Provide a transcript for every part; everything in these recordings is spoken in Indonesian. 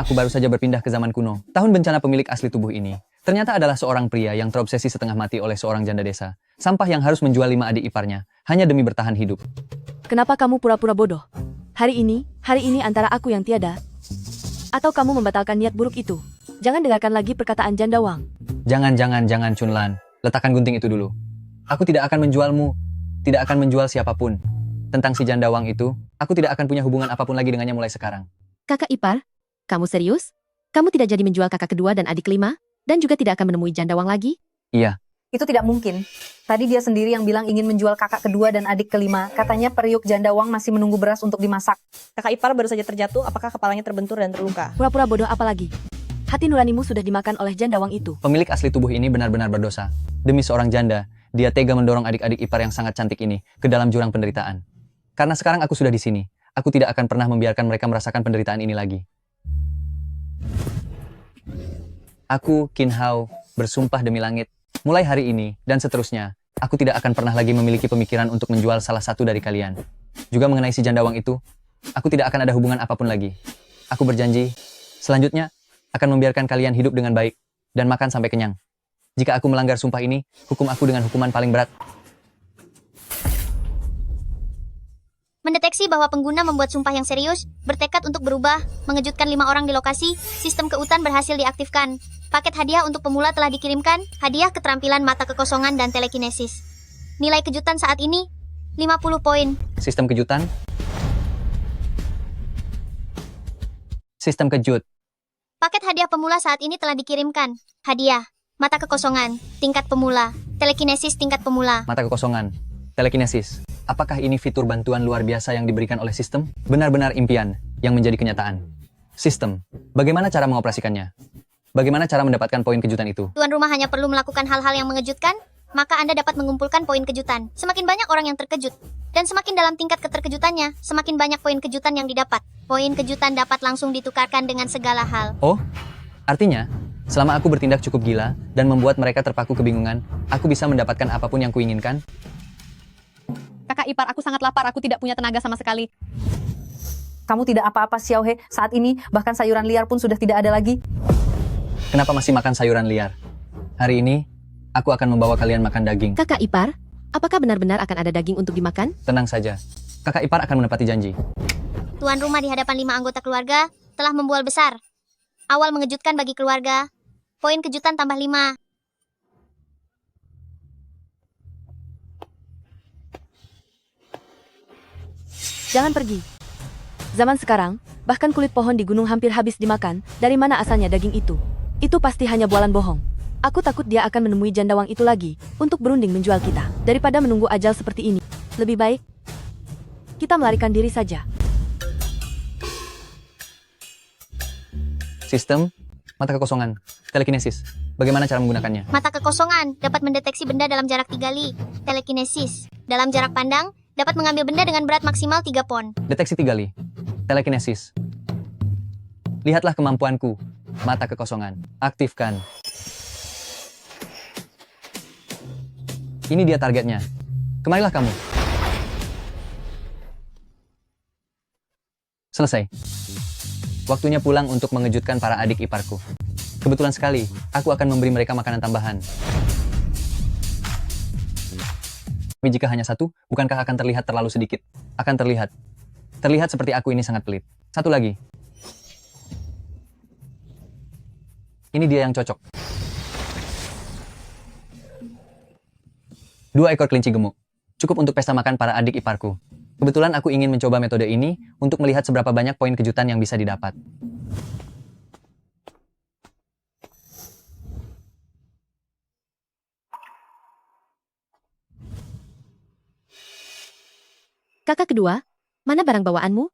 aku baru saja berpindah ke zaman kuno. Tahun bencana pemilik asli tubuh ini ternyata adalah seorang pria yang terobsesi setengah mati oleh seorang janda desa. Sampah yang harus menjual 5 adik iparnya hanya demi bertahan hidup. Kenapa kamu pura-pura bodoh? Hari ini antara aku yang tiada. Atau kamu membatalkan niat buruk itu? Jangan dengarkan lagi perkataan janda Wang. Jangan Chunlan. Letakkan gunting itu dulu. Aku tidak akan menjualmu. Tidak akan menjual siapapun. Tentang si janda Wang itu, aku tidak akan punya hubungan apapun lagi dengannya mulai sekarang. Kakak ipar, kamu serius? Kamu tidak jadi menjual kakak kedua dan adik kelima? Dan juga tidak akan menemui janda Wang lagi? Iya. Itu tidak mungkin. Tadi dia sendiri yang bilang ingin menjual kakak kedua dan adik kelima. Katanya periuk janda Wang masih menunggu beras untuk dimasak. Kakak ipar baru saja terjatuh, apakah kepalanya terbentur dan terluka? Pura-pura bodoh apa lagi? Hati nuranimu sudah dimakan oleh janda Wang itu. Pemilik asli tubuh ini benar-benar berdosa. Demi seorang janda, dia tega mendorong adik-adik ipar yang sangat cantik ini ke dalam jurang penderitaan. Karena sekarang aku sudah di sini, aku tidak akan pernah membiarkan mereka merasakan penderitaan ini lagi. Aku, Qin Hao, bersumpah demi langit, mulai hari ini dan seterusnya, aku tidak akan pernah lagi memiliki pemikiran untuk menjual salah satu dari kalian. Juga mengenai si janda Wang itu, aku tidak akan ada hubungan apapun lagi. Aku berjanji, selanjutnya, akan membiarkan kalian hidup dengan baik dan makan sampai kenyang. Jika aku melanggar sumpah ini, hukum aku dengan hukuman paling berat. Mendeteksi bahwa pengguna membuat sumpah yang serius, bertekad untuk berubah, mengejutkan 5 orang di lokasi, sistem keutan berhasil diaktifkan. Paket hadiah untuk pemula telah dikirimkan, hadiah keterampilan mata kekosongan dan telekinesis. Nilai kejutan saat ini, 50 poin. Sistem kejutan. Sistem kejut. Paket hadiah pemula saat ini telah dikirimkan. Hadiah, mata kekosongan, tingkat pemula, telekinesis tingkat pemula. Mata kekosongan. Telekinesis. Apakah ini fitur bantuan luar biasa yang diberikan oleh sistem? Benar-benar impian yang menjadi kenyataan. Sistem. Bagaimana cara mengoperasikannya? Bagaimana cara mendapatkan poin kejutan itu? Tuan rumah hanya perlu melakukan hal-hal yang mengejutkan, maka Anda dapat mengumpulkan poin kejutan. Semakin banyak orang yang terkejut, dan semakin dalam tingkat keterkejutannya, semakin banyak poin kejutan yang didapat. Poin kejutan dapat langsung ditukarkan dengan segala hal. Oh, artinya, selama aku bertindak cukup gila dan membuat mereka terpaku kebingungan, aku bisa mendapatkan apapun yang kuinginkan? Kakak ipar, aku sangat lapar, aku tidak punya tenaga sama sekali. Kamu tidak apa-apa Xiao He, saat ini bahkan sayuran liar pun sudah tidak ada lagi. Kenapa masih makan sayuran liar? Hari ini, aku akan membawa kalian makan daging. Kakak ipar, apakah benar-benar akan ada daging untuk dimakan? Tenang saja, kakak ipar akan menepati janji. Tuan rumah di hadapan 5 anggota keluarga telah membual besar. Awal mengejutkan bagi keluarga. Poin kejutan tambah 5. Jangan pergi. Zaman sekarang, bahkan kulit pohon di gunung hampir habis dimakan. Dari mana asalnya daging itu? Itu pasti hanya bualan bohong. Aku takut dia akan menemui janda Wang itu lagi untuk berunding menjual kita. Daripada menunggu ajal seperti ini, lebih baik kita melarikan diri saja. Sistem, mata kekosongan, telekinesis. Bagaimana cara menggunakannya? Mata kekosongan dapat mendeteksi benda dalam jarak 3 li. Telekinesis, dalam jarak pandang, dapat mengambil benda dengan berat maksimal 3 pon. Deteksi 3 li. Telekinesis. Lihatlah kemampuanku. Mata kekosongan. Aktifkan. Ini dia targetnya. Kemarilah kamu. Selesai. Waktunya pulang untuk mengejutkan para adik iparku. Kebetulan sekali, aku akan memberi mereka makanan tambahan. Tapi jika hanya satu, bukankah akan terlihat terlalu sedikit? Akan terlihat. Terlihat seperti aku ini sangat pelit. Satu lagi. Ini dia yang cocok. 2 ekor kelinci gemuk. Cukup untuk pesta makan para adik iparku. Kebetulan aku ingin mencoba metode ini untuk melihat seberapa banyak poin kejutan yang bisa didapat. Kakak kedua, mana barang bawaanmu?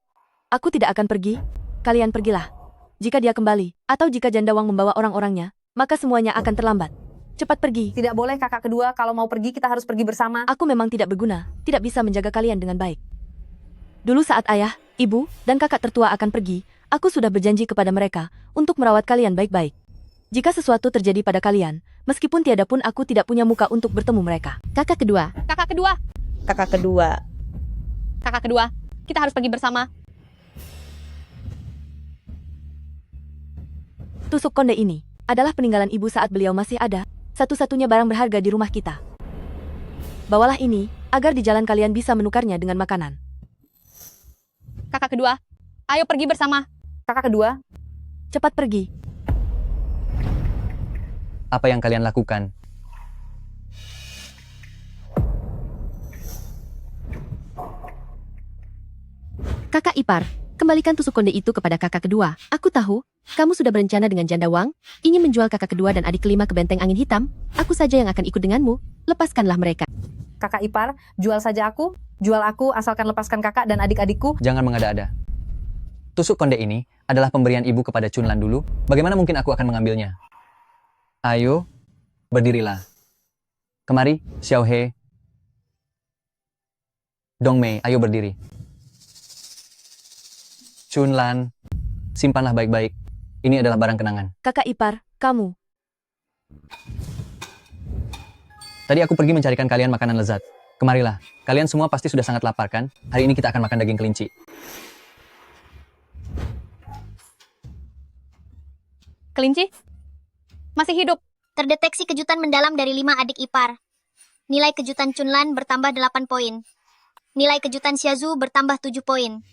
Aku tidak akan pergi. Kalian pergilah. Jika dia kembali, atau jika janda Wang membawa orang-orangnya, maka semuanya akan terlambat. Cepat pergi. Tidak boleh kakak kedua, kalau mau pergi kita harus pergi bersama. Aku memang tidak berguna, tidak bisa menjaga kalian dengan baik. Dulu saat ayah, ibu, dan kakak tertua akan pergi, aku sudah berjanji kepada mereka untuk merawat kalian baik-baik. Jika sesuatu terjadi pada kalian, meskipun tiada pun aku tidak punya muka untuk bertemu mereka. Kakak kedua, Kakak kedua, Kakak kedua, kakak kedua, kita harus pergi bersama. Tusuk konde ini adalah peninggalan ibu saat beliau masih ada, satu-satunya barang berharga di rumah kita. Bawalah ini, agar di jalan kalian bisa menukarnya dengan makanan. Kakak kedua, ayo pergi bersama. Kakak kedua, Cepat pergi. Apa yang kalian lakukan? Kakak ipar, kembalikan tusuk konde itu kepada kakak kedua. Aku tahu, kamu sudah berencana dengan janda Wang, ingin menjual kakak kedua dan adik kelima ke benteng angin hitam. Aku saja yang akan ikut denganmu. Lepaskanlah mereka. kakak ipar, jual saja aku. Jual aku asalkan lepaskan kakak dan adik-adikku. Jangan mengada-ada. Tusuk konde ini adalah pemberian ibu kepada Chunlan dulu. Bagaimana mungkin aku akan mengambilnya? Ayo, berdirilah. Kemari, Xiaohe. Dongmei, ayo berdiri. Chunlan, simpanlah baik-baik. Ini adalah barang kenangan. Kakak ipar, kamu. Tadi aku pergi mencarikan kalian makanan lezat. Kemarilah, kalian semua pasti sudah sangat lapar kan? Hari ini kita akan makan daging kelinci. Kelinci? Masih hidup. Terdeteksi kejutan mendalam dari 5 adik ipar. Nilai kejutan Chunlan bertambah 8 poin. Nilai kejutan Xiazu bertambah 7 poin.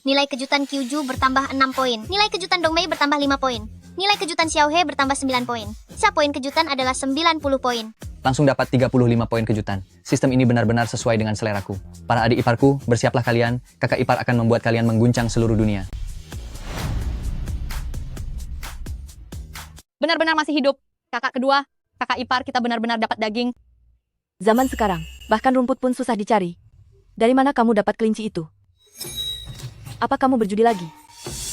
Nilai kejutan Kyuju bertambah 6 poin. Nilai kejutan Dongmei bertambah 5 poin. Nilai kejutan Xiaohe bertambah 9 poin. Sisa poin kejutan adalah 90 poin. Langsung dapat 35 poin kejutan. Sistem ini benar-benar sesuai dengan seleraku. Para adik iparku, bersiaplah kalian. Kakak ipar akan membuat kalian mengguncang seluruh dunia. Benar-benar masih hidup. Kakak kedua, kakak ipar kita benar-benar dapat daging. Zaman sekarang, bahkan rumput pun susah dicari. Dari mana kamu dapat kelinci itu? Apa kamu berjudi lagi?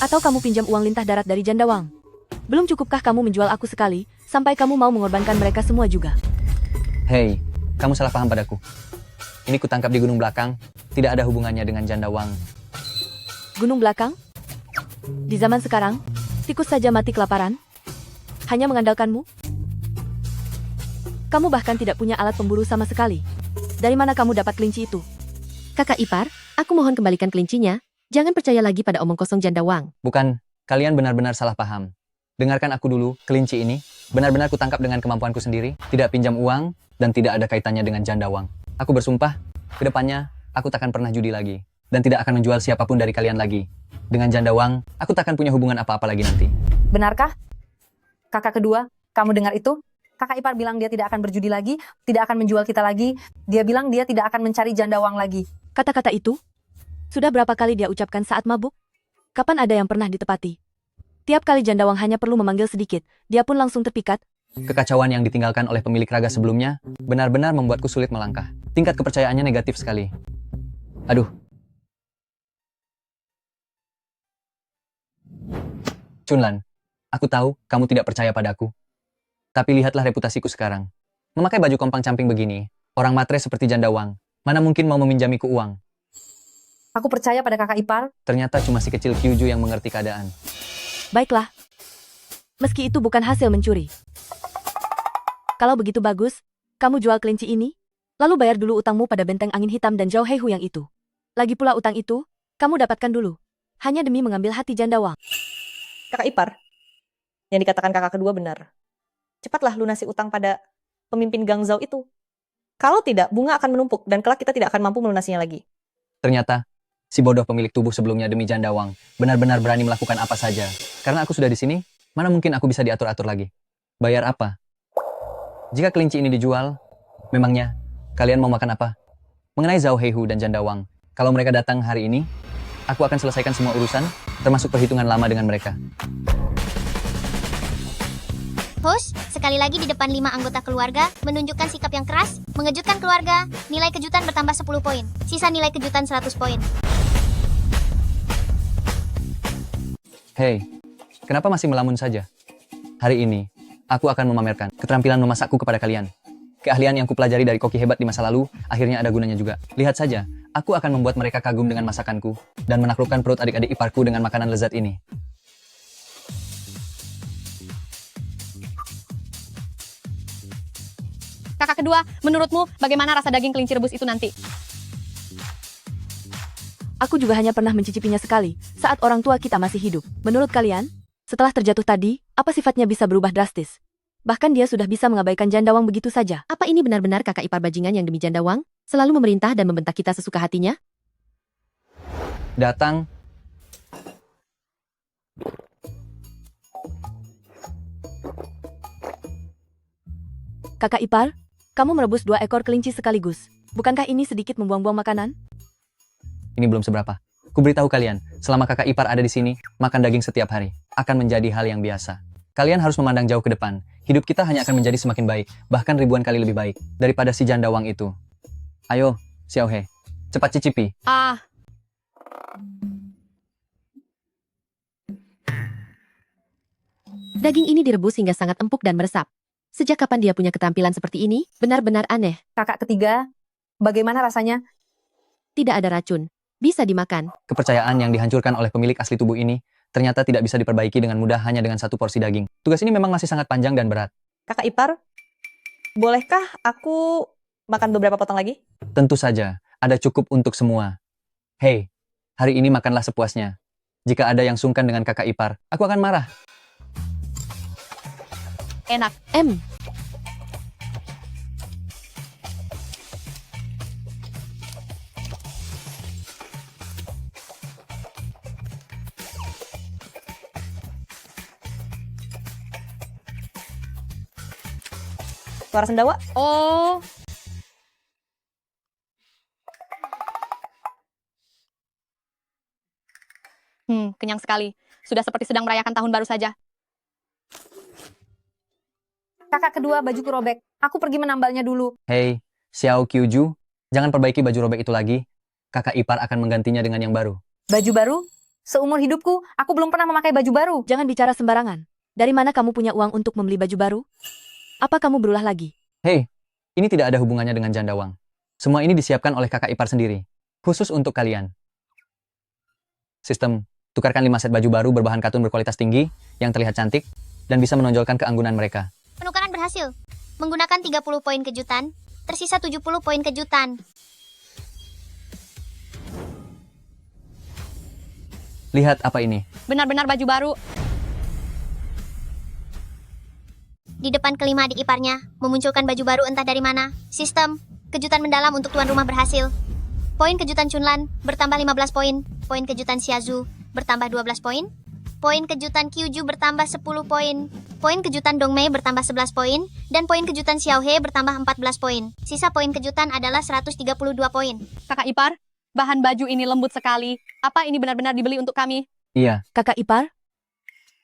Atau kamu pinjam uang lintah darat dari janda Wang? Belum cukupkah kamu menjual aku sekali, sampai kamu mau mengorbankan mereka semua juga? Hei, kamu salah paham padaku. Ini kutangkap di gunung belakang, tidak ada hubungannya dengan janda Wang. Gunung belakang? Di zaman sekarang, tikus saja mati kelaparan? Hanya mengandalkanmu? Kamu bahkan tidak punya alat pemburu sama sekali. Dari mana kamu dapat kelinci itu? Kakak ipar, aku mohon kembalikan kelincinya. Jangan percaya lagi pada omong kosong janda Wang. Bukan, kalian benar-benar salah paham. Dengarkan aku dulu, kelinci ini benar-benar kutangkap dengan kemampuanku sendiri, tidak pinjam uang, dan tidak ada kaitannya dengan janda Wang. Aku bersumpah, ke depannya aku takkan pernah judi lagi, dan tidak akan menjual siapapun dari kalian lagi. Dengan janda Wang, aku takkan punya hubungan apa-apa lagi nanti. Benarkah? Kakak kedua, kamu dengar itu? Kakak ipar bilang dia tidak akan berjudi lagi, tidak akan menjual kita lagi. Dia bilang dia tidak akan mencari janda Wang lagi. Kata-kata itu sudah berapa kali dia ucapkan saat mabuk? Kapan ada yang pernah ditepati? Tiap kali janda Wang hanya perlu memanggil sedikit, dia pun langsung terpikat. Kekacauan yang ditinggalkan oleh pemilik raga sebelumnya benar-benar membuatku sulit melangkah. Tingkat kepercayaannya negatif sekali. Aduh. Chunlan, aku tahu kamu tidak percaya padaku. Tapi lihatlah reputasiku sekarang. Memakai baju kompang-camping begini, orang matre seperti janda Wang, mana mungkin mau meminjamiku uang? Aku percaya pada kakak ipar. Ternyata cuma si kecil Kyuju yang mengerti keadaan. Baiklah. Meski itu bukan hasil mencuri. Kalau begitu bagus, kamu jual kelinci ini, lalu bayar dulu utangmu pada benteng angin hitam dan Zhao Heihu yang itu. Lagi pula utang itu, kamu dapatkan dulu. Hanya demi mengambil hati janda Wang. Kakak ipar, yang dikatakan kakak kedua benar. Cepatlah lunasi utang pada pemimpin Gang Zhao itu. Kalau tidak, bunga akan menumpuk dan kelak kita tidak akan mampu melunasinya lagi. Ternyata, si bodoh pemilik tubuh sebelumnya demi janda Wang benar-benar berani melakukan apa saja. Karena aku sudah di sini, mana mungkin aku bisa diatur-atur lagi? Bayar apa? Jika kelinci ini dijual, memangnya kalian mau makan apa? Mengenai Zhao Heihu dan janda Wang, kalau mereka datang hari ini, aku akan selesaikan semua urusan, termasuk perhitungan lama dengan mereka. Host, sekali lagi di depan 5 anggota keluarga, menunjukkan sikap yang keras, mengejutkan keluarga, nilai kejutan bertambah 10 poin. Sisa nilai kejutan 100 poin. Hei, kenapa masih melamun saja? Hari ini, aku akan memamerkan keterampilan memasakku kepada kalian. Keahlian yang kupelajari dari koki hebat di masa lalu, akhirnya ada gunanya juga. Lihat saja, aku akan membuat mereka kagum dengan masakanku, dan menaklukkan perut adik-adik iparku dengan makanan lezat ini. Kakak kedua, menurutmu bagaimana rasa daging kelinci rebus itu nanti? Aku juga hanya pernah mencicipinya sekali, saat orang tua kita masih hidup. Menurut kalian, Setelah terjatuh tadi, apa sifatnya bisa berubah drastis? Bahkan dia sudah bisa mengabaikan Jandawang begitu saja. Apa ini benar-benar kakak ipar bajingan yang demi Jandawang selalu memerintah dan membentak kita sesuka hatinya? Datang. Kakak ipar, kamu merebus 2 ekor kelinci sekaligus. Bukankah ini sedikit membuang-buang makanan? Ini belum seberapa. Kuberitahu kalian, selama kakak ipar ada di sini, makan daging setiap hari akan menjadi hal yang biasa. Kalian harus memandang jauh ke depan. Hidup kita hanya akan menjadi semakin baik, bahkan ribuan kali lebih baik daripada si Jandawang itu. Ayo, Xiao He, cepat cicipi. Ah, Daging ini direbus hingga sangat empuk dan meresap. Sejak kapan dia punya ketampilan seperti ini? Benar-benar aneh. Kakak ketiga, bagaimana rasanya? Tidak ada racun. Bisa dimakan. Kepercayaan yang dihancurkan oleh pemilik asli tubuh ini ternyata tidak bisa diperbaiki dengan mudah hanya dengan 1 porsi daging. Tugas ini memang masih sangat panjang dan berat. Kakak ipar, bolehkah aku makan beberapa potong lagi? Tentu saja, ada cukup untuk semua. Hei, hari ini makanlah sepuasnya. Jika ada yang sungkan dengan kakak ipar, aku akan marah. enak. Suara sendawa? Oh, kenyang sekali. Sudah seperti sedang merayakan tahun baru saja. Kakak kedua, bajuku robek. Aku pergi menambalnya dulu. Hei, Xiao Qiuju, jangan perbaiki baju robek itu lagi. Kakak ipar akan menggantinya dengan yang baru. Baju baru? Seumur hidupku, aku belum pernah memakai baju baru. Jangan bicara sembarangan. Dari mana kamu punya uang untuk membeli baju baru? Apa kamu berulah lagi? Hei, ini tidak ada hubungannya dengan Jandawang. Semua ini disiapkan oleh kakak ipar sendiri. Khusus untuk kalian. Sistem, tukarkan 5 set baju baru berbahan katun berkualitas tinggi, yang terlihat cantik, dan bisa menonjolkan keanggunan mereka. Penukaran berhasil. Menggunakan 30 poin kejutan, tersisa 70 poin kejutan. Lihat apa ini. Benar-benar baju baru. Di depan kelima adik iparnya, memunculkan baju baru entah dari mana. Sistem, kejutan mendalam untuk tuan rumah berhasil. Poin kejutan Chunlan bertambah 15 poin. Poin kejutan Xiazu bertambah 12 poin. Poin kejutan Qiuju bertambah 10 poin. Poin kejutan Dongmei bertambah 11 poin. Dan poin kejutan Xiaohe bertambah 14 poin. Sisa poin kejutan adalah 132 poin. Kakak ipar, bahan baju ini lembut sekali. Apa ini benar-benar dibeli untuk kami? Iya, Kakak ipar?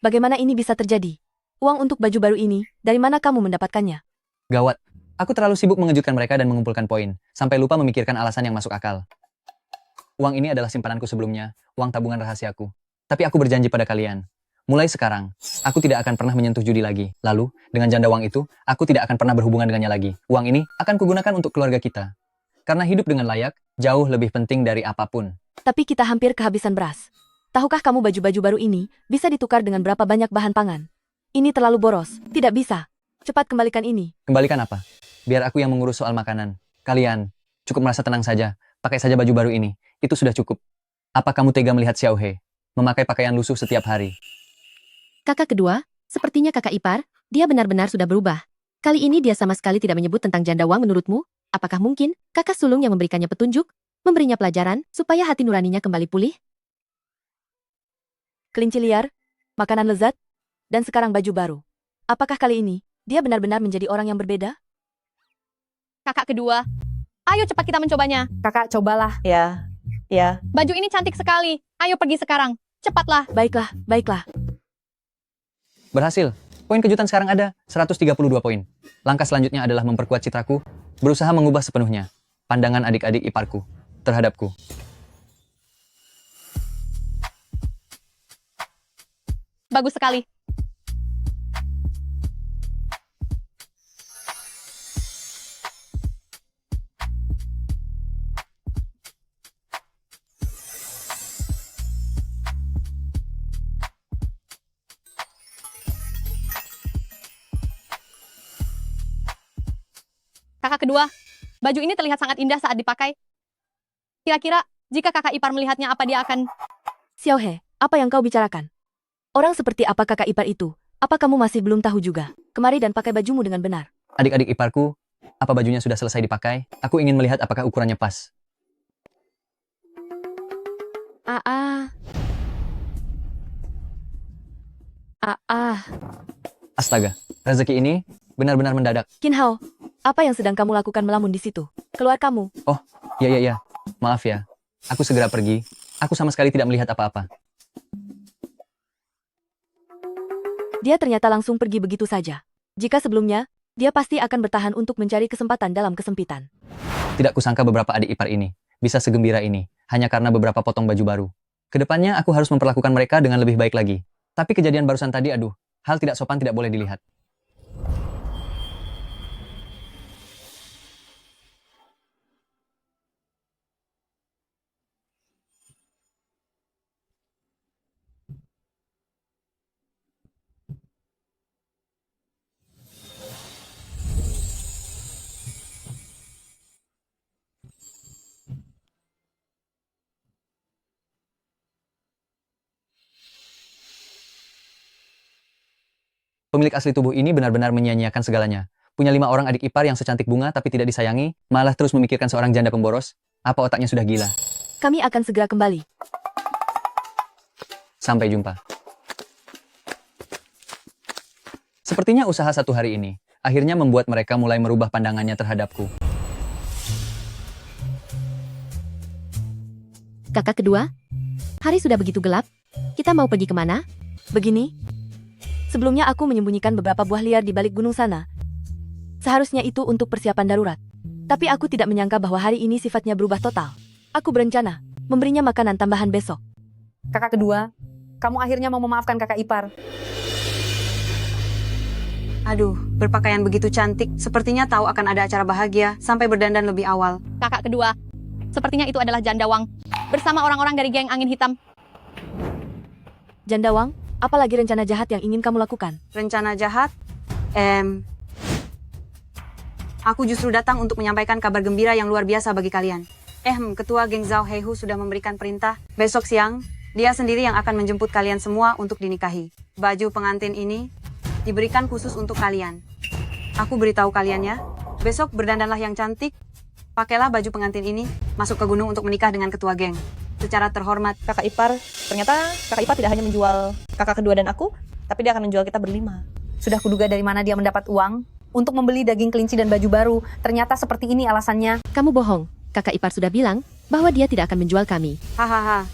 Bagaimana ini bisa terjadi? Uang untuk baju baru ini, dari mana kamu mendapatkannya? gawat. Aku terlalu sibuk mengejutkan mereka dan mengumpulkan poin, sampai lupa memikirkan alasan yang masuk akal. Uang ini adalah simpananku sebelumnya, uang tabungan rahasiaku. Tapi aku berjanji pada kalian, mulai sekarang, aku tidak akan pernah menyentuh judi lagi. Lalu, dengan Jandawang itu, aku tidak akan pernah berhubungan dengannya lagi. Uang ini akan kugunakan untuk keluarga kita. Karena hidup dengan layak, jauh lebih penting dari apapun. Tapi kita hampir kehabisan beras. Tahukah kamu baju-baju baru ini bisa ditukar dengan berapa banyak bahan pangan? Ini terlalu boros, tidak bisa. Cepat kembalikan ini. Kembalikan apa? Biar aku yang mengurus soal makanan. Kalian, cukup merasa tenang saja. Pakai saja baju baru ini. Itu sudah cukup. Apa kamu tega melihat Xiao He memakai pakaian lusuh setiap hari? Kakak kedua, sepertinya kakak ipar, dia benar-benar sudah berubah. Kali ini dia sama sekali tidak menyebut tentang Jandawang menurutmu? Apakah mungkin kakak sulung yang memberikannya petunjuk? Memberinya pelajaran supaya hati nuraninya kembali pulih? Kelinci liar, makanan lezat, dan sekarang baju baru. Apakah kali ini, dia benar-benar menjadi orang yang berbeda? Kakak kedua, ayo cepat kita mencobanya. Kakak, cobalah. Ya. Baju ini cantik sekali. Ayo pergi sekarang. Cepatlah. Baiklah, baiklah. Berhasil. Poin kejutan sekarang ada 132 poin. Langkah selanjutnya adalah memperkuat citraku, berusaha mengubah sepenuhnya pandangan adik-adik iparku terhadapku. Bagus sekali. Kakak kedua, baju ini terlihat sangat indah saat dipakai. Kira-kira, jika kakak ipar melihatnya apa dia akan... Xiao He, apa yang kau bicarakan? Orang seperti apa kakak ipar itu? Apa kamu masih belum tahu juga? Kemari dan pakai bajumu dengan benar. Adik-adik iparku, apa bajunya sudah selesai dipakai? Aku ingin melihat apakah ukurannya pas. Astaga, rezeki ini benar-benar mendadak. Qin Hao, apa yang sedang kamu lakukan melamun di situ? Keluar kamu. Ya. Maaf ya. Aku segera pergi. Aku sama sekali tidak melihat apa-apa. Dia ternyata langsung pergi begitu saja. Jika sebelumnya, dia pasti akan bertahan untuk mencari kesempatan dalam kesempitan. Tidak kusangka beberapa adik ipar ini bisa segembira ini hanya karena beberapa potong baju baru. Kedepannya aku harus memperlakukan mereka dengan lebih baik lagi. Tapi kejadian barusan tadi, aduh, hal tidak sopan tidak boleh dilihat. Pemilik asli tubuh ini benar-benar menyia-nyiakan segalanya. Punya 5 orang adik ipar yang secantik bunga tapi tidak disayangi, malah terus memikirkan seorang janda pemboros. Apa otaknya sudah gila? Kami akan segera kembali. Sampai jumpa. Sepertinya usaha satu hari ini akhirnya membuat mereka mulai merubah pandangannya terhadapku. Kakak kedua, hari sudah begitu gelap. Kita mau pergi kemana? Begini, sebelumnya aku menyembunyikan beberapa buah liar di balik gunung sana. Seharusnya itu untuk persiapan darurat. Tapi aku tidak menyangka bahwa hari ini sifatnya berubah total. Aku berencana memberinya makanan tambahan besok. Kakak kedua, kamu akhirnya mau memaafkan kakak ipar. Aduh, berpakaian begitu cantik. Sepertinya tahu akan ada acara bahagia sampai berdandan lebih awal. Kakak kedua, sepertinya itu adalah Jandawang bersama orang-orang dari geng Angin Hitam. Jandawang, apalagi rencana jahat yang ingin kamu lakukan? Rencana jahat? Aku justru datang untuk menyampaikan kabar gembira yang luar biasa bagi kalian. Ketua geng Zhao Heihu sudah memberikan perintah. Besok siang, dia sendiri yang akan menjemput kalian semua untuk dinikahi. Baju pengantin ini diberikan khusus untuk kalian. Aku beritahu kalian ya, besok berdandanlah yang cantik. Pakailah baju pengantin ini, masuk ke gunung untuk menikah dengan ketua geng. Secara terhormat. Kakak ipar, ternyata kakak ipar tidak hanya menjual kakak kedua dan aku, tapi dia akan menjual kita berlima. Sudah kuduga dari mana dia mendapat uang untuk membeli daging kelinci dan baju baru. Ternyata seperti ini alasannya. Kamu bohong. Kakak ipar sudah bilang bahwa dia tidak akan menjual kami. Hahaha.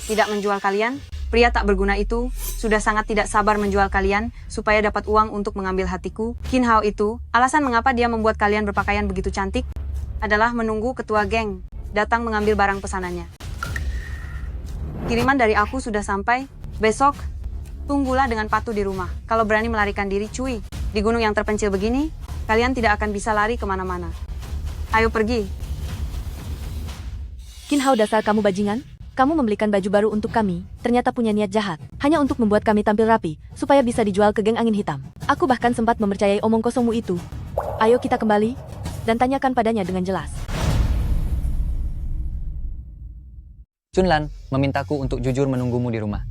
Tidak menjual kalian? Pria tak berguna itu sudah sangat tidak sabar menjual kalian supaya dapat uang untuk mengambil hatiku. Qin Hao itu, alasan mengapa dia membuat kalian berpakaian begitu cantik adalah menunggu ketua geng datang mengambil barang pesanannya. Kiriman dari aku sudah sampai. Besok, tunggulah dengan patuh di rumah. Kalau berani melarikan diri, cuy. Di gunung yang terpencil begini, kalian tidak akan bisa lari kemana-mana. Ayo pergi. Qin Hao, dasar kamu bajingan. Kamu membelikan baju baru untuk kami, ternyata punya niat jahat. Hanya untuk membuat kami tampil rapi, supaya bisa dijual ke geng Angin Hitam. Aku bahkan sempat mempercayai omong kosongmu itu. Ayo kita kembali, dan tanyakan padanya dengan jelas. Chunlan memintaku untuk jujur menunggumu di rumah.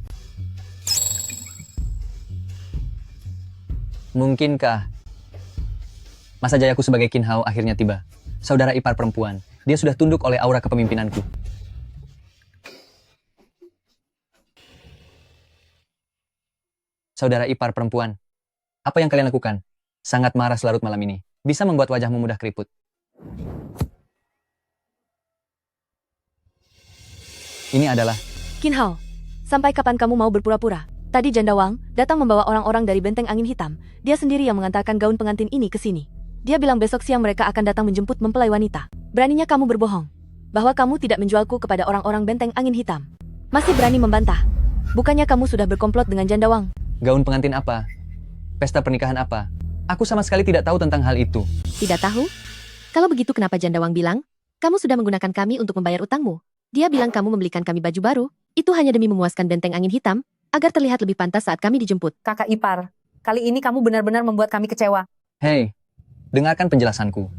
Mungkinkah masa jayaku sebagai Qin Hao akhirnya tiba? Saudara ipar perempuan, dia sudah tunduk oleh aura kepemimpinanku. Saudara ipar perempuan, apa yang kalian lakukan? Sangat marah selarut malam ini. Bisa membuat wajahmu mudah keriput. Ini adalah... Qin Hao, sampai kapan kamu mau berpura-pura? Tadi Jandawang datang membawa orang-orang dari Benteng Angin Hitam. Dia sendiri yang mengantarkan gaun pengantin ini ke sini. Dia bilang besok siang mereka akan datang menjemput mempelai wanita. Beraninya kamu berbohong bahwa kamu tidak menjualku kepada orang-orang Benteng Angin Hitam. Masih berani membantah. Bukannya kamu sudah berkomplot dengan Jandawang? Gaun pengantin apa? Pesta pernikahan apa? Aku sama sekali tidak tahu tentang hal itu. Tidak tahu? Kalau begitu kenapa Jandawang bilang, kamu sudah menggunakan kami untuk membayar utangmu? Dia bilang kamu membelikan kami baju baru, itu hanya demi memuaskan Benteng Angin Hitam, agar terlihat lebih pantas saat kami dijemput. Kakak ipar, kali ini kamu benar-benar membuat kami kecewa. Hei, dengarkan penjelasanku.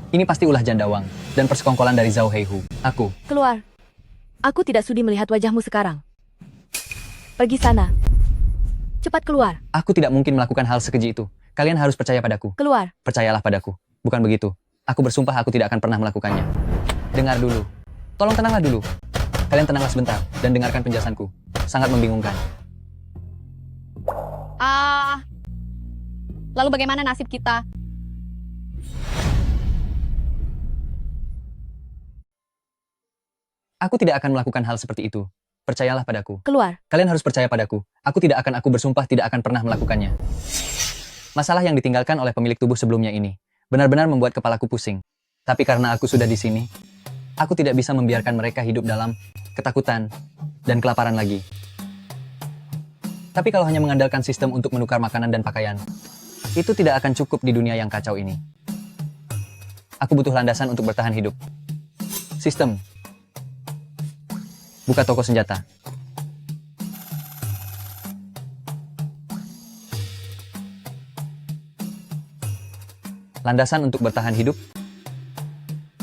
Ini pasti ulah Jandawang dan persekongkolan dari Zhao Heihu. Aku. Keluar. Aku tidak sudi melihat wajahmu sekarang. Pergi sana. Cepat keluar. Aku tidak mungkin melakukan hal sekeji itu. Kalian harus percaya padaku. Keluar. Percayalah padaku. Bukan begitu. Aku bersumpah aku tidak akan pernah melakukannya. Dengar dulu. Tolong tenanglah dulu. Kalian tenanglah sebentar dan dengarkan penjelasanku. Sangat membingungkan. Lalu bagaimana nasib kita? Aku tidak akan melakukan hal seperti itu. Percayalah padaku. Keluar. Kalian harus percaya padaku. Aku bersumpah tidak akan pernah melakukannya. Masalah yang ditinggalkan oleh pemilik tubuh sebelumnya ini benar-benar membuat kepalaku pusing. Tapi karena aku sudah di sini, aku tidak bisa membiarkan mereka hidup dalam ketakutan dan kelaparan lagi. Tapi kalau hanya mengandalkan sistem untuk menukar makanan dan pakaian, itu tidak akan cukup di dunia yang kacau ini. Aku butuh landasan untuk bertahan hidup. Sistem. Buka toko senjata. Landasan untuk bertahan hidup.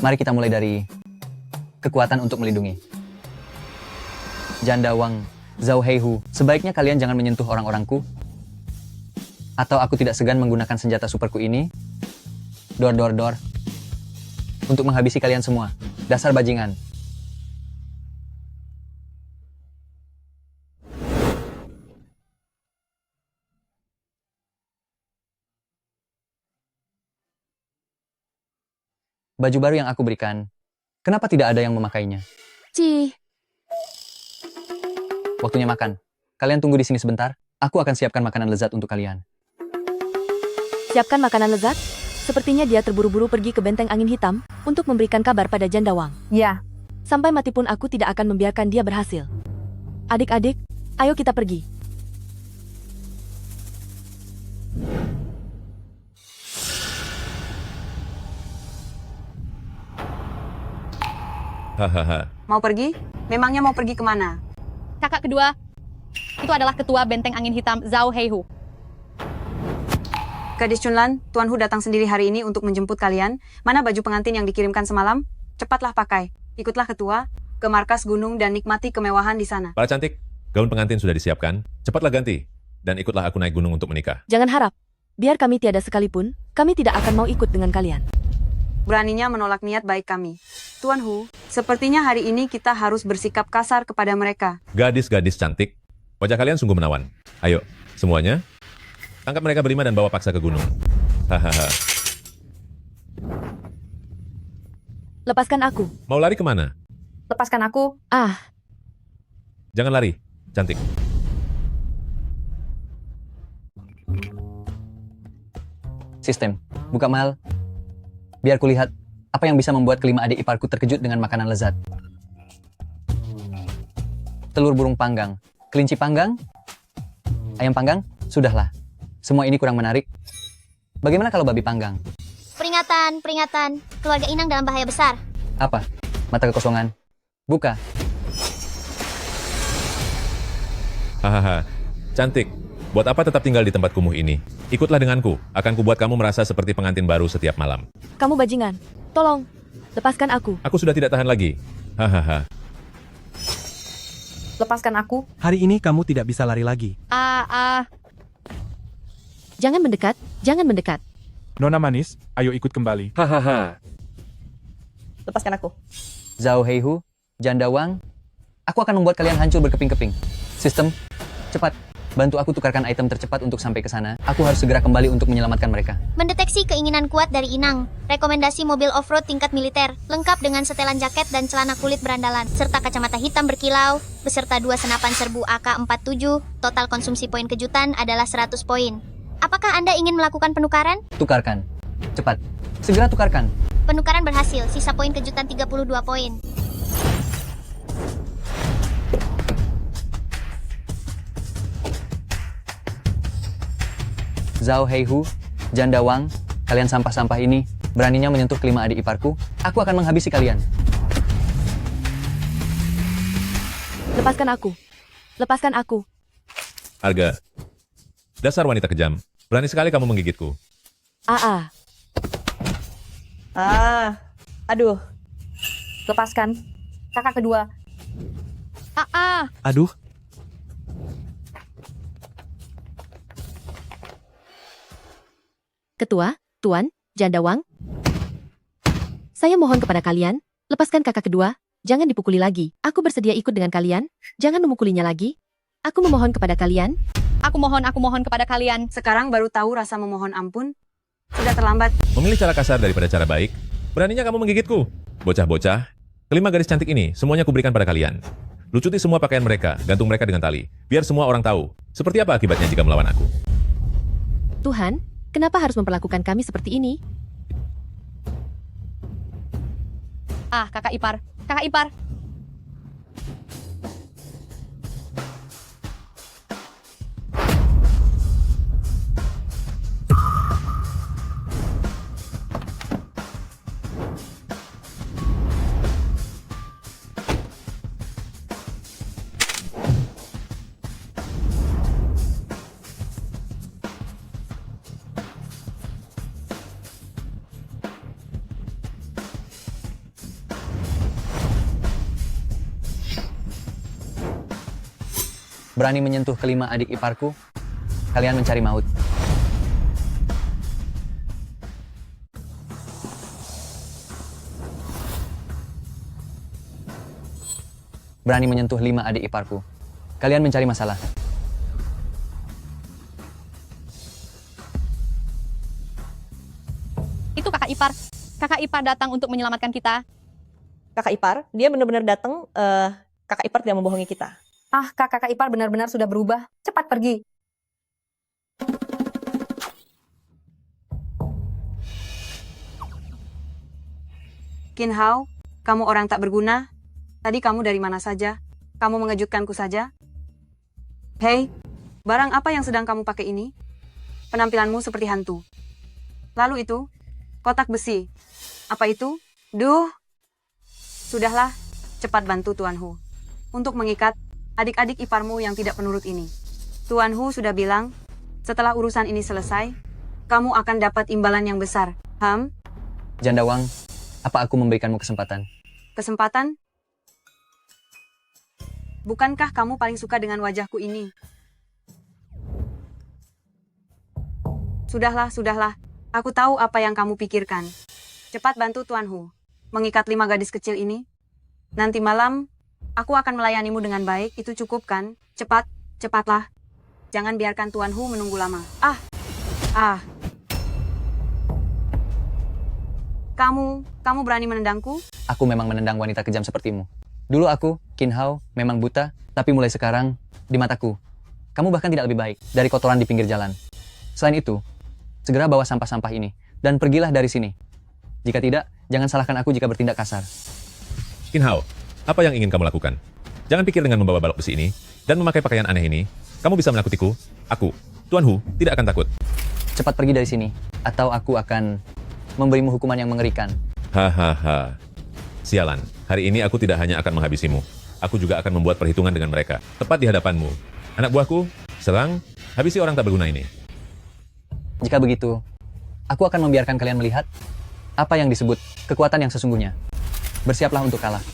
Mari kita mulai dari kekuatan untuk melindungi. Janda Wang, Zhao Heihu, sebaiknya kalian jangan menyentuh orang-orangku. Atau aku tidak segan menggunakan senjata superku ini. Dor. Untuk menghabisi kalian semua. Dasar bajingan. Baju baru yang aku berikan, kenapa tidak ada yang memakainya? Cih. Waktunya makan. Kalian tunggu di sini sebentar. Aku akan siapkan makanan lezat untuk kalian. Siapkan makanan lezat? Sepertinya dia terburu-buru pergi ke benteng angin hitam untuk memberikan kabar pada Janda Wang. Ya, Sampai mati pun aku tidak akan membiarkan dia berhasil. Adik-adik, ayo kita pergi. Hahaha. Mau pergi? Memangnya mau pergi kemana? Kakak kedua, itu adalah ketua benteng angin hitam Zhao Heihu. Gadis Chunlan, Tuan Hu datang sendiri hari ini untuk menjemput kalian. Mana baju pengantin yang dikirimkan semalam? Cepatlah pakai. Ikutlah ketua ke markas gunung dan nikmati kemewahan di sana. Para cantik, gaun pengantin sudah disiapkan. Cepatlah ganti. Dan ikutlah aku naik gunung untuk menikah. Jangan harap. Biar kami tiada sekalipun, kami tidak akan mau ikut dengan kalian. Beraninya menolak niat baik kami. Tuan Hu, sepertinya hari ini kita harus bersikap kasar kepada mereka. Gadis-gadis cantik, wajah kalian sungguh menawan. Ayo, semuanya, tangkap mereka berlima dan bawa paksa ke gunung. Hahaha. Lepaskan aku. Mau lari kemana? lepaskan aku. Jangan lari, cantik. Sistem. Buka mal. Biar kulihat apa yang bisa membuat kelima adik iparku terkejut dengan makanan lezat. Telur burung panggang, kelinci panggang, ayam panggang, sudahlah. Semua ini kurang menarik. Bagaimana kalau babi panggang? Peringatan, peringatan. Keluarga Inang dalam bahaya besar. Apa? Mata kekosongan. Buka. Hahaha, cantik. Buat apa tetap tinggal di tempat kumuh ini? Ikutlah denganku, akan kubuat kamu merasa seperti pengantin baru setiap malam. Kamu bajingan. Tolong, lepaskan aku. Aku sudah tidak tahan lagi. Hahaha. Lepaskan aku. Hari ini kamu tidak bisa lari lagi. Jangan mendekat, jangan mendekat. Nona manis, ayo ikut kembali. Lepaskan aku. Zhao Heihu, Janda Wang, aku akan membuat kalian hancur berkeping-keping. Sistem, cepat. Bantu aku tukarkan item tercepat untuk sampai ke sana. Aku harus segera kembali untuk menyelamatkan mereka. Mendeteksi keinginan kuat dari Inang. Rekomendasi mobil off-road tingkat militer, lengkap dengan setelan jaket dan celana kulit berandalan, serta kacamata hitam berkilau, beserta 2 senapan serbu AK-47. Total konsumsi poin kejutan adalah 100 poin. Apakah Anda ingin melakukan penukaran? Tukarkan. Cepat. Segera tukarkan. Penukaran berhasil, sisa poin kejutan 32 poin. Zhao Heihu, Janda Wang, kalian sampah-sampah ini beraninya menyentuh kelima adik iparku, aku akan menghabisi kalian. Lepaskan aku. Lepaskan aku. Arga, dasar wanita kejam. Berani sekali kamu menggigitku. Aduh. Lepaskan. Kakak kedua. Aduh, Ketua, Tuan, Janda Wang. Saya mohon kepada kalian, lepaskan kakak kedua, jangan dipukuli lagi. Aku bersedia ikut dengan kalian, jangan memukulinya lagi. Aku memohon kepada kalian. Aku mohon kepada kalian. Sekarang baru tahu rasa memohon ampun? Sudah terlambat. Memilih cara kasar daripada cara baik? Beraninya kamu menggigitku? Bocah-bocah, kelima gadis cantik ini semuanya kuberikan pada kalian. Lucuti semua pakaian mereka, gantung mereka dengan tali. Biar semua orang tahu, seperti apa akibatnya jika melawan aku. Tuhan, kenapa harus memperlakukan kami seperti ini? Ah, kakak ipar. Kakak ipar. Berani menyentuh kelima adik iparku, kalian mencari maut. Berani menyentuh 5 adik iparku, kalian mencari masalah. Itu kakak ipar. Kakak ipar datang untuk menyelamatkan kita. Kakak ipar, dia benar-benar datang, kakak ipar tidak membohongi kita. Ah, kakak ipar benar-benar sudah berubah. Cepat pergi. Qin Hao, kamu orang tak berguna. Tadi kamu dari mana saja? Kamu mengejutkanku saja. Hei, barang apa yang sedang kamu pakai ini? Penampilanmu seperti hantu. Lalu itu, kotak besi. Apa itu? Duh. Sudahlah, cepat bantu Tuan Hu untuk mengikat adik-adik iparmu yang tidak penurut ini. Tuan Hu sudah bilang, setelah urusan ini selesai, kamu akan dapat imbalan yang besar. Janda Wang, apa aku memberikanmu kesempatan? Kesempatan? Bukankah kamu paling suka dengan wajahku ini? Sudahlah. Aku tahu apa yang kamu pikirkan. Cepat bantu Tuan Hu mengikat 5 gadis kecil ini. Nanti malam, aku akan melayanimu dengan baik. Itu cukup kan? Cepatlah. Jangan biarkan Tuan Hu menunggu lama. Kamu berani menendangku? Aku memang menendang wanita kejam sepertimu. Dulu aku, Qin Hao, memang buta, tapi mulai sekarang, di mataku, kamu bahkan tidak lebih baik dari kotoran di pinggir jalan. Selain itu, segera bawa sampah-sampah ini, dan pergilah dari sini. Jika tidak, jangan salahkan aku jika bertindak kasar. Qin Hao, apa yang ingin kamu lakukan? Jangan pikir dengan membawa balok besi ini, dan memakai pakaian aneh ini, kamu bisa menakutiku. Aku, Tuan Hu, tidak akan takut. Cepat pergi dari sini, atau aku akan memberimu hukuman yang mengerikan. Hahaha. Sialan, hari ini aku tidak hanya akan menghabisimu, aku juga akan membuat perhitungan dengan mereka, tepat di hadapanmu. Anak buahku, serang, habisi orang tak berguna ini. Jika begitu, aku akan membiarkan kalian melihat apa yang disebut kekuatan yang sesungguhnya. Bersiaplah untuk kalah.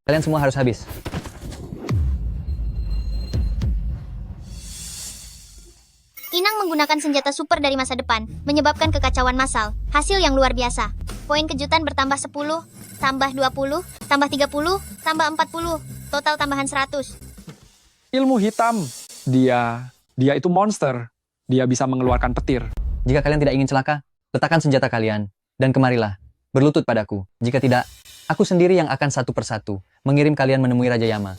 Kalian semua harus habis. Inang menggunakan senjata super dari masa depan, menyebabkan kekacauan massal. Hasil yang luar biasa. Poin kejutan bertambah 10, tambah 20, tambah 30, tambah 40. Total tambahan 100. Ilmu hitam. Dia itu monster. Dia bisa mengeluarkan petir. Jika kalian tidak ingin celaka, letakkan senjata kalian, dan kemarilah, berlutut padaku. Jika tidak, aku sendiri yang akan satu persatu mengirim kalian menemui Raja Yama.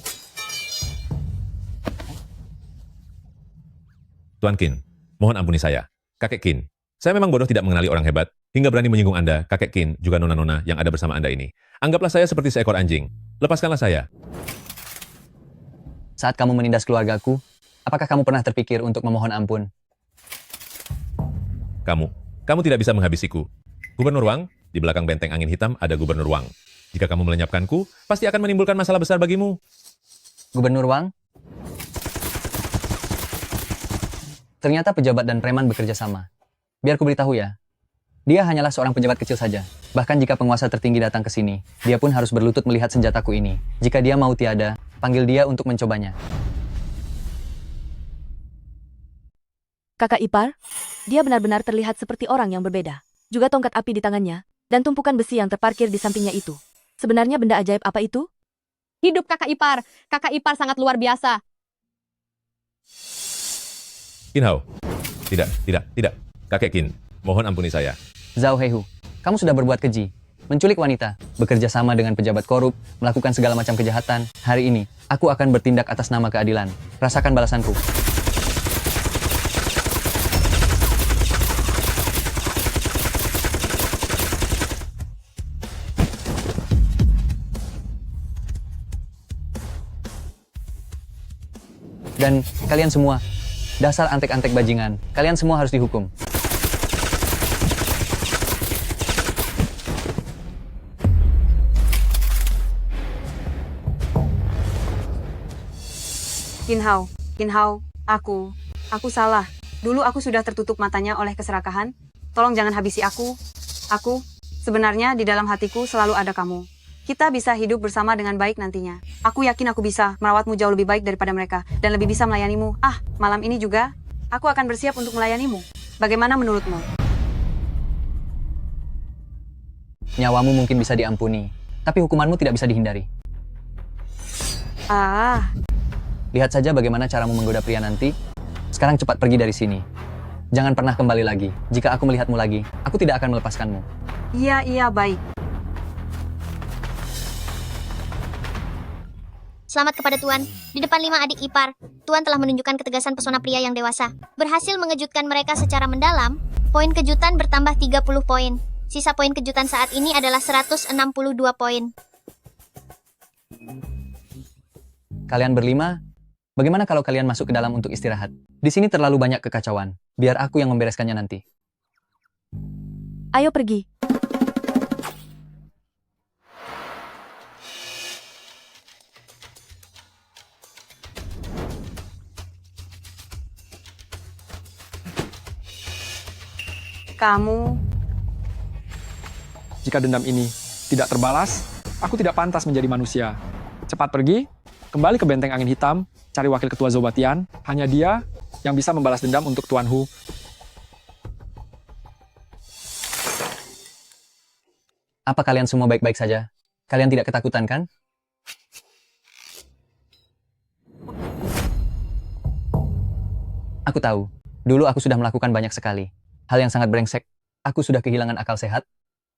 Tuan Qin, mohon ampuni saya. Kakek Qin, saya memang bodoh tidak mengenali orang hebat, hingga berani menyinggung Anda, Kakek Qin, juga nona-nona yang ada bersama Anda ini. Anggaplah saya seperti seekor anjing. Lepaskanlah saya. Saat kamu menindas keluargaku, apakah kamu pernah terpikir untuk memohon ampun? Kamu tidak bisa menghabisiku. Gubernur Wang, di belakang benteng angin hitam ada Gubernur Wang. Jika kamu melenyapkanku, pasti akan menimbulkan masalah besar bagimu. Gubernur Wang? Ternyata pejabat dan preman bekerja sama. Biar ku beritahu ya, dia hanyalah seorang pejabat kecil saja. Bahkan jika penguasa tertinggi datang ke sini, dia pun harus berlutut melihat senjataku ini. Jika dia mau tiada, panggil dia untuk mencobanya. Kakak ipar, dia benar-benar terlihat seperti orang yang berbeda. Juga tongkat api di tangannya, dan tumpukan besi yang terparkir di sampingnya itu. Sebenarnya benda ajaib apa itu? Hidup kakak ipar. Kakak ipar sangat luar biasa. Qin Hao. Tidak. Kakek Qin, mohon ampuni saya. Zhao Heihu, kamu sudah berbuat keji. Menculik wanita, bekerja sama dengan pejabat korup, melakukan segala macam kejahatan. Hari ini, aku akan bertindak atas nama keadilan. Rasakan balasanku. Dan kalian semua, dasar antek-antek bajingan, kalian semua harus dihukum. Qin Hao, aku salah. Dulu aku sudah tertutup matanya oleh keserakahan. Tolong jangan habisi aku. Sebenarnya di dalam hatiku selalu ada kamu. Kita bisa hidup bersama dengan baik nantinya. Aku yakin aku bisa merawatmu jauh lebih baik daripada mereka dan lebih bisa melayanimu. Malam ini juga, aku akan bersiap untuk melayanimu. Bagaimana menurutmu? Nyawamu mungkin bisa diampuni, tapi hukumanmu tidak bisa dihindari. Lihat saja bagaimana caramu menggoda pria nanti. Sekarang cepat pergi dari sini. Jangan pernah kembali lagi. Jika aku melihatmu lagi, aku tidak akan melepaskanmu. Iya, baik. Selamat kepada Tuan. Di depan 5 adik ipar, Tuan telah menunjukkan ketegasan pesona pria yang dewasa. Berhasil mengejutkan mereka secara mendalam. Poin kejutan bertambah 30 poin. Sisa poin kejutan saat ini adalah 162 poin. Kalian berlima, bagaimana kalau kalian masuk ke dalam untuk istirahat? Di sini terlalu banyak kekacauan. Biar aku yang membereskannya nanti. Ayo pergi. Kamu, Jika dendam ini tidak terbalas, aku tidak pantas menjadi manusia. Cepat pergi, kembali ke benteng angin hitam, cari wakil ketua Zobatian. Hanya dia yang bisa membalas dendam untuk Tuan Hu. Apa kalian semua baik-baik saja? Kalian tidak ketakutan kan? Aku tahu, dulu aku sudah melakukan banyak sekali. Hal yang sangat brengsek. Aku sudah kehilangan akal sehat.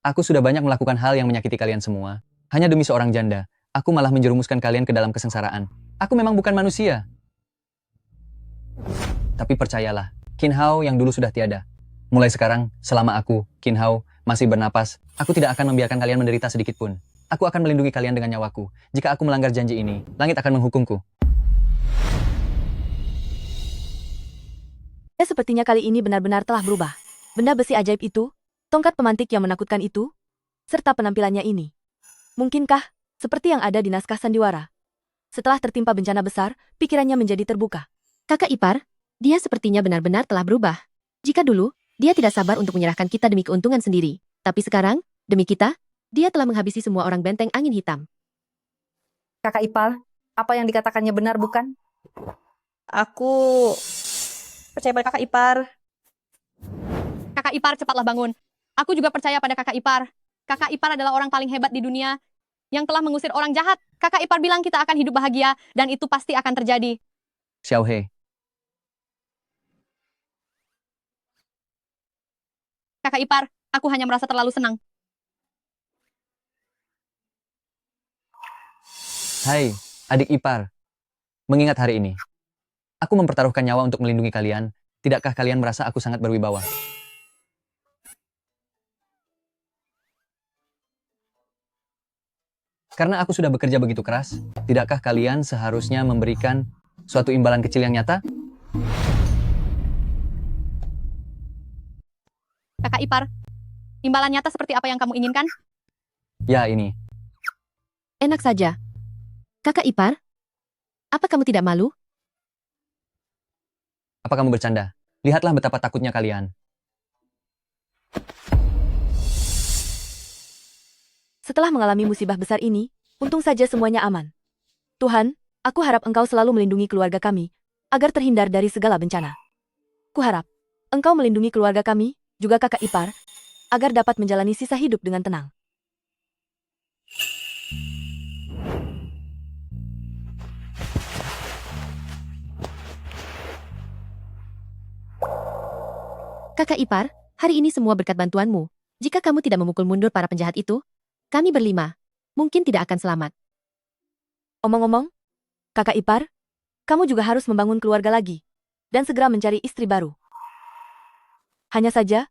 Aku sudah banyak melakukan hal yang menyakiti kalian semua. Hanya demi seorang janda, aku malah menjerumuskan kalian ke dalam kesengsaraan. Aku memang bukan manusia. Tapi percayalah, Qin Hao yang dulu sudah tiada. Mulai sekarang, selama aku, Qin Hao, masih bernapas, aku tidak akan membiarkan kalian menderita sedikit pun. Aku akan melindungi kalian dengan nyawaku. Jika aku melanggar janji ini, langit akan menghukumku. Sepertinya kali ini benar-benar telah berubah. Benda besi ajaib itu, tongkat pemantik yang menakutkan itu, serta penampilannya ini. Mungkinkah, seperti yang ada di naskah sandiwara? Setelah tertimpa bencana besar, pikirannya menjadi terbuka. Kakak ipar, dia sepertinya benar-benar telah berubah. Jika dulu, dia tidak sabar untuk menyerahkan kita demi keuntungan sendiri. Tapi sekarang, demi kita, dia telah menghabisi semua orang benteng angin hitam. Kakak ipar, apa yang dikatakannya benar bukan? aku percaya pada kakak ipar. Kakak ipar, cepatlah bangun. Aku juga percaya pada kakak ipar. Kakak ipar adalah orang paling hebat di dunia yang telah mengusir orang jahat. Kakak ipar bilang kita akan hidup bahagia, dan itu pasti akan terjadi. Xiao He, Kakak ipar, aku hanya merasa terlalu senang. hai, adik ipar. Mengingat hari ini, aku mempertaruhkan nyawa untuk melindungi kalian. Tidakkah kalian merasa aku sangat berwibawa? Karena aku sudah bekerja begitu keras, tidakkah kalian seharusnya memberikan suatu imbalan kecil yang nyata? Kakak ipar, imbalan nyata seperti apa yang kamu inginkan? Ya, ini. Enak saja. Kakak ipar, apa kamu tidak malu? Apa kamu bercanda? Lihatlah betapa takutnya kalian. Setelah mengalami musibah besar ini, untung saja semuanya aman. Tuhan, aku harap Engkau selalu melindungi keluarga kami, agar terhindar dari segala bencana. Kuharap Engkau melindungi keluarga kami, juga kakak ipar, agar dapat menjalani sisa hidup dengan tenang. Kakak ipar, hari ini semua berkat bantuanmu. Jika kamu tidak memukul mundur para penjahat itu, kami berlima mungkin tidak akan selamat. Omong-omong, kakak ipar, kamu juga harus membangun keluarga lagi, dan segera mencari istri baru. Hanya saja,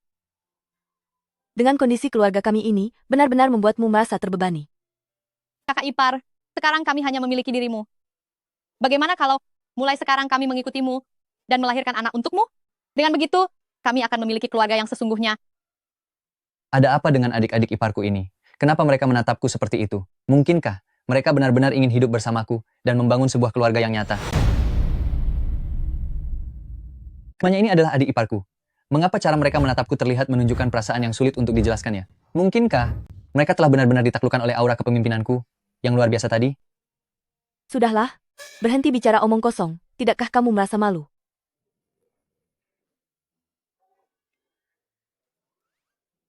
dengan kondisi keluarga kami ini, benar-benar membuatmu merasa terbebani. Kakak ipar, sekarang kami hanya memiliki dirimu. Bagaimana kalau mulai sekarang kami mengikutimu dan melahirkan anak untukmu? Dengan begitu, kami akan memiliki keluarga yang sesungguhnya. Ada apa dengan adik-adik iparku ini? Kenapa mereka menatapku seperti itu? Mungkinkah mereka benar-benar ingin hidup bersamaku dan membangun sebuah keluarga yang nyata? Namanya ini adalah adik iparku. Mengapa cara mereka menatapku terlihat menunjukkan perasaan yang sulit untuk dijelaskannya? Mungkinkah mereka telah benar-benar ditaklukkan oleh aura kepemimpinanku yang luar biasa tadi? Sudahlah, berhenti bicara omong kosong, tidakkah kamu merasa malu?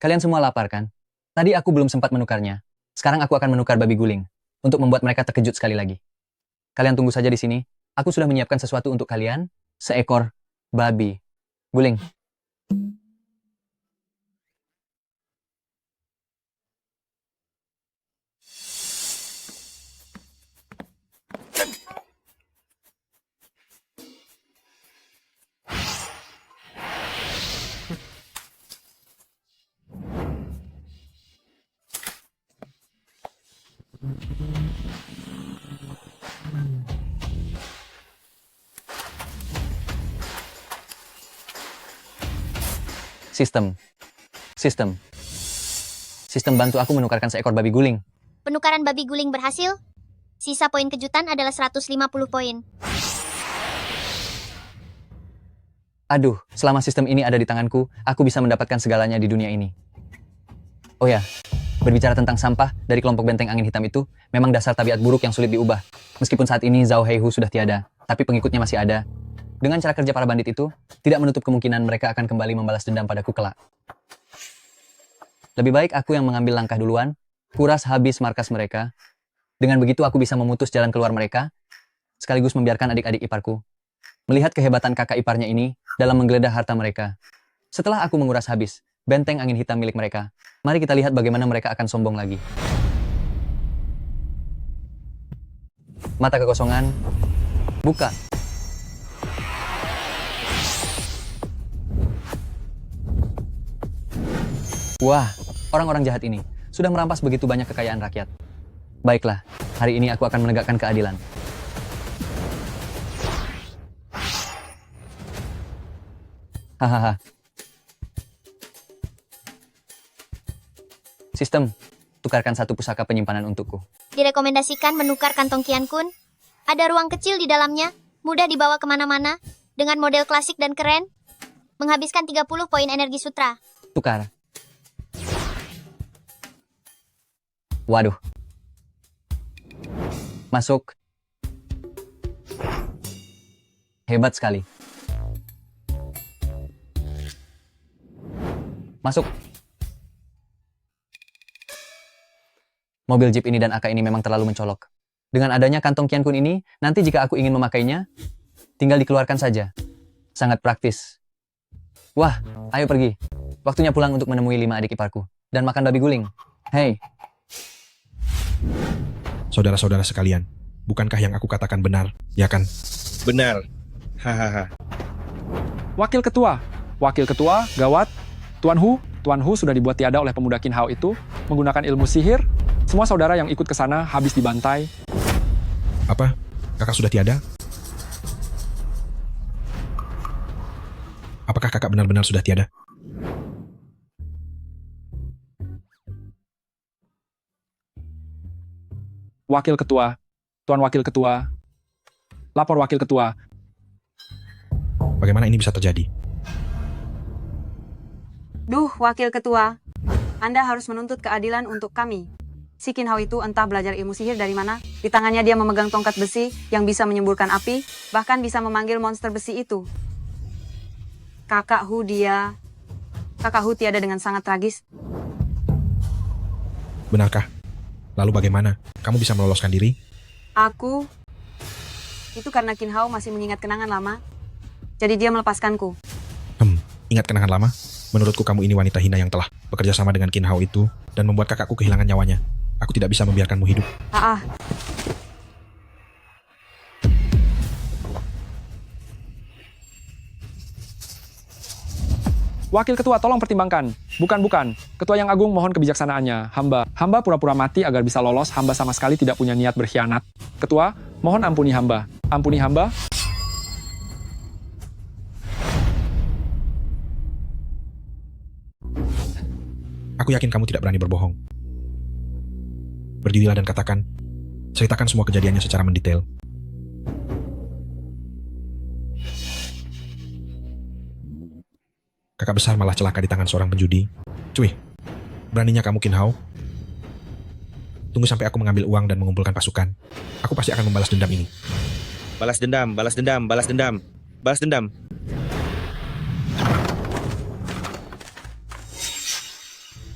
Kalian semua lapar kan? Tadi aku belum sempat menukarnya. Sekarang aku akan menukar babi guling untuk membuat mereka terkejut sekali lagi. Kalian tunggu saja di sini. Aku sudah menyiapkan sesuatu untuk kalian. Seekor babi guling. Sistem bantu aku menukarkan seekor babi guling. Penukaran babi guling berhasil. Sisa poin kejutan adalah 150 poin. Aduh, selama sistem ini ada di tanganku, aku bisa mendapatkan segalanya di dunia ini. Oh ya, berbicara tentang sampah dari kelompok benteng angin hitam itu, memang dasar tabiat buruk yang sulit diubah. Meskipun saat ini Zhao Heihu sudah tiada, tapi pengikutnya masih ada. Dengan cara kerja para bandit itu, tidak menutup kemungkinan mereka akan kembali membalas dendam padaku kelak. Lebih baik aku yang mengambil langkah duluan, kuras habis markas mereka. Dengan begitu aku bisa memutus jalan keluar mereka, sekaligus membiarkan adik-adik iparku melihat kehebatan kakak iparnya ini dalam menggeledah harta mereka. Setelah aku menguras habis benteng angin hitam milik mereka, mari kita lihat bagaimana mereka akan sombong lagi. Mata kekosongan, buka. Wah, orang-orang jahat ini sudah merampas begitu banyak kekayaan rakyat. Baiklah, hari ini aku akan menegakkan keadilan. Hahaha. Sistem, tukarkan satu pusaka penyimpanan untukku. Direkomendasikan menukar kantong Qian Kun. Ada ruang kecil di dalamnya, mudah dibawa kemana-mana, dengan model klasik dan keren. Menghabiskan 30 poin energi sutra. Tukar. Waduh. Masuk. Hebat sekali. Masuk. Mobil jeep ini dan AK ini memang terlalu mencolok. Dengan adanya kantong Qian Kun ini, nanti jika aku ingin memakainya, tinggal dikeluarkan saja. Sangat praktis. Wah, ayo pergi. Waktunya pulang untuk menemui 5 adik iparku. Dan makan babi guling. Hei. Saudara-saudara sekalian, bukankah yang aku katakan benar, ya kan? Benar. Hahaha. Wakil ketua, gawat. Tuan Hu sudah dibuat tiada oleh pemuda Qin Hao itu menggunakan ilmu sihir. Semua saudara yang ikut ke sana habis dibantai. Apa? Kakak sudah tiada? Apakah kakak benar-benar sudah tiada? Tuan Wakil Ketua, lapor Wakil Ketua. Bagaimana ini bisa terjadi? Duh, Wakil Ketua. Anda harus menuntut keadilan untuk kami. Si Qin Hao itu entah belajar ilmu sihir dari mana. Di tangannya dia memegang tongkat besi yang bisa menyemburkan api, bahkan bisa memanggil monster besi itu. Kakak Hu tiada dengan sangat tragis. Benarkah? Lalu bagaimana? Kamu bisa meloloskan diri? Aku... Itu karena Qin Hao masih mengingat kenangan lama. Jadi dia melepaskanku. Ingat kenangan lama? Menurutku kamu ini wanita hina yang telah bekerja sama dengan Qin Hao itu dan membuat kakakku kehilangan nyawanya. Aku tidak bisa membiarkanmu hidup. Wakil ketua, tolong pertimbangkan. Bukan. Ketua yang agung, mohon kebijaksanaannya. Hamba pura-pura mati agar bisa lolos. Hamba sama sekali tidak punya niat berkhianat. Ketua, mohon ampuni hamba. Ampuni hamba. Aku yakin kamu tidak berani berbohong. Berdirilah dan katakan, ceritakan semua kejadiannya secara mendetail. Kakak besar malah celaka di tangan seorang penjudi. Cuy, beraninya kamu Qin Hao? Tunggu sampai aku mengambil uang dan mengumpulkan pasukan. Aku pasti akan membalas dendam ini. Balas dendam, balas dendam, balas dendam, balas dendam.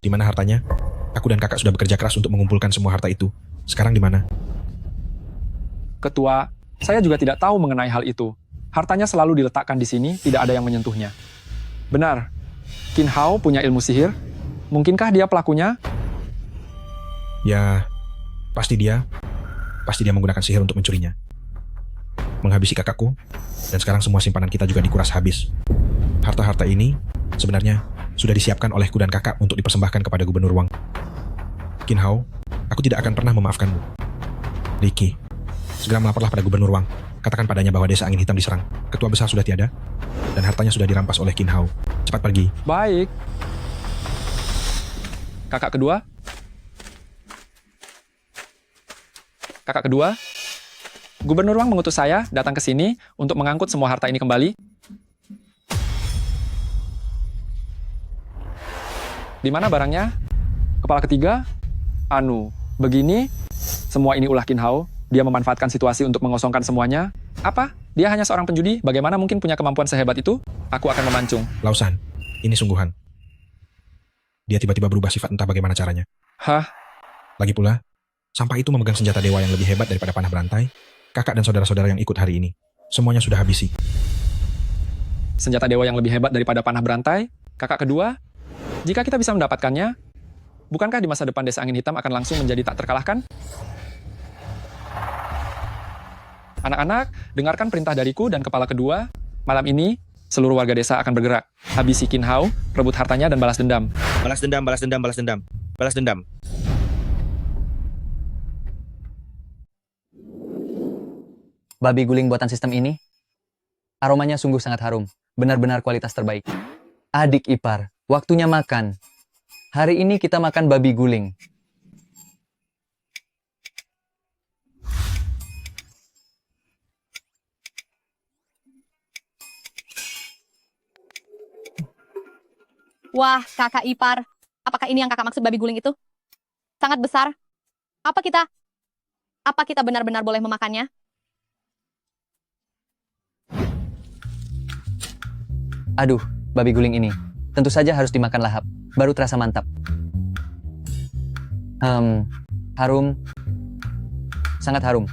Di mana hartanya? Aku dan kakak sudah bekerja keras untuk mengumpulkan semua harta itu. Sekarang di mana? Ketua, saya juga tidak tahu mengenai hal itu. Hartanya selalu diletakkan di sini, tidak ada yang menyentuhnya. Benar, Qin Hao punya ilmu sihir. Mungkinkah dia pelakunya? Ya, pasti dia menggunakan sihir untuk mencurinya. Menghabisi kakakku, dan sekarang semua simpanan kita juga dikuras habis. Harta-harta ini sebenarnya sudah disiapkan olehku dan kakak untuk dipersembahkan kepada Gubernur Wang. Qin Hao, aku tidak akan pernah memaafkanmu. Ricky, segera melaporlah pada Gubernur Wang. Katakan padanya bahwa desa Angin Hitam diserang. Ketua besar sudah tiada, dan hartanya sudah dirampas oleh Qin Hao. Cepat pergi. Baik. Kakak kedua? Gubernur Wang mengutus saya datang ke sini untuk mengangkut semua harta ini kembali. Di mana barangnya? Kepala ketiga? Begini. Semua ini ulah Qin Hao. Dia memanfaatkan situasi untuk mengosongkan semuanya. Apa? Dia hanya seorang penjudi? Bagaimana mungkin punya kemampuan sehebat itu? Aku akan memancung. Lausan, ini sungguhan. Dia tiba-tiba berubah sifat entah bagaimana caranya. Hah? Lagi pula, sampah itu memegang senjata dewa yang lebih hebat daripada panah berantai. Kakak dan saudara-saudara yang ikut hari ini, semuanya sudah habisi. Senjata dewa yang lebih hebat daripada panah berantai? Kakak kedua? Jika kita bisa mendapatkannya, bukankah di masa depan desa Angin Hitam akan langsung menjadi tak terkalahkan? Anak-anak, dengarkan perintah dariku dan kepala kedua. Malam ini, seluruh warga desa akan bergerak. Habisi Qin Hao, rebut hartanya dan balas dendam. Balas dendam, balas dendam, balas dendam. Balas dendam. Babi guling buatan sistem ini, aromanya sungguh sangat harum. Benar-benar kualitas terbaik. Adik ipar, waktunya makan. Hari ini kita makan babi guling. Wah, kakak ipar. Apakah ini yang kakak maksud babi guling itu? Sangat besar. Apa kita benar-benar boleh memakannya? Aduh, babi guling ini. Tentu saja harus dimakan lahap. Baru terasa mantap. Harum. Sangat harum.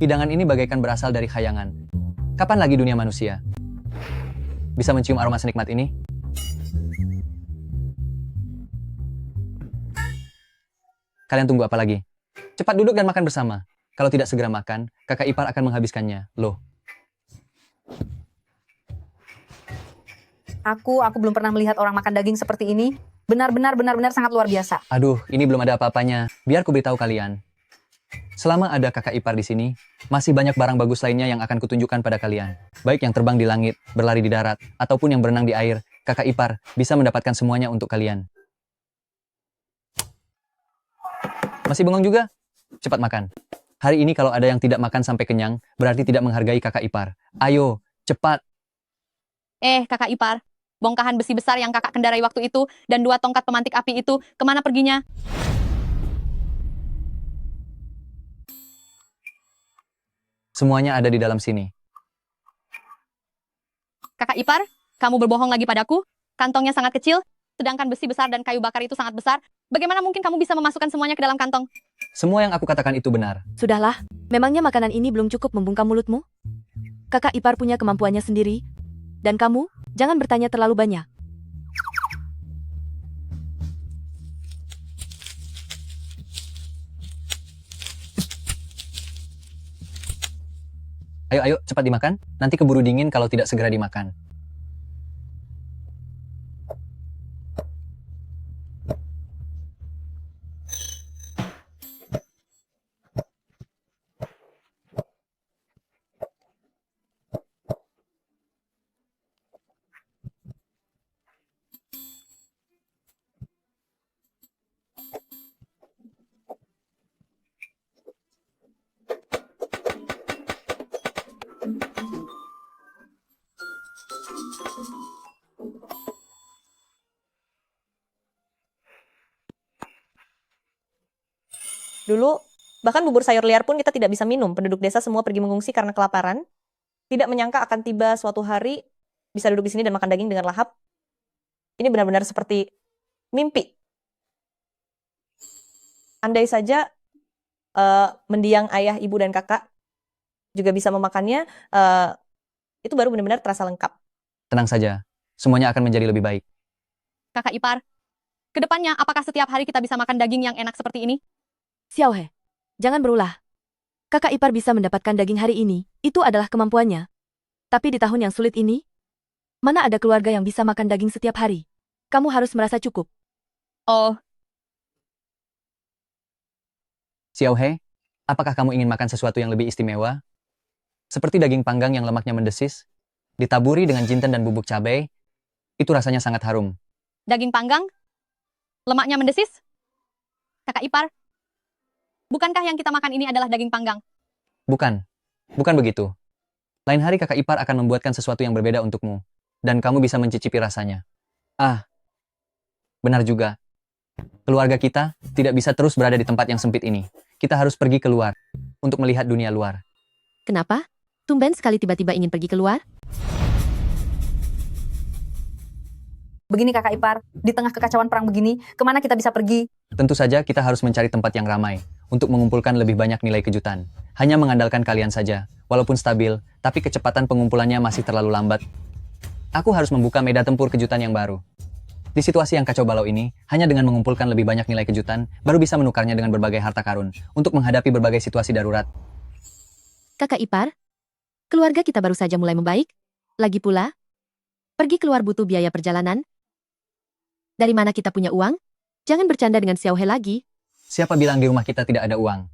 Hidangan ini bagaikan berasal dari khayangan. Kapan lagi dunia manusia bisa mencium aroma senikmat ini? Kalian tunggu apa lagi? Cepat duduk dan makan bersama. Kalau tidak segera makan, kakak ipar akan menghabiskannya. Loh. Aku belum pernah melihat orang makan daging seperti ini. Benar-benar sangat luar biasa. Aduh, ini belum ada apa-apanya. Biar ku beritahu kalian. Selama ada kakak ipar di sini, masih banyak barang bagus lainnya yang akan kutunjukkan pada kalian. Baik yang terbang di langit, berlari di darat, ataupun yang berenang di air, kakak ipar bisa mendapatkan semuanya untuk kalian. Masih bengong juga? Cepat makan. Hari ini kalau ada yang tidak makan sampai kenyang, berarti tidak menghargai kakak ipar. Ayo, cepat. Kakak ipar. Bongkahan besi besar yang kakak kendarai waktu itu, dan 2 tongkat pemantik api itu, kemana perginya? Semuanya ada di dalam sini. Kakak ipar, kamu berbohong lagi padaku? Kantongnya sangat kecil, sedangkan besi besar dan kayu bakar itu sangat besar. Bagaimana mungkin kamu bisa memasukkan semuanya ke dalam kantong? Semua yang aku katakan itu benar. Sudahlah, memangnya makanan ini belum cukup membungkam mulutmu? Kakak ipar punya kemampuannya sendiri. Dan kamu, jangan bertanya terlalu banyak. Ayo, ayo, cepat dimakan. Nanti keburu dingin kalau tidak segera dimakan. Dulu, bahkan bubur sayur liar pun kita tidak bisa minum. Penduduk desa semua pergi mengungsi karena kelaparan. Tidak menyangka akan tiba suatu hari bisa duduk di sini dan makan daging dengan lahap. Ini benar-benar seperti mimpi. Andai saja mendiang ayah, ibu, dan kakak juga bisa memakannya, itu baru benar-benar terasa lengkap. Tenang saja, semuanya akan menjadi lebih baik. Kakak ipar, kedepannya apakah setiap hari kita bisa makan daging yang enak seperti ini? Xiaohe, jangan berulah. Kakak ipar bisa mendapatkan daging hari ini, itu adalah kemampuannya. Tapi di tahun yang sulit ini, mana ada keluarga yang bisa makan daging setiap hari? Kamu harus merasa cukup. Oh, Xiaohe, apakah kamu ingin makan sesuatu yang lebih istimewa? Seperti daging panggang yang lemaknya mendesis, ditaburi dengan jinten dan bubuk cabai, itu rasanya sangat harum. daging panggang? Lemaknya mendesis? Kakak ipar, bukankah yang kita makan ini adalah daging panggang? Bukan, bukan begitu. Lain hari kakak ipar akan membuatkan sesuatu yang berbeda untukmu, dan kamu bisa mencicipi rasanya. Ah, benar juga. Keluarga kita tidak bisa terus berada di tempat yang sempit ini. Kita harus pergi keluar untuk melihat dunia luar. Kenapa? Tumben sekali tiba-tiba ingin pergi keluar? Begini kakak ipar, di tengah kekacauan perang begini, kemana kita bisa pergi? Tentu saja kita harus mencari tempat yang ramai untuk mengumpulkan lebih banyak nilai kejutan. Hanya mengandalkan kalian saja, walaupun stabil, tapi kecepatan pengumpulannya masih terlalu lambat. Aku harus membuka medan tempur kejutan yang baru. Di situasi yang kacau balau ini, hanya dengan mengumpulkan lebih banyak nilai kejutan, baru bisa menukarnya dengan berbagai harta karun untuk menghadapi berbagai situasi darurat. Kakak ipar, keluarga kita baru saja mulai membaik. Lagi pula, pergi keluar butuh biaya perjalanan. Dari mana kita punya uang? Jangan bercanda dengan Xiaohe lagi. Siapa bilang di rumah kita tidak ada uang?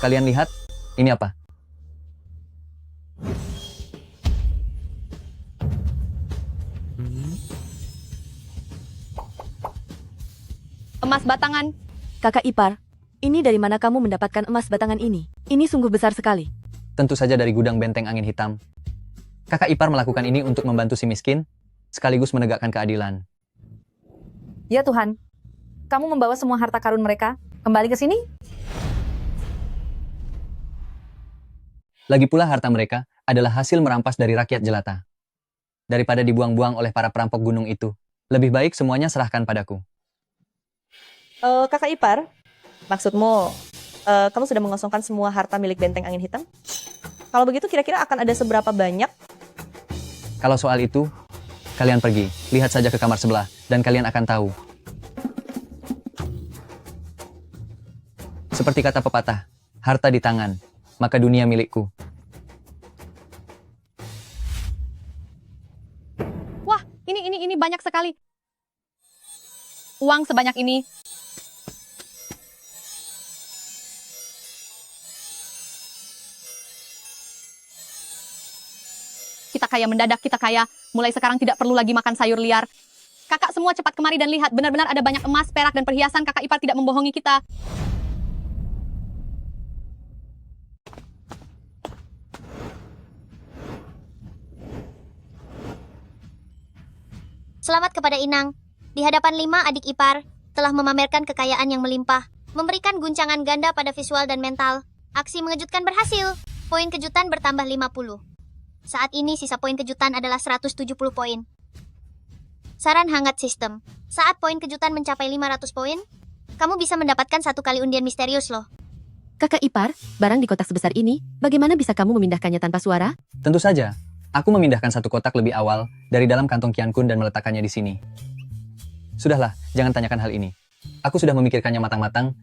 Kalian lihat, ini apa? Emas batangan. Kakak ipar, ini dari mana kamu mendapatkan emas batangan ini? Ini sungguh besar sekali. Tentu saja dari gudang benteng angin hitam. Kakak ipar melakukan ini untuk membantu si miskin, sekaligus menegakkan keadilan. Ya Tuhan, kamu membawa semua harta karun mereka kembali ke sini? Lagi pula harta mereka adalah hasil merampas dari rakyat jelata. Daripada dibuang-buang oleh para perampok gunung itu, lebih baik semuanya serahkan padaku. Kakak ipar, maksudmu kamu sudah mengosongkan semua harta milik benteng angin hitam? Kalau begitu kira-kira akan ada seberapa banyak? Kalau soal itu, kalian pergi, lihat saja ke kamar sebelah, dan kalian akan tahu. Seperti kata pepatah, harta di tangan, maka dunia milikku. Wah, ini banyak sekali. Uang sebanyak ini. Kita kaya mendadak, kita kaya. Mulai sekarang tidak perlu lagi makan sayur liar. Kakak semua cepat kemari dan lihat, benar-benar ada banyak emas, perak, dan perhiasan. Kakak ipar tidak membohongi kita. Selamat kepada Inang. Di hadapan 5 adik ipar, telah memamerkan kekayaan yang melimpah, memberikan guncangan ganda pada visual dan mental. Aksi mengejutkan berhasil. Poin kejutan bertambah 50. Saat ini sisa poin kejutan adalah 170 poin. Saran hangat sistem. Saat poin kejutan mencapai 500 poin, kamu bisa mendapatkan 1 kali undian misterius loh. Kakak ipar, barang di kotak sebesar ini, bagaimana bisa kamu memindahkannya tanpa suara? Tentu saja. Aku memindahkan 1 kotak lebih awal dari dalam kantong Qian Kun dan meletakkannya di sini. Sudahlah, jangan tanyakan hal ini. Aku sudah memikirkannya matang-matang.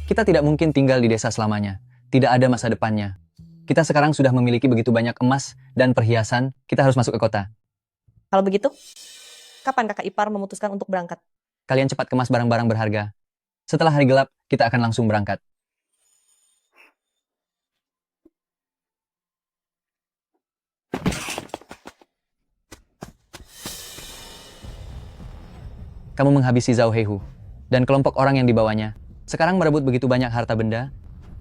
Kita tidak mungkin tinggal di desa selamanya. Tidak ada masa depannya. Kita sekarang sudah memiliki begitu banyak emas dan perhiasan, kita harus masuk ke kota. Kalau begitu, kapan kakak ipar memutuskan untuk berangkat? Kalian cepat kemas barang-barang berharga. Setelah hari gelap, kita akan langsung berangkat. Kamu menghabisi Zhao Heihu dan kelompok orang yang dibawanya. Sekarang merebut begitu banyak harta benda.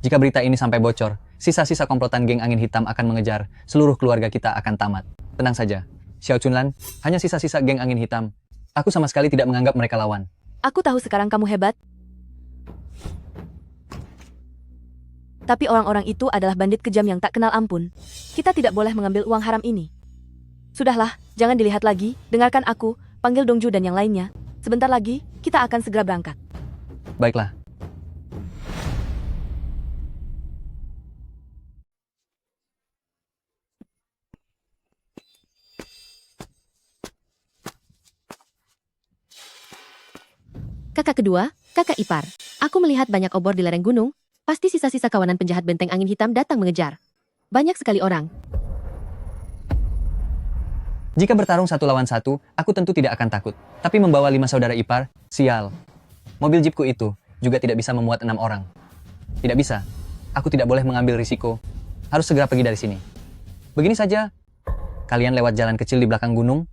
Jika berita ini sampai bocor, sisa-sisa komplotan geng angin hitam akan mengejar. Seluruh keluarga kita akan tamat. Tenang saja, Xiao Chunlan, hanya sisa-sisa geng angin hitam. Aku sama sekali tidak menganggap mereka lawan. Aku tahu sekarang kamu hebat. Tapi orang-orang itu adalah bandit kejam yang tak kenal ampun. Kita tidak boleh mengambil uang haram ini. Sudahlah, jangan dilihat lagi. Dengarkan aku, panggil Dongju dan yang lainnya. Sebentar lagi, kita akan segera berangkat. Baiklah. Kakak kedua, kakak ipar. Aku melihat banyak obor di lereng gunung. Pasti sisa-sisa kawanan penjahat benteng angin hitam datang mengejar. Banyak sekali orang. Jika bertarung 1 lawan 1, aku tentu tidak akan takut. Tapi membawa 5 saudara ipar, sial. Mobil jeepku itu juga tidak bisa memuat 6 orang. Tidak bisa. Aku tidak boleh mengambil risiko. Harus segera pergi dari sini. Begini saja. Kalian lewat jalan kecil di belakang gunung.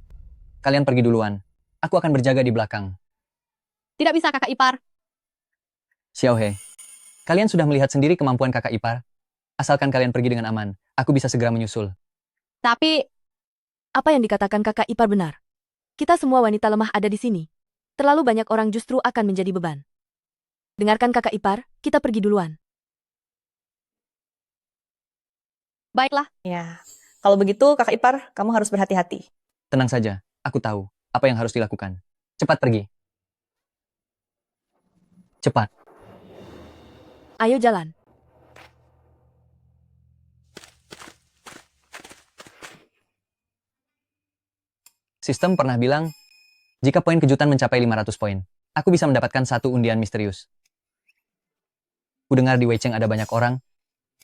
Kalian pergi duluan. Aku akan berjaga di belakang. Tidak bisa kakak ipar. Xiaohe, kalian sudah melihat sendiri kemampuan kakak ipar. Asalkan kalian pergi dengan aman, aku bisa segera menyusul. Tapi, apa yang dikatakan kakak ipar benar? Kita semua wanita lemah ada di sini. Terlalu banyak orang justru akan menjadi beban. Dengarkan kakak ipar, kita pergi duluan. baiklah. Ya, kalau begitu kakak ipar, kamu harus berhati-hati. Tenang saja, aku tahu apa yang harus dilakukan. Cepat pergi. Cepat. Ayo jalan. Sistem pernah bilang, jika poin kejutan mencapai 500 poin, aku bisa mendapatkan 1 undian misterius. Kudengar di Weicheng ada banyak orang.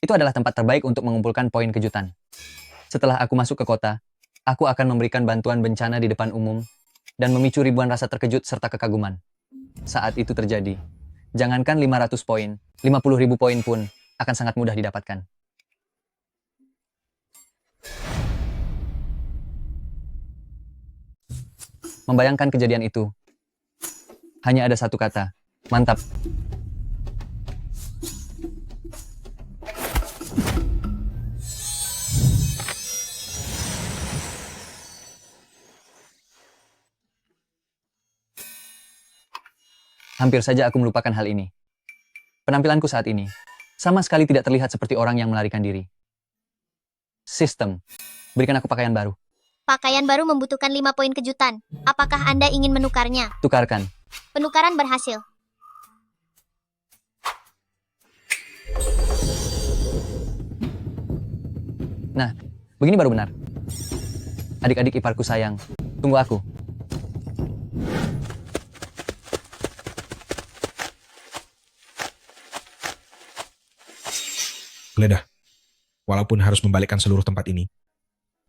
Itu adalah tempat terbaik untuk mengumpulkan poin kejutan. Setelah aku masuk ke kota, aku akan memberikan bantuan bencana di depan umum dan memicu ribuan rasa terkejut serta kekaguman. Saat itu terjadi, jangankan 500 poin, 50.000 poin pun akan sangat mudah didapatkan. Membayangkan kejadian itu, hanya ada satu kata, mantap. Hampir saja aku melupakan hal ini. Penampilanku saat ini sama sekali tidak terlihat seperti orang yang melarikan diri. Sistem, berikan aku pakaian baru. Pakaian baru membutuhkan 5 poin kejutan. Apakah Anda ingin menukarnya? Tukarkan. Penukaran berhasil. Nah, begini baru benar. Adik-adik iparku sayang, tunggu aku. Geledah, walaupun harus membalikkan seluruh tempat ini,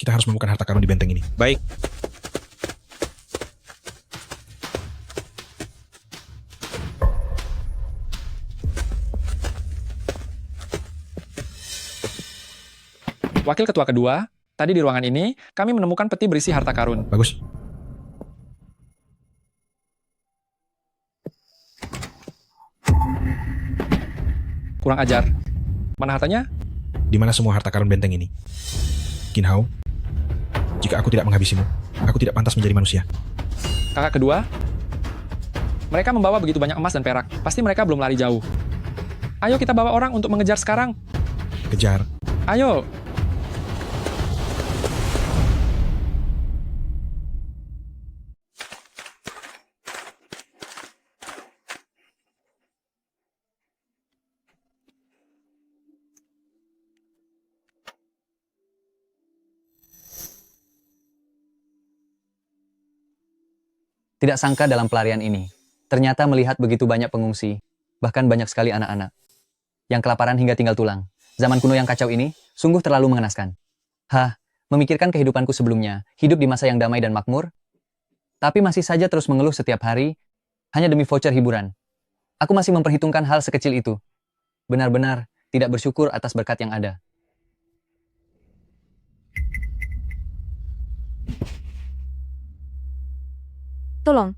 kita harus menemukan harta karun di benteng ini. Baik. Wakil ketua kedua, tadi di ruangan ini, kami menemukan peti berisi harta karun. Bagus. Kurang ajar. Mana hartanya? Di mana semua harta karun benteng ini? Qin Hao, jika aku tidak menghabisimu, aku tidak pantas menjadi manusia. Kakak kedua, mereka membawa begitu banyak emas dan perak. Pasti mereka belum lari jauh. Ayo kita bawa orang untuk mengejar sekarang. Kejar. Ayo. Tidak sangka dalam pelarian ini, ternyata melihat begitu banyak pengungsi, bahkan banyak sekali anak-anak, yang kelaparan hingga tinggal tulang. Zaman kuno yang kacau ini, sungguh terlalu mengenaskan. Memikirkan kehidupanku sebelumnya, hidup di masa yang damai dan makmur, tapi masih saja terus mengeluh setiap hari, hanya demi voucher hiburan. Aku masih memperhitungkan hal sekecil itu. Benar-benar tidak bersyukur atas berkat yang ada. Tolong.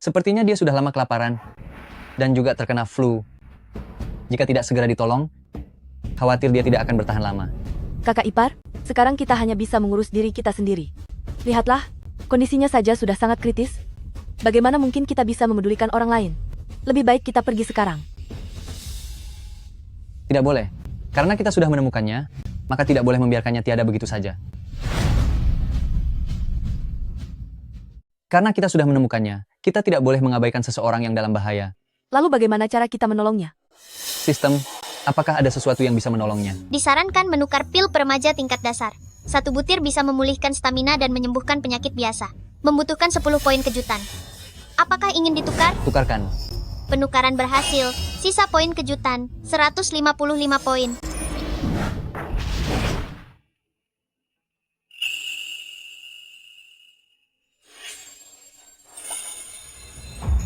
Sepertinya dia sudah lama kelaparan dan juga terkena flu. Jika tidak segera ditolong, khawatir dia tidak akan bertahan lama. Kakak ipar, sekarang kita hanya bisa mengurus diri kita sendiri. Lihatlah, kondisinya saja sudah sangat kritis. Bagaimana mungkin kita bisa memedulikan orang lain? Lebih baik kita pergi sekarang. Tidak boleh. Karena kita sudah menemukannya, maka tidak boleh membiarkannya tiada begitu saja. Karena kita sudah menemukannya, kita tidak boleh mengabaikan seseorang yang dalam bahaya. Lalu bagaimana cara kita menolongnya? Sistem, apakah ada sesuatu yang bisa menolongnya? Disarankan menukar pil peremaja tingkat dasar. 1 butir bisa memulihkan stamina dan menyembuhkan penyakit biasa. Membutuhkan 10 poin kejutan. Apakah ingin ditukar? Tukarkan. Penukaran berhasil. Sisa poin kejutan, 155 poin.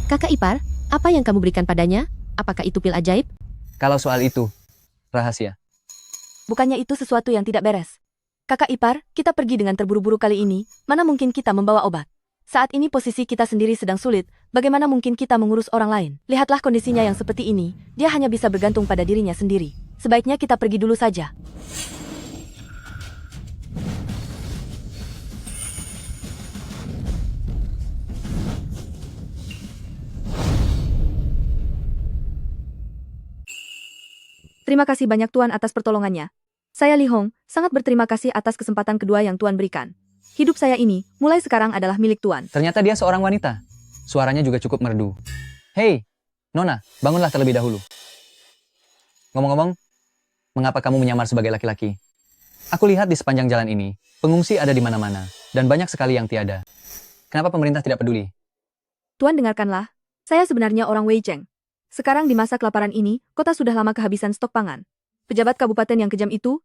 Kakak ipar, apa yang kamu berikan padanya? Apakah itu pil ajaib? Kalau soal itu, rahasia. Bukannya itu sesuatu yang tidak beres. Kakak ipar, kita pergi dengan terburu-buru kali ini, mana mungkin kita membawa obat? Saat ini posisi kita sendiri sedang sulit, bagaimana mungkin kita mengurus orang lain? Lihatlah kondisinya yang seperti ini, dia hanya bisa bergantung pada dirinya sendiri. Sebaiknya kita pergi dulu saja. Terima kasih banyak Tuan atas pertolongannya. Saya Li Hong, sangat berterima kasih atas kesempatan kedua yang Tuan berikan. Hidup saya ini, mulai sekarang adalah milik Tuan. Ternyata dia seorang wanita. Suaranya juga cukup merdu. Hei, Nona, bangunlah terlebih dahulu. Ngomong-ngomong, mengapa kamu menyamar sebagai laki-laki? Aku lihat di sepanjang jalan ini, pengungsi ada di mana-mana, dan banyak sekali yang tiada. Kenapa pemerintah tidak peduli? Tuan dengarkanlah, saya sebenarnya orang Wei Cheng. Sekarang di masa kelaparan ini, kota sudah lama kehabisan stok pangan. Pejabat kabupaten yang kejam itu,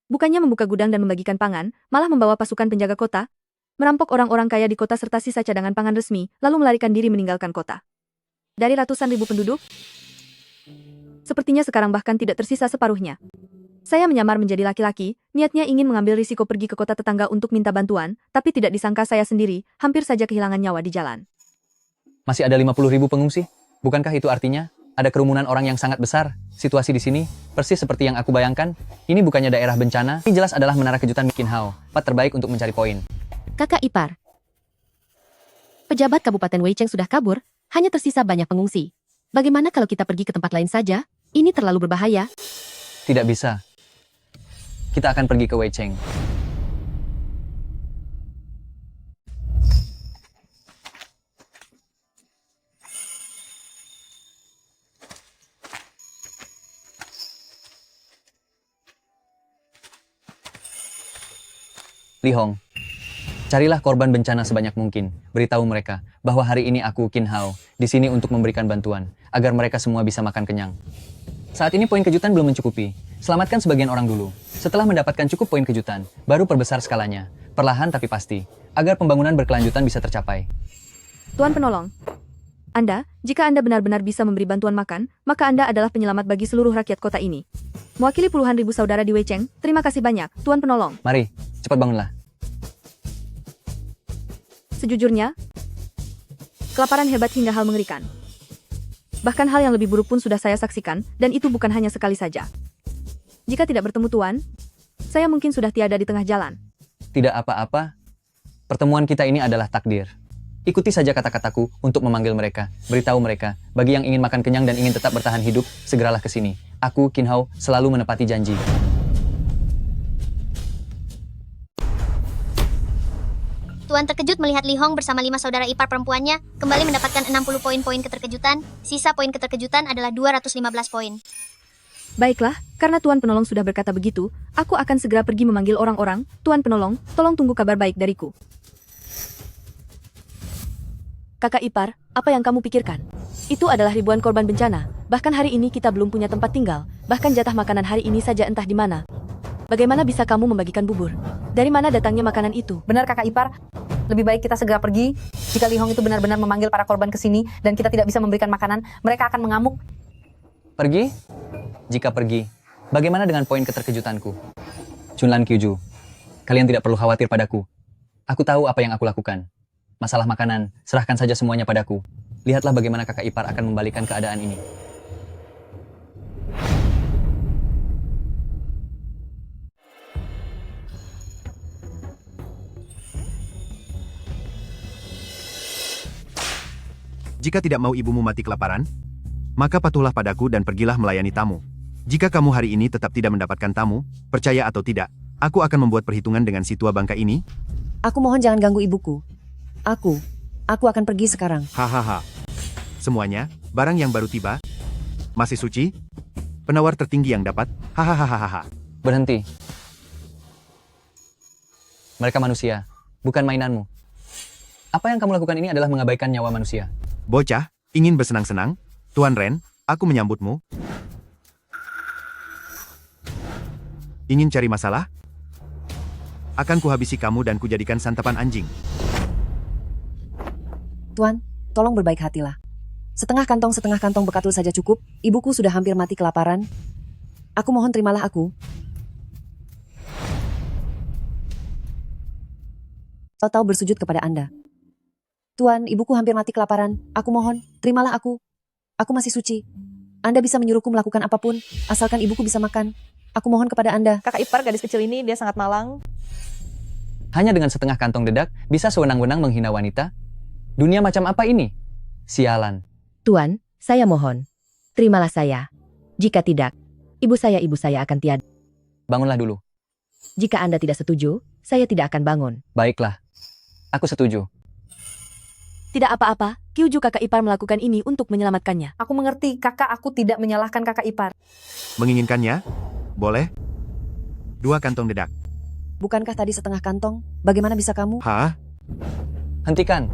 bukannya membuka gudang dan membagikan pangan, malah membawa pasukan penjaga kota, merampok orang-orang kaya di kota serta sisa cadangan pangan resmi, lalu melarikan diri meninggalkan kota. Dari ratusan ribu penduduk, sepertinya sekarang bahkan tidak tersisa separuhnya. Saya menyamar menjadi laki-laki, niatnya ingin mengambil risiko pergi ke kota tetangga untuk minta bantuan, tapi tidak disangka saya sendiri, hampir saja kehilangan nyawa di jalan. Masih ada 50.000 pengungsi? Bukankah itu artinya ada kerumunan orang yang sangat besar? Situasi di sini, persis seperti yang aku bayangkan, ini bukannya daerah bencana, ini jelas adalah menara kejutan Mikin Hao, tempat terbaik untuk mencari poin. Kakak ipar. Pejabat Kabupaten Wei Cheng sudah kabur, hanya tersisa banyak pengungsi. Bagaimana kalau kita pergi ke tempat lain saja? Ini terlalu berbahaya. Tidak bisa. Kita akan pergi ke Wei Cheng. Li Hong, carilah korban bencana sebanyak mungkin. Beritahu mereka bahwa hari ini aku, Qin Hao, di sini untuk memberikan bantuan, agar mereka semua bisa makan kenyang. Saat ini poin kejutan belum mencukupi. Selamatkan sebagian orang dulu. Setelah mendapatkan cukup poin kejutan, baru perbesar skalanya. Perlahan tapi pasti, agar pembangunan berkelanjutan bisa tercapai. Tuan penolong, jika Anda benar-benar bisa memberi bantuan makan, maka Anda adalah penyelamat bagi seluruh rakyat kota ini. Mewakili puluhan ribu saudara di Wei Cheng, terima kasih banyak, Tuan penolong. Mari, cepat bangunlah. Sejujurnya, kelaparan hebat hingga hal mengerikan. Bahkan hal yang lebih buruk pun sudah saya saksikan, dan itu bukan hanya sekali saja. Jika tidak bertemu Tuan, saya mungkin sudah tiada di tengah jalan. Tidak apa-apa. Pertemuan kita ini adalah takdir. Ikuti saja kata-kataku untuk memanggil mereka. Beritahu mereka, bagi yang ingin makan kenyang dan ingin tetap bertahan hidup, segeralah ke sini. Aku, Qin Hao, selalu menepati janji. Tuan terkejut melihat Li Hong bersama 5 saudara ipar perempuannya kembali mendapatkan 60 poin-poin keterkejutan. Sisa poin keterkejutan adalah 215 poin. Baiklah, karena Tuan Penolong sudah berkata begitu, aku akan segera pergi memanggil orang-orang. Tuan Penolong, tolong tunggu kabar baik dariku. Kakak ipar, apa yang kamu pikirkan? Itu adalah ribuan korban bencana. Bahkan hari ini kita belum punya tempat tinggal. Bahkan jatah makanan hari ini saja entah di mana. Bagaimana bisa kamu membagikan bubur? Dari mana datangnya makanan itu? Benar kakak ipar, lebih baik kita segera pergi. Jika Li Hong itu benar-benar memanggil para korban ke sini dan kita tidak bisa memberikan makanan, mereka akan mengamuk. Pergi? Jika pergi, bagaimana dengan poin keterkejutanku? Chunlan Kyuju, kalian tidak perlu khawatir padaku. Aku tahu apa yang aku lakukan. Masalah makanan, serahkan saja semuanya padaku. Lihatlah bagaimana kakak ipar akan membalikan keadaan ini. Jika tidak mau ibumu mati kelaparan, maka patuhlah padaku dan pergilah melayani tamu. Jika kamu hari ini tetap tidak mendapatkan tamu, percaya atau tidak, aku akan membuat perhitungan dengan si tua bangka ini. Aku mohon jangan ganggu ibuku. Aku akan pergi sekarang. Hahaha. Semuanya, barang yang baru tiba, masih suci, penawar tertinggi yang dapat, hahaha. Berhenti. Mereka manusia, bukan mainanmu. Apa yang kamu lakukan ini adalah mengabaikan nyawa manusia. Bocah, ingin bersenang-senang? Tuan Ren, aku menyambutmu. Ingin cari masalah? Akan kuhabisi kamu dan kujadikan santapan anjing. Tuan, tolong berbaik hatilah. Setengah kantong bekatul saja cukup. Ibuku sudah hampir mati kelaparan. Aku mohon terimalah aku. Tahu bersujud kepada Anda. Tuan, ibuku hampir mati kelaparan. Aku mohon, terimalah aku. Aku masih suci. Anda bisa menyuruhku melakukan apapun, asalkan ibuku bisa makan. Aku mohon kepada Anda. Kakak ipar gadis kecil ini, dia sangat malang. Hanya dengan setengah kantong dedak, bisa sewenang-wenang menghina wanita? Dunia macam apa ini? Sialan. Tuan, saya mohon. Terimalah saya. Jika tidak, ibu saya akan tiada. Bangunlah dulu. Jika Anda tidak setuju, saya tidak akan bangun. Baiklah. Aku setuju. Tidak apa-apa, Kyuju kakak ipar melakukan ini untuk menyelamatkannya. Aku mengerti, kakak aku tidak menyalahkan kakak ipar. Menginginkannya? Boleh. 2 kantong dedak. Bukankah tadi setengah kantong? Bagaimana bisa kamu? Hah? Hentikan.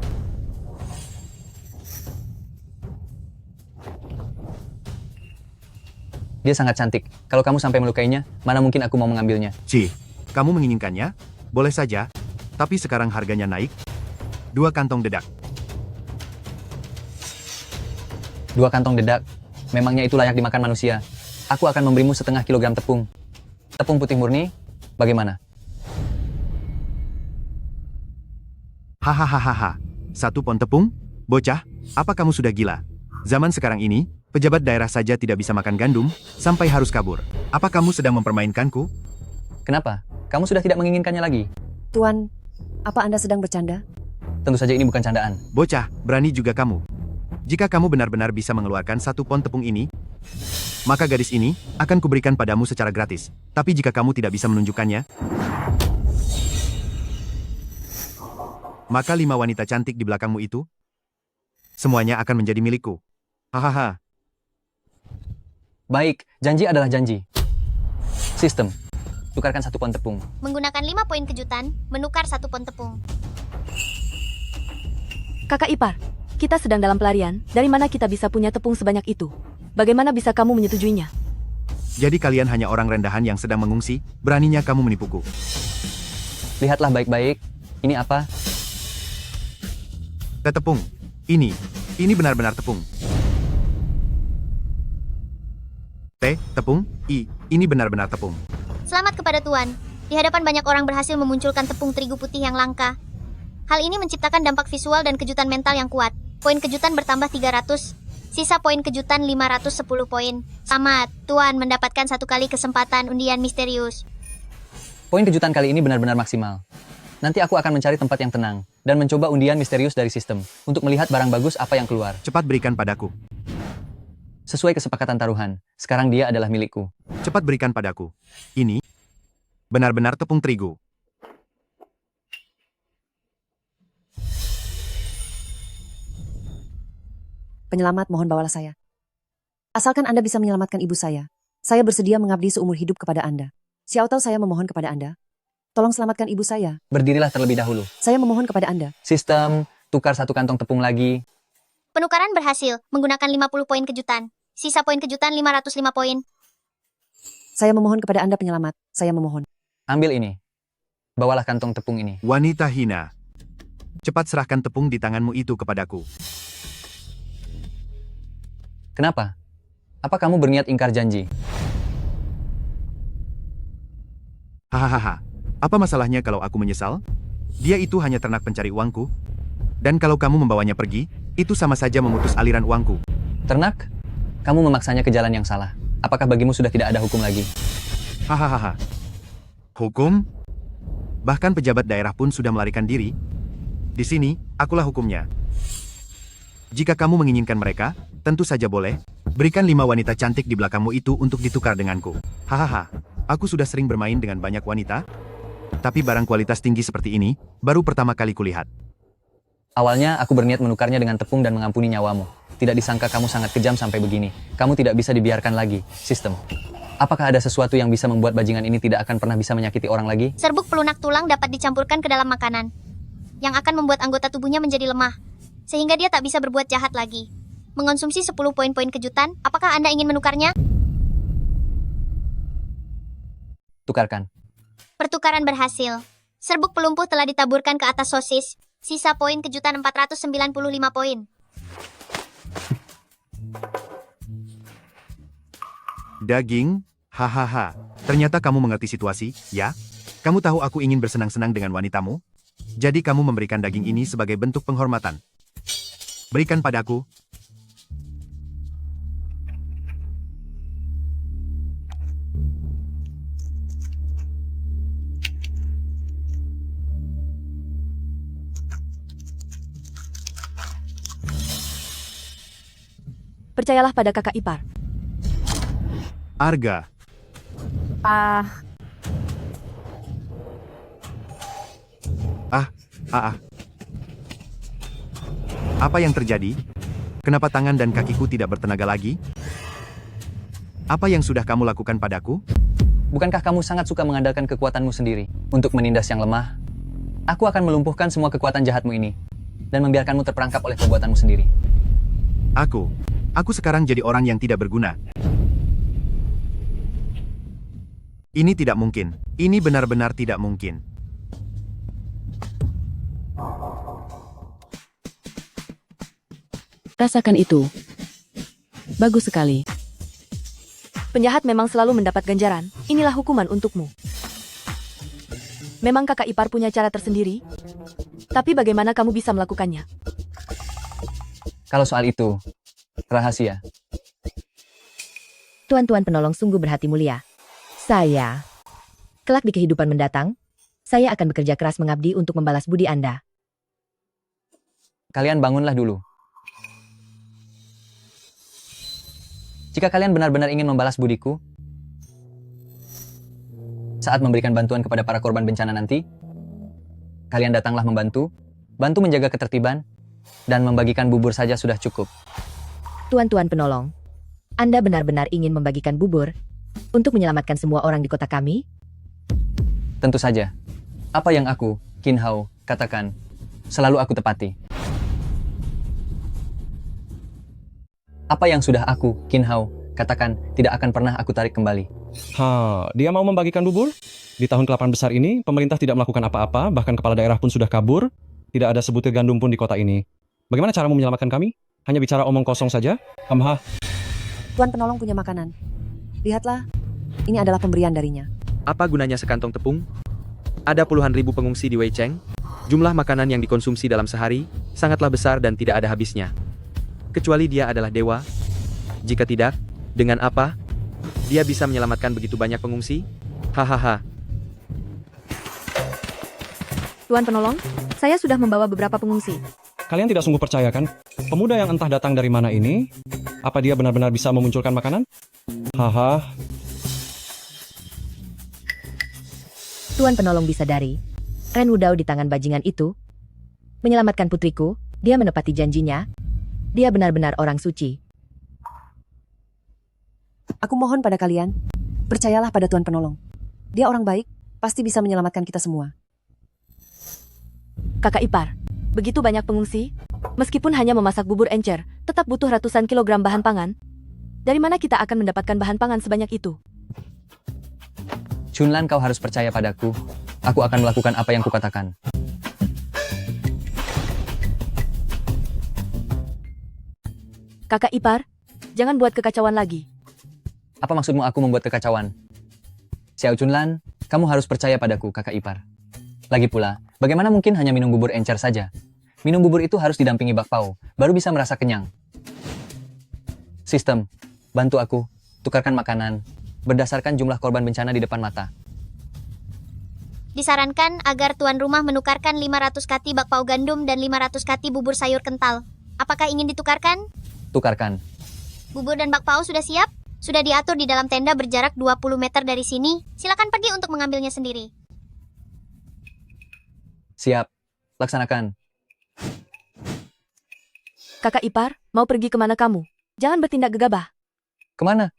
Dia sangat cantik. Kalau kamu sampai melukainya, mana mungkin aku mau mengambilnya. Ci, kamu menginginkannya? Boleh saja. Tapi sekarang harganya naik. 2 kantong dedak. 2 kantong dedak. Memangnya itu layak dimakan manusia. Aku akan memberimu setengah kilogram tepung. Tepung putih murni, bagaimana? Hahaha. 1 pon tepung? Bocah, apa kamu sudah gila? Zaman sekarang ini, pejabat daerah saja tidak bisa makan gandum, sampai harus kabur. Apa kamu sedang mempermainkanku? Kenapa? Kamu sudah tidak menginginkannya lagi? Tuan, apa Anda sedang bercanda? Tentu saja ini bukan candaan. Bocah, berani juga kamu. Jika kamu benar-benar bisa mengeluarkan 1 pon tepung ini, maka gadis ini akan kuberikan padamu secara gratis. Tapi jika kamu tidak bisa menunjukkannya, maka 5 wanita cantik di belakangmu itu, semuanya akan menjadi milikku. Hahaha. Baik, janji adalah janji. Sistem. Tukarkan 1 pon tepung. Menggunakan 5 poin kejutan, menukar 1 pon tepung. Kakak ipar, kita sedang dalam pelarian. Dari mana kita bisa punya tepung sebanyak itu? Bagaimana bisa kamu menyetujuinya? Jadi kalian hanya orang rendahan yang sedang mengungsi, beraninya kamu menipuku. Lihatlah baik-baik. Ini apa? Tepung. Ini benar-benar tepung. Tepung. Ini benar-benar tepung. Selamat kepada Tuan. Di hadapan banyak orang berhasil memunculkan tepung terigu putih yang langka. Hal ini menciptakan dampak visual dan kejutan mental yang kuat. Poin kejutan bertambah 300. Sisa poin kejutan 510 poin. Selamat, Tuan mendapatkan 1 kali kesempatan undian misterius. Poin kejutan kali ini benar-benar maksimal. Nanti aku akan mencari tempat yang tenang dan mencoba undian misterius dari sistem untuk melihat barang bagus apa yang keluar. Cepat berikan padaku. Sesuai kesepakatan taruhan, sekarang dia adalah milikku. Cepat berikan padaku. Ini benar-benar tepung terigu. Penyelamat, mohon bawalah saya. Asalkan Anda bisa menyelamatkan ibu saya bersedia mengabdi seumur hidup kepada Anda. Xiao Tao, saya memohon kepada Anda. Tolong selamatkan ibu saya. Berdirilah terlebih dahulu. Saya memohon kepada Anda. Sistem, tukar 1 kantong tepung lagi. Penukaran berhasil menggunakan 50 poin kejutan. Sisa poin kejutan 505 poin. Saya memohon kepada Anda penyelamat. Saya memohon. Ambil ini. Bawalah kantong tepung ini. Wanita hina. Cepat serahkan tepung di tanganmu itu kepadaku. Kenapa? Apa kamu berniat ingkar janji? Hahaha. Apa masalahnya kalau aku menyesal? Dia itu hanya ternak pencari uangku. Dan kalau kamu membawanya pergi, itu sama saja memutus aliran uangku. Ternak? Kamu memaksanya ke jalan yang salah. Apakah bagimu sudah tidak ada hukum lagi? Hahaha. Hukum? Bahkan pejabat daerah pun sudah melarikan diri. Di sini, akulah hukumnya. Jika kamu menginginkan mereka, tentu saja boleh. Berikan 5 wanita cantik di belakangmu itu untuk ditukar denganku. Hahaha. Aku sudah sering bermain dengan banyak wanita. Tapi barang kualitas tinggi seperti ini, baru pertama kali kulihat. Awalnya aku berniat menukarnya dengan tepung dan mengampuni nyawamu. Tidak disangka kamu sangat kejam sampai begini. Kamu tidak bisa dibiarkan lagi, sistem. Apakah ada sesuatu yang bisa membuat bajingan ini tidak akan pernah bisa menyakiti orang lagi? Serbuk pelunak tulang dapat dicampurkan ke dalam makanan, yang akan membuat anggota tubuhnya menjadi lemah, sehingga dia tak bisa berbuat jahat lagi. Mengonsumsi 10 poin-poin kejutan, apakah Anda ingin menukarnya? Tukarkan. Pertukaran berhasil. Serbuk pelumpuh telah ditaburkan ke atas sosis. Sisa poin kejutan 495 poin. Daging? Hahaha. Ternyata kamu mengerti situasi, ya? Kamu tahu aku ingin bersenang-senang dengan wanitamu? Jadi kamu memberikan daging ini sebagai bentuk penghormatan. Berikan padaku. Percayalah pada kakak ipar. Arga. Apa yang terjadi? Kenapa tangan dan kakiku tidak bertenaga lagi? Apa yang sudah kamu lakukan padaku? Bukankah kamu sangat suka mengandalkan kekuatanmu sendiri untuk menindas yang lemah? Aku akan melumpuhkan semua kekuatan jahatmu ini dan membiarkanmu terperangkap oleh perbuatanmu sendiri. Aku sekarang jadi orang yang tidak berguna. Ini tidak mungkin. Ini benar-benar tidak mungkin. Rasakan itu. Bagus sekali. Penjahat memang selalu mendapat ganjaran. Inilah hukuman untukmu. Memang kakak ipar punya cara tersendiri, tapi bagaimana kamu bisa melakukannya? Kalau soal itu, rahasia. Tuan-tuan penolong sungguh berhati mulia. Saya, kelak di kehidupan mendatang, saya akan bekerja keras mengabdi untuk membalas budi Anda. Kalian bangunlah dulu. Jika kalian benar-benar ingin membalas budiku, saat memberikan bantuan kepada para korban bencana nanti, kalian datanglah membantu, bantu menjaga ketertiban, dan membagikan bubur saja sudah cukup. Tuan-tuan penolong, Anda benar-benar ingin membagikan bubur untuk menyelamatkan semua orang di kota kami? Tentu saja. Apa yang aku, Qin Hao, katakan, selalu aku tepati. Apa yang sudah aku, Qin Hao, katakan tidak akan pernah aku tarik kembali. Dia mau membagikan bubur? Di tahun kelaparan besar ini, pemerintah tidak melakukan apa-apa, bahkan kepala daerah pun sudah kabur. Tidak ada sebutir gandum pun di kota ini. Bagaimana caramu menyelamatkan kami? Hanya bicara omong kosong saja? Tuan penolong punya makanan. Lihatlah, ini adalah pemberian darinya. Apa gunanya sekantong tepung? Ada puluhan ribu pengungsi di Weicheng. Jumlah makanan yang dikonsumsi dalam sehari sangatlah besar dan tidak ada habisnya. Kecuali dia adalah dewa? Jika tidak, dengan apa? Dia bisa menyelamatkan begitu banyak pengungsi? Hahaha. Tuan penolong, saya sudah membawa beberapa pengungsi. Kalian tidak sungguh percaya kan? Pemuda yang entah datang dari mana ini, apa dia benar-benar bisa memunculkan makanan? Haha. Tuan penolong bisadari, Ren Wudao di tangan bajingan itu, menyelamatkan putriku, dia menepati janjinya, dia benar-benar orang suci. Aku mohon pada kalian, percayalah pada Tuan Penolong. Dia orang baik, pasti bisa menyelamatkan kita semua. Kakak ipar, begitu banyak pengungsi, meskipun hanya memasak bubur encer, tetap butuh ratusan kilogram bahan pangan. Dari mana kita akan mendapatkan bahan pangan sebanyak itu? Chunlan, kau harus percaya padaku. Aku akan melakukan apa yang kukatakan. Kakak ipar, jangan buat kekacauan lagi. Apa maksudmu aku membuat kekacauan? Xiao Chunlan, kamu harus percaya padaku, kakak ipar. Lagi pula, bagaimana mungkin hanya minum bubur encer saja? Minum bubur itu harus didampingi bakpao, baru bisa merasa kenyang. Sistem, bantu aku, tukarkan makanan, berdasarkan jumlah korban bencana di depan mata. Disarankan agar tuan rumah menukarkan 500 kati bakpao gandum dan 500 kati bubur sayur kental. Apakah ingin ditukarkan? Tukarkan. Bubur dan bakpao sudah siap? Sudah diatur di dalam tenda berjarak 20 meter dari sini. Silakan pergi untuk mengambilnya sendiri. Siap, laksanakan. Kakak ipar, mau pergi kemana kamu? Jangan bertindak gegabah. Kemana?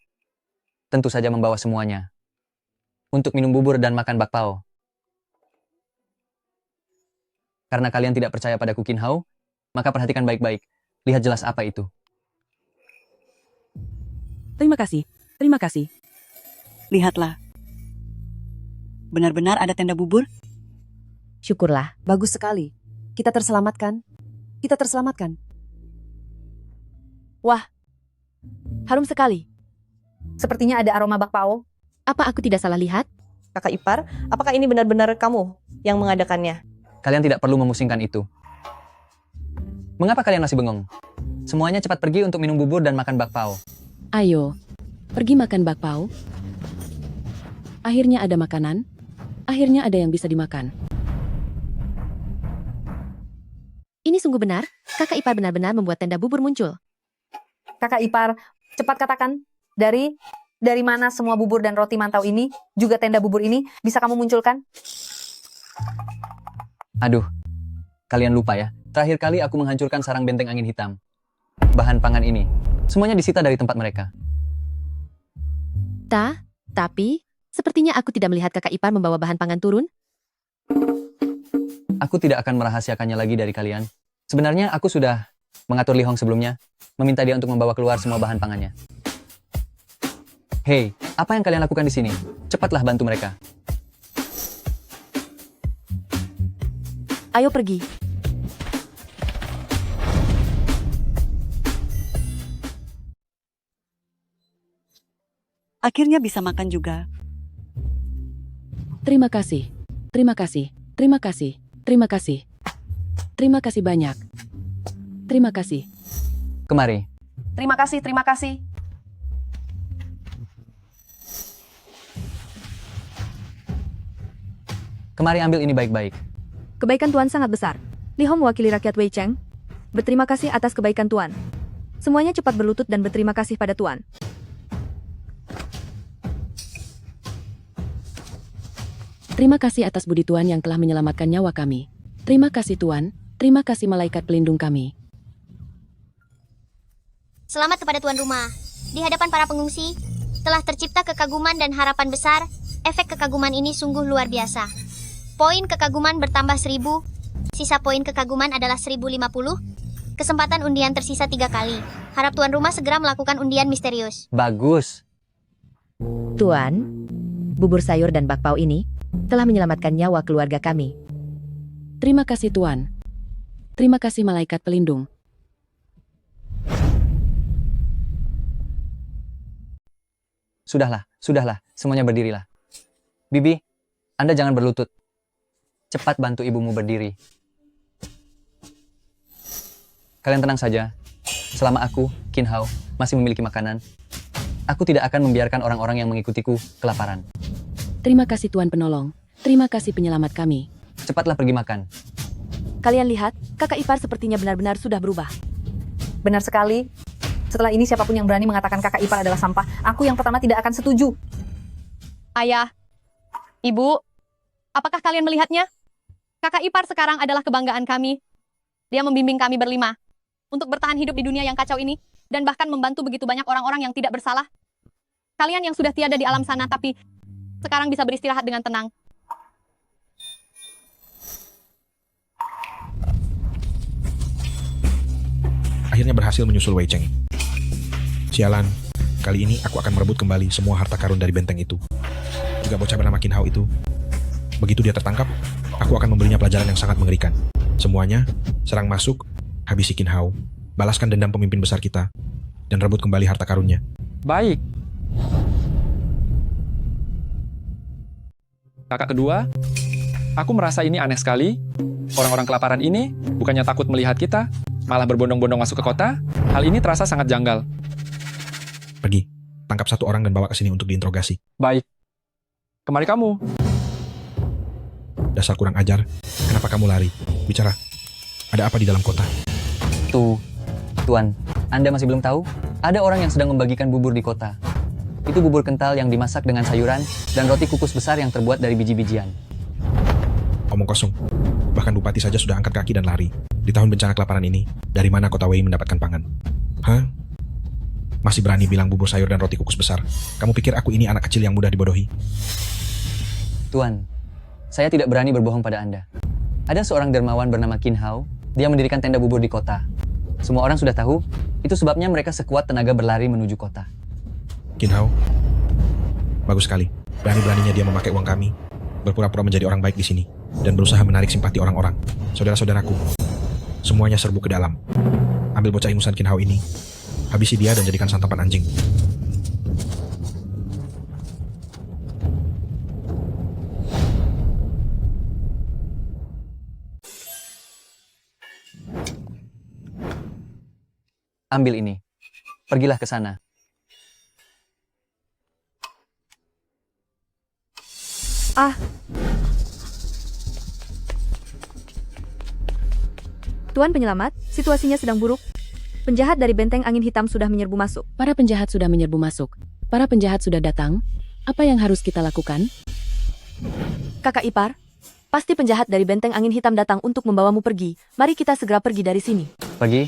Tentu saja membawa semuanya. Untuk minum bubur dan makan bakpao. Karena kalian tidak percaya padaku Qin Hao, maka perhatikan baik-baik. Lihat jelas apa itu. Terima kasih, terima kasih. Lihatlah. Benar-benar ada tenda bubur? Syukurlah. Bagus sekali. Kita terselamatkan. Kita terselamatkan. Wah, harum sekali. Sepertinya ada aroma bakpao. Apa aku tidak salah lihat? Kakak ipar, apakah ini benar-benar kamu yang mengadakannya? Kalian tidak perlu memusingkan itu. Mengapa kalian masih bengong? Semuanya cepat pergi untuk minum bubur dan makan bakpao. Ayo, pergi makan bakpao. Akhirnya ada makanan. Akhirnya ada yang bisa dimakan. Ini sungguh benar, kakak ipar benar-benar membuat tenda bubur muncul. Kakak ipar, cepat katakan, dari mana semua bubur dan roti mantau ini, juga tenda bubur ini, bisa kamu munculkan? Aduh, kalian lupa ya. Terakhir kali aku menghancurkan sarang benteng angin hitam. Bahan pangan ini, semuanya disita dari tempat mereka. Tapi, sepertinya aku tidak melihat kakak ipar membawa bahan pangan turun. Aku tidak akan merahasiakannya lagi dari kalian. Sebenarnya aku sudah mengatur Li Hong sebelumnya, meminta dia untuk membawa keluar semua bahan pangannya. Hei, apa yang kalian lakukan di sini? Cepatlah bantu mereka. Ayo pergi. Akhirnya bisa makan juga. Terima kasih. Terima kasih. Terima kasih. Terima kasih. Terima kasih banyak. Terima kasih. Kemari. Terima kasih, terima kasih. Kemari ambil ini baik-baik. Kebaikan Tuan sangat besar. Li Hong mewakili rakyat Wei Cheng. Berterima kasih atas kebaikan Tuan. Semuanya cepat berlutut dan berterima kasih pada Tuan. Terima kasih atas budi Tuan yang telah menyelamatkan nyawa kami. Terima kasih Tuan. Terima kasih malaikat pelindung kami. Selamat kepada tuan rumah. Di hadapan para pengungsi, telah tercipta kekaguman dan harapan besar. Efek kekaguman ini sungguh luar biasa. Poin kekaguman bertambah 1000. Sisa poin kekaguman adalah 1050. Kesempatan undian tersisa 3 kali. Harap tuan rumah segera melakukan undian misterius. Bagus. Tuan, bubur sayur dan bakpao ini telah menyelamatkan nyawa keluarga kami. Terima kasih Tuan. Terima kasih malaikat pelindung. Sudahlah, semuanya berdirilah. Bibi, Anda jangan berlutut. Cepat bantu ibumu berdiri. Kalian tenang saja, Selama aku, Qin Hao, masih memiliki makanan, aku tidak akan membiarkan orang-orang yang mengikutiku kelaparan. Terima kasih Tuan Penolong. Terima kasih penyelamat kami. Cepatlah pergi makan. Kalian lihat, kakak ipar sepertinya benar-benar sudah berubah. Benar sekali. Setelah ini siapapun yang berani mengatakan kakak ipar adalah sampah, aku yang pertama tidak akan setuju. Ayah, Ibu, apakah kalian melihatnya? Kakak ipar sekarang adalah kebanggaan kami. Dia membimbing kami berlima untuk bertahan hidup di dunia yang kacau ini dan bahkan membantu begitu banyak orang-orang yang tidak bersalah. Kalian yang sudah tiada di alam sana tapi sekarang bisa beristirahat dengan tenang. Akhirnya berhasil menyusul Wei Cheng. Sialan, kali ini aku akan merebut kembali semua harta karun dari benteng itu. Juga bocah bernama Qin Hao itu. Begitu dia tertangkap, aku akan memberinya pelajaran yang sangat mengerikan. Semuanya, serang masuk, habisi Qin Hao, balaskan dendam pemimpin besar kita, dan rebut kembali harta karunnya. Baik. Kakak kedua, aku merasa ini aneh sekali. Orang-orang kelaparan ini bukannya takut melihat kita, malah berbondong-bondong masuk ke kota. Hal ini terasa sangat janggal. Pergi, tangkap satu orang dan bawa ke sini untuk diinterogasi. Baik. Kemari kamu. Dasar kurang ajar, kenapa kamu lari? Bicara, ada apa di dalam kota? Tuan, Anda masih belum tahu? Ada orang yang sedang membagikan bubur di kota. Itu bubur kental yang dimasak dengan sayuran dan roti kukus besar yang terbuat dari biji-bijian. Omong kosong. Bahkan bupati saja sudah angkat kaki dan lari. Di tahun bencana kelaparan ini, dari mana kota Wei mendapatkan pangan? Hah? Masih berani bilang bubur sayur dan roti kukus besar? Kamu pikir aku ini anak kecil yang mudah dibodohi? Tuan, saya tidak berani berbohong pada Anda. Ada seorang dermawan bernama Qin Hao. Dia mendirikan tenda bubur di kota. Semua orang sudah tahu, itu sebabnya mereka sekuat tenaga berlari menuju kota. Qin Hao? Bagus sekali. Berani-beraninya dia memakai uang kami, berpura-pura menjadi orang baik di sini, dan berusaha menarik simpati orang-orang. Saudara-saudaraku, semuanya serbu ke dalam. Ambil bocah ingusan Qin Hao ini, habisi dia dan jadikan santapan anjing. Ambil ini. Pergilah ke sana. Tuan penyelamat, situasinya sedang buruk. Penjahat dari benteng angin hitam sudah menyerbu masuk. Para penjahat sudah menyerbu masuk. Para penjahat sudah datang. Apa yang harus kita lakukan? Kakak ipar, pasti penjahat dari benteng angin hitam datang untuk membawamu pergi. Mari kita segera pergi dari sini. Pergi.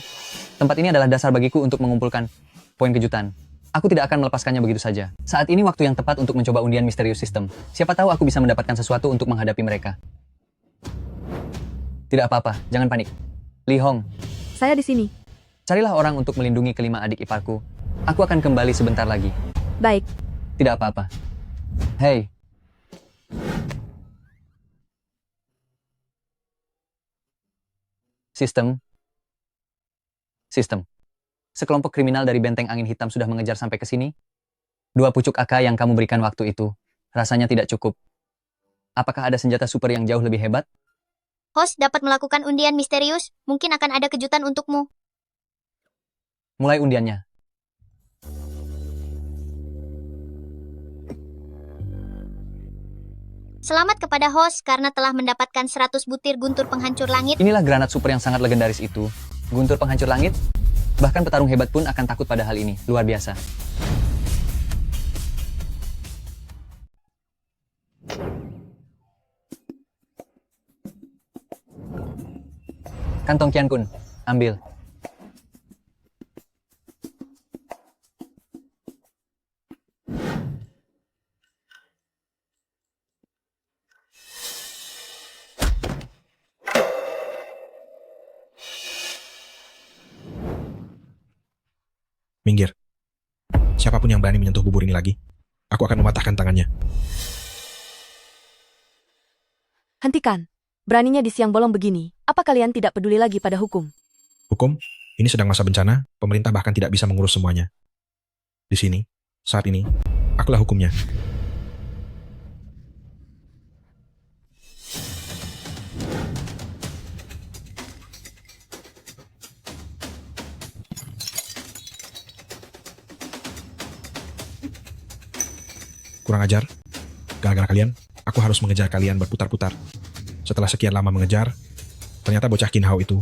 Tempat ini adalah dasar bagiku untuk mengumpulkan poin kejutan. Aku tidak akan melepaskannya begitu saja. Saat ini waktu yang tepat untuk mencoba undian misterius sistem. Siapa tahu aku bisa mendapatkan sesuatu untuk menghadapi mereka. Tidak apa-apa, jangan panik. Li Hong, Saya di sini. carilah orang untuk melindungi kelima adik iparku. Aku akan kembali sebentar lagi. Baik. Tidak apa-apa. Hei. Sistem. Sekelompok kriminal dari benteng angin hitam sudah mengejar sampai ke sini. 2 pucuk AK yang kamu berikan waktu itu rasanya tidak cukup. Apakah ada senjata super yang jauh lebih hebat? Host dapat melakukan undian misterius, mungkin akan ada kejutan untukmu. Mulai undiannya. Selamat kepada host karena telah mendapatkan 100 butir guntur penghancur langit. Inilah granat super yang sangat legendaris itu. Guntur penghancur langit. Bahkan petarung hebat pun akan takut pada hal ini. Luar biasa. Kantong Qian Kun, ambil. Minggir. Siapapun yang berani menyentuh bubur ini lagi, aku akan mematahkan tangannya. Hentikan. Beraninya di siang bolong begini. Apa kalian tidak peduli lagi pada hukum? Hukum? Ini sedang masa bencana, pemerintah bahkan tidak bisa mengurus semuanya. Di sini, saat ini, akulah hukumnya. Kurang ajar. Gara-gara kalian, aku harus mengejar kalian berputar-putar. Setelah sekian lama mengejar, ternyata bocah Qin Hao itu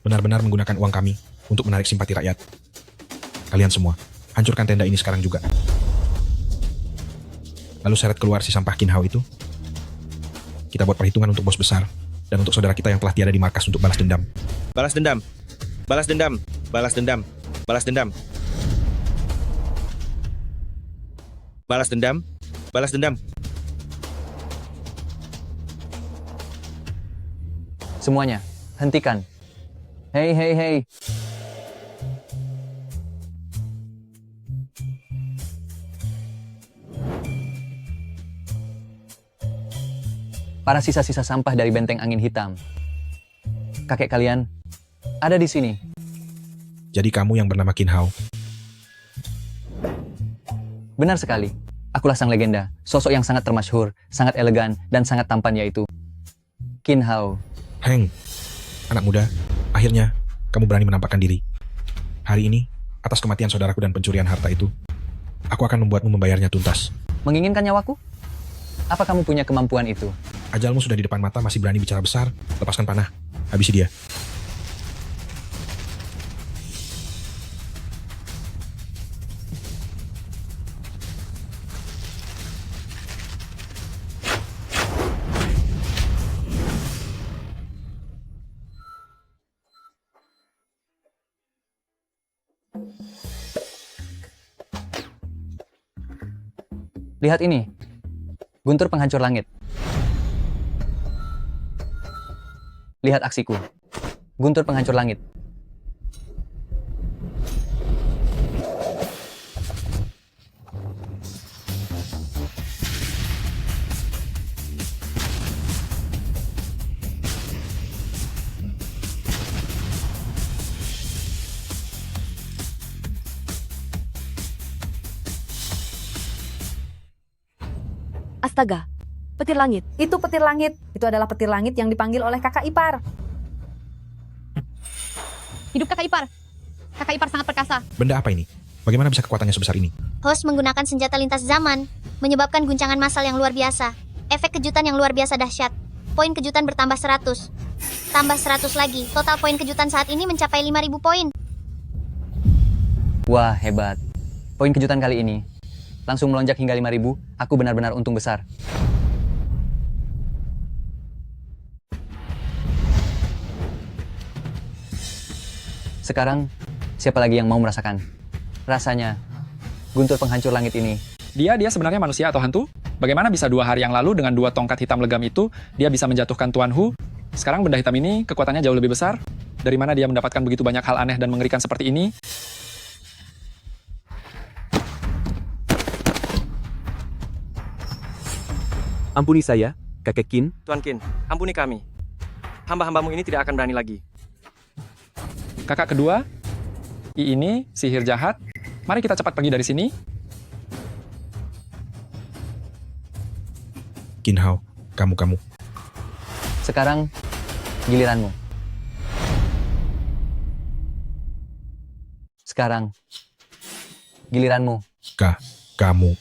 benar-benar menggunakan uang kami untuk menarik simpati rakyat. Kalian semua, hancurkan tenda ini sekarang juga. Lalu seret keluar si sampah Qin Hao itu. Kita buat perhitungan untuk bos besar dan untuk saudara kita yang telah tiada di markas untuk balas dendam. Balas dendam. Balas dendam. Balas dendam. Balas dendam. Balas dendam. Balas dendam. Semuanya, hentikan. Hei, hei, hei. Para sisa-sisa sampah dari benteng angin hitam. Kakek kalian ada di sini. Jadi kamu yang bernama Qin Hao. Benar sekali. Akulah sang legenda, sosok yang sangat termasyhur, sangat elegan, dan sangat tampan yaitu Qin Hao. Heng, anak muda, akhirnya kamu berani menampakkan diri. Hari ini, atas kematian saudaraku dan pencurian harta itu, aku akan membuatmu membayarnya tuntas. Menginginkan nyawaku? Apa kamu punya kemampuan itu? Ajalmu sudah di depan mata, masih berani bicara besar. Lepaskan panah, habisi dia. Lihat ini, guntur penghancur langit. Lihat aksiku, guntur penghancur langit. Astaga, petir langit. Itu petir langit. Itu adalah petir langit yang dipanggil oleh kakak ipar. Hidup kakak ipar. Kakak ipar sangat perkasa. Benda apa ini? Bagaimana bisa kekuatannya sebesar ini? Host menggunakan senjata lintas zaman, menyebabkan guncangan massal yang luar biasa. Efek kejutan yang luar biasa dahsyat. Poin kejutan bertambah 100. Tambah 100 lagi. Total poin kejutan saat ini mencapai 5.000 poin. Wah, hebat. Poin kejutan kali ini langsung melonjak hingga 5.000, aku benar-benar untung besar. Sekarang, siapa lagi yang mau merasakan? Rasanya, guntur penghancur langit ini. Dia sebenarnya manusia atau hantu? Bagaimana bisa 2 hari yang lalu dengan 2 tongkat hitam legam itu, dia bisa menjatuhkan Tuan Hu? Sekarang benda hitam ini kekuatannya jauh lebih besar. Dari mana dia mendapatkan begitu banyak hal aneh dan mengerikan seperti ini? Ampuni saya, kakek Qin. Tuan Qin, ampuni kami. Hamba-hambamu ini tidak akan berani lagi. Kakak kedua, ini sihir jahat. Mari kita cepat pergi dari sini. Qin Hao, kamu. Sekarang, giliranmu. Sekarang, giliranmu. Kamu.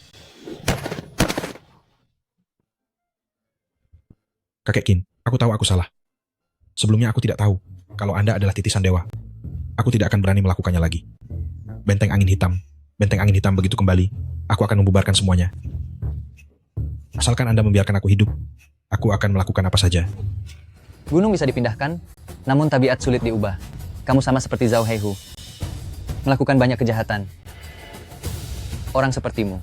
Kakek Qin, aku tahu aku salah. Sebelumnya aku tidak tahu kalau Anda adalah titisan dewa. Aku tidak akan berani melakukannya lagi. Benteng angin hitam begitu kembali, aku akan membubarkan semuanya. Asalkan Anda membiarkan aku hidup, aku akan melakukan apa saja. Gunung bisa dipindahkan, namun tabiat sulit diubah. Kamu sama seperti Zhao Heihu. Melakukan banyak kejahatan. Orang sepertimu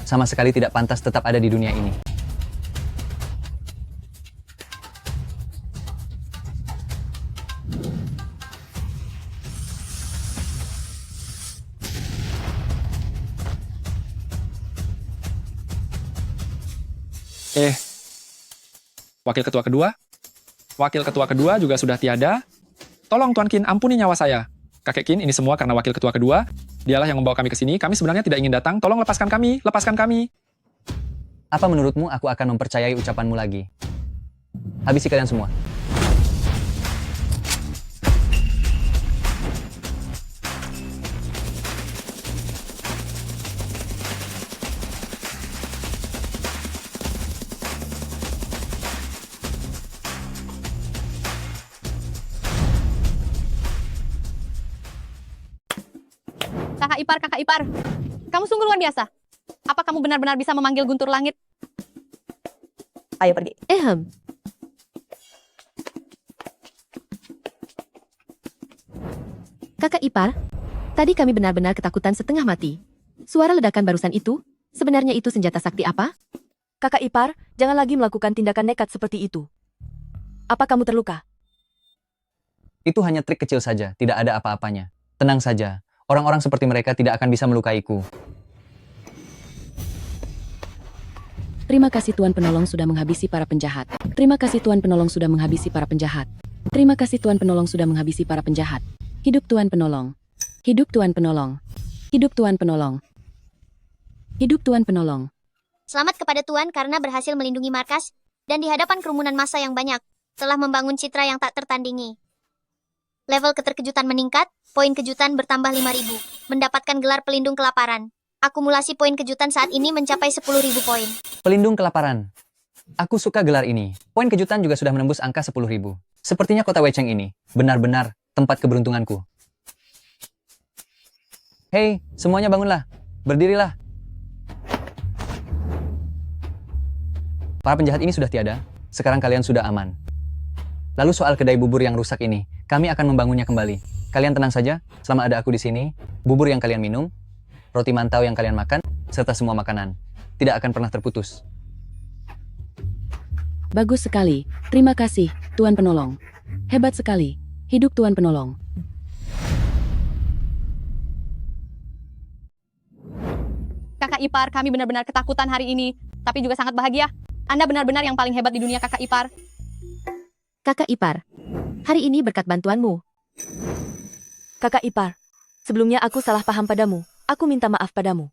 sama sekali tidak pantas tetap ada di dunia ini. Wakil ketua kedua juga sudah tiada. Tolong Tuan Qin, ampuni nyawa saya. Kakek Qin, ini semua karena wakil ketua kedua. Dialah yang membawa kami ke sini. Kami sebenarnya tidak ingin datang. Tolong lepaskan kami, lepaskan kami. Apa menurutmu aku akan mempercayai ucapanmu lagi? Habisi kalian semua. Kakak ipar. Kamu sungguh luar biasa. Apa kamu benar-benar bisa memanggil guntur langit? Ayo pergi. Kakak ipar, tadi kami benar-benar ketakutan setengah mati. Suara ledakan barusan itu, sebenarnya itu senjata sakti apa? Kakak ipar, jangan lagi melakukan tindakan nekat seperti itu. Apa kamu terluka? Itu hanya trik kecil saja, tidak ada apa-apanya. Tenang saja, orang-orang seperti mereka tidak akan bisa melukaiku. Terima kasih Tuan Penolong sudah menghabisi para penjahat. Terima kasih Tuan Penolong sudah menghabisi para penjahat. Terima kasih Tuan Penolong sudah menghabisi para penjahat. Hidup Tuan Penolong. Hidup Tuan Penolong. Hidup Tuan Penolong. Hidup Tuan Penolong. Selamat kepada Tuan karena berhasil melindungi markas, dan di hadapan kerumunan massa yang banyak, telah membangun citra yang tak tertandingi. Level keterkejutan meningkat, poin kejutan bertambah 5.000, mendapatkan gelar pelindung kelaparan. Akumulasi poin kejutan saat ini mencapai 10.000 poin. Pelindung kelaparan. Aku suka gelar ini. Poin kejutan juga sudah menembus angka 10.000. Sepertinya kota Weicheng ini benar-benar tempat keberuntunganku. Hei, semuanya bangunlah. Berdirilah. Para penjahat ini sudah tiada. Sekarang kalian sudah aman. Lalu soal kedai bubur yang rusak ini, kami akan membangunnya kembali. Kalian tenang saja, selama ada aku di sini, bubur yang kalian minum, roti mantau yang kalian makan, serta semua makanan, tidak akan pernah terputus. Bagus sekali. Terima kasih, Tuan Penolong. Hebat sekali. Hidup Tuan Penolong. Kakak ipar, kami benar-benar ketakutan hari ini, tapi juga sangat bahagia. Anda benar-benar yang paling hebat di dunia, Kakak ipar. Kakak ipar, hari ini berkat bantuanmu. Kakak ipar, sebelumnya aku salah paham padamu. Aku minta maaf padamu.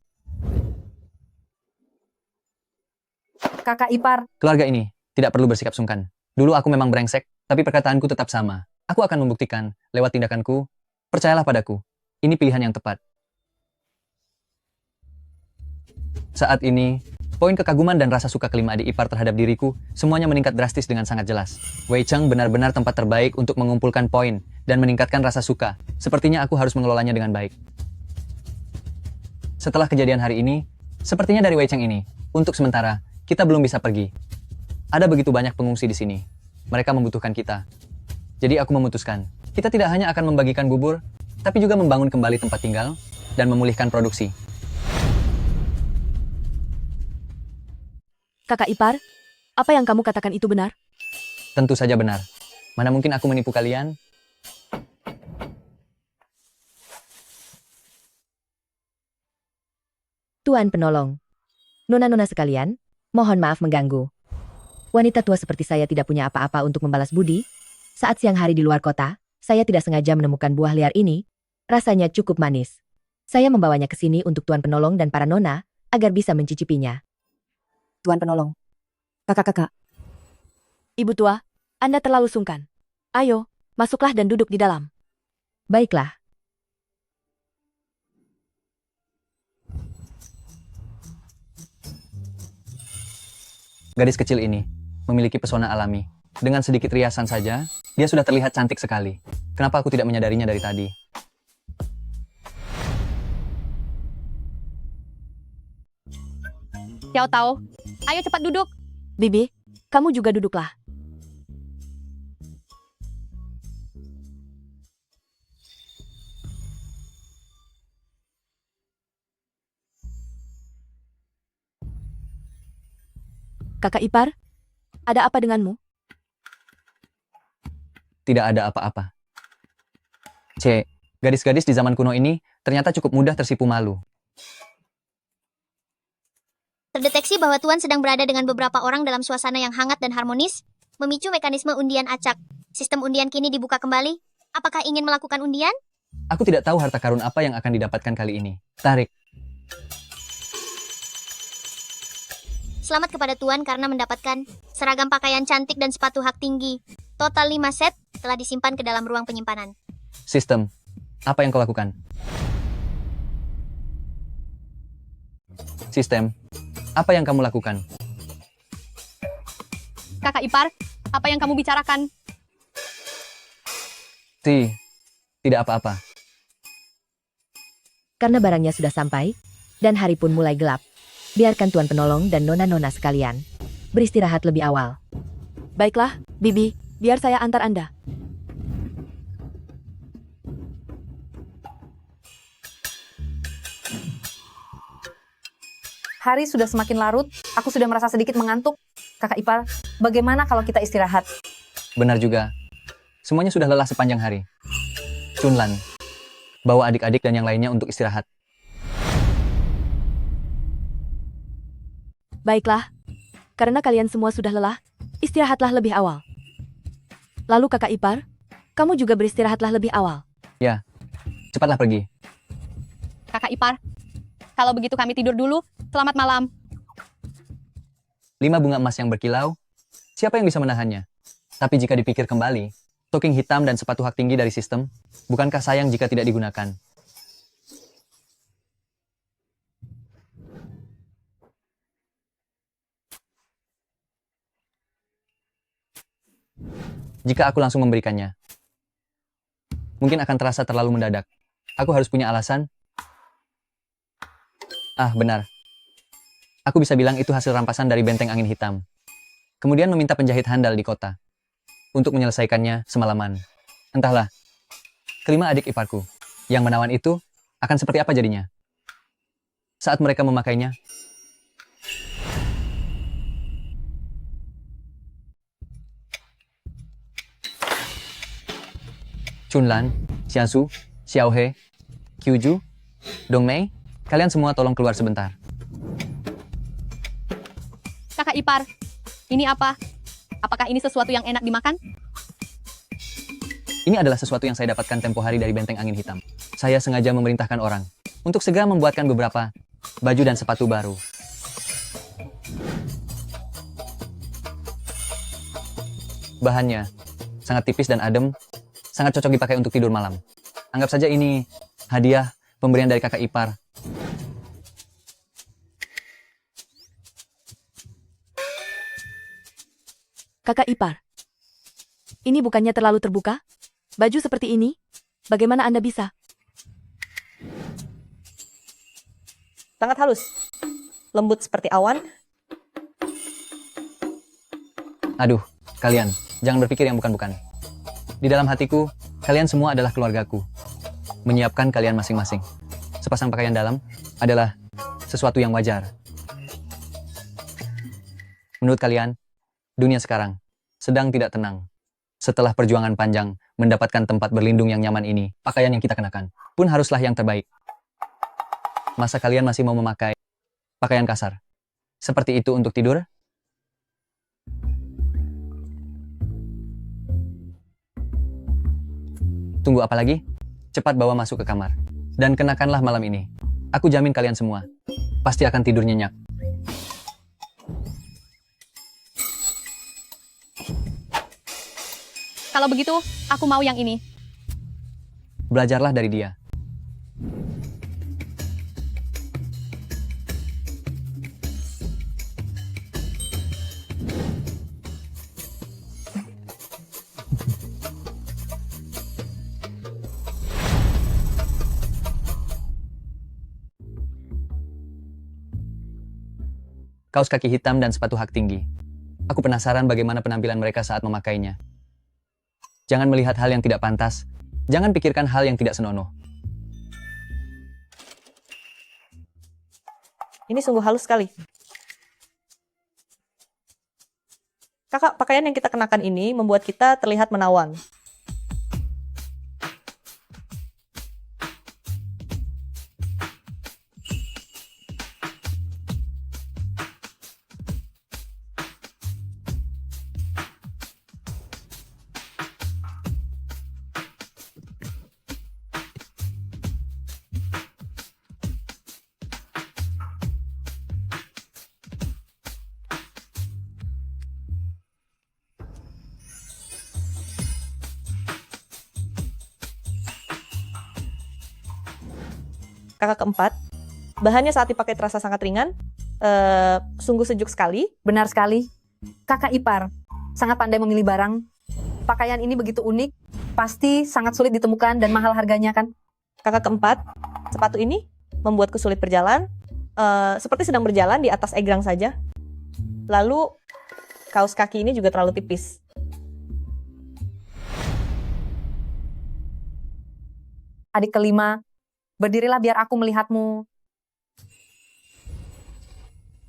Kakak ipar. Keluarga ini tidak perlu bersikap sungkan. Dulu aku memang brengsek, tapi perkataanku tetap sama. Aku akan membuktikan lewat tindakanku. Percayalah padaku. Ini pilihan yang tepat. Saat ini, poin kekaguman dan rasa suka kelima adik ipar terhadap diriku semuanya meningkat drastis dengan sangat jelas. Weicheng benar-benar tempat terbaik untuk mengumpulkan poin dan meningkatkan rasa suka. Sepertinya aku harus mengelolanya dengan baik. Setelah kejadian hari ini, sepertinya dari Weicheng ini, untuk sementara, kita belum bisa pergi. Ada begitu banyak pengungsi di sini. Mereka membutuhkan kita. Jadi aku memutuskan, kita tidak hanya akan membagikan bubur, tapi juga membangun kembali tempat tinggal dan memulihkan produksi. Kakak ipar, apa yang kamu katakan itu benar? Tentu saja benar. Mana mungkin aku menipu kalian? Tuan Penolong. Nona-nona sekalian, mohon maaf mengganggu. Wanita tua seperti saya tidak punya apa-apa untuk membalas budi. Saat siang hari di luar kota, saya tidak sengaja menemukan buah liar ini. Rasanya cukup manis. Saya membawanya ke sini untuk Tuan Penolong dan para nona, agar bisa mencicipinya. Tuan Penolong. Kakak-kakak. Ibu tua, Anda terlalu sungkan. Ayo, masuklah dan duduk di dalam. Baiklah. Gadis kecil ini memiliki pesona alami. Dengan sedikit riasan saja, dia sudah terlihat cantik sekali. Kenapa aku tidak menyadarinya dari tadi? Xiao Tao, ayo cepat duduk. Bibi, kamu juga duduklah. Kakak ipar, ada apa denganmu? Tidak ada apa-apa. C. Gadis-gadis di zaman kuno ini ternyata cukup mudah tersipu malu. Terdeteksi bahwa Tuan sedang berada dengan beberapa orang dalam suasana yang hangat dan harmonis, memicu mekanisme undian acak. Sistem undian kini dibuka kembali. Apakah ingin melakukan undian? Aku tidak tahu harta karun apa yang akan didapatkan kali ini. Tarik. Selamat kepada Tuan karena mendapatkan seragam pakaian cantik dan sepatu hak tinggi. Total 5 set telah disimpan ke dalam ruang penyimpanan. Sistem, apa yang kau lakukan? Sistem, apa yang kamu lakukan? Kakak ipar, apa yang kamu bicarakan? Tidak apa-apa. karena barangnya sudah sampai, dan hari pun mulai gelap. Biarkan Tuan Penolong dan Nona-Nona sekalian beristirahat lebih awal. Baiklah, Bibi, biar saya antar Anda. Hari sudah semakin larut, aku sudah merasa sedikit mengantuk. Kakak ipar, bagaimana kalau kita istirahat? Benar juga. Semuanya sudah lelah sepanjang hari. Chunlan, bawa adik-adik dan yang lainnya untuk istirahat. Baiklah, karena kalian semua sudah lelah, istirahatlah lebih awal. Lalu kakak ipar, kamu juga beristirahatlah lebih awal. Ya, cepatlah pergi. Kakak ipar, kalau begitu kami tidur dulu. Selamat malam. 5 bunga emas yang berkilau, siapa yang bisa menahannya? Tapi jika dipikir kembali, stocking hitam dan sepatu hak tinggi dari sistem, bukankah sayang jika tidak digunakan? Jika aku langsung memberikannya, mungkin akan terasa terlalu mendadak. Aku harus punya alasan. Ah, benar. Aku bisa bilang itu hasil rampasan dari benteng angin hitam. Kemudian meminta penjahit handal di kota untuk menyelesaikannya semalaman. Entahlah, kelima adik iparku yang menawan itu akan seperti apa jadinya saat mereka memakainya. Chunlan, Xiansu, Xiaohe, Kyuju, Dongmei, kalian semua tolong keluar sebentar. Kakak ipar, ini apa? Apakah ini sesuatu yang enak dimakan? Ini adalah sesuatu yang saya dapatkan tempo hari dari benteng angin hitam. Saya sengaja memerintahkan orang untuk segera membuatkan beberapa baju dan sepatu baru. Bahannya sangat tipis dan adem, sangat cocok dipakai untuk tidur malam. Anggap saja ini hadiah pemberian dari kakak ipar. Kakak ipar, ini bukannya terlalu terbuka? Baju seperti ini, bagaimana Anda bisa? Sangat halus. Lembut seperti awan. Aduh, kalian, jangan berpikir yang bukan-bukan. Di dalam hatiku, kalian semua adalah keluargaku. Menyiapkan kalian masing-masing. Sepasang pakaian dalam adalah sesuatu yang wajar. Menurut kalian, dunia sekarang sedang tidak tenang. Setelah perjuangan panjang mendapatkan tempat berlindung yang nyaman ini, pakaian yang kita kenakan pun haruslah yang terbaik. Masa kalian masih mau memakai pakaian kasar seperti itu untuk tidur? Tunggu apa lagi? Cepat bawa masuk ke kamar. Dan kenakanlah malam ini. Aku jamin kalian semua pasti akan tidur nyenyak. Kalau begitu, aku mau yang ini. Belajarlah dari dia. Kaos kaki hitam dan sepatu hak tinggi. Aku penasaran bagaimana penampilan mereka saat memakainya. Jangan melihat hal yang tidak pantas. Jangan pikirkan hal yang tidak senonoh. Ini sungguh halus sekali. Kakak, pakaian yang kita kenakan ini membuat kita terlihat menawan. Kakak keempat, bahannya saat dipakai terasa sangat ringan, sungguh sejuk sekali. Benar sekali. Kakak ipar, sangat pandai memilih barang. Pakaian ini begitu unik, pasti sangat sulit ditemukan dan mahal harganya kan? Kakak keempat, sepatu ini membuatku sulit berjalan, seperti sedang berjalan di atas egrang saja. Lalu, kaos kaki ini juga terlalu tipis. Adik kelima, berdirilah biar aku melihatmu.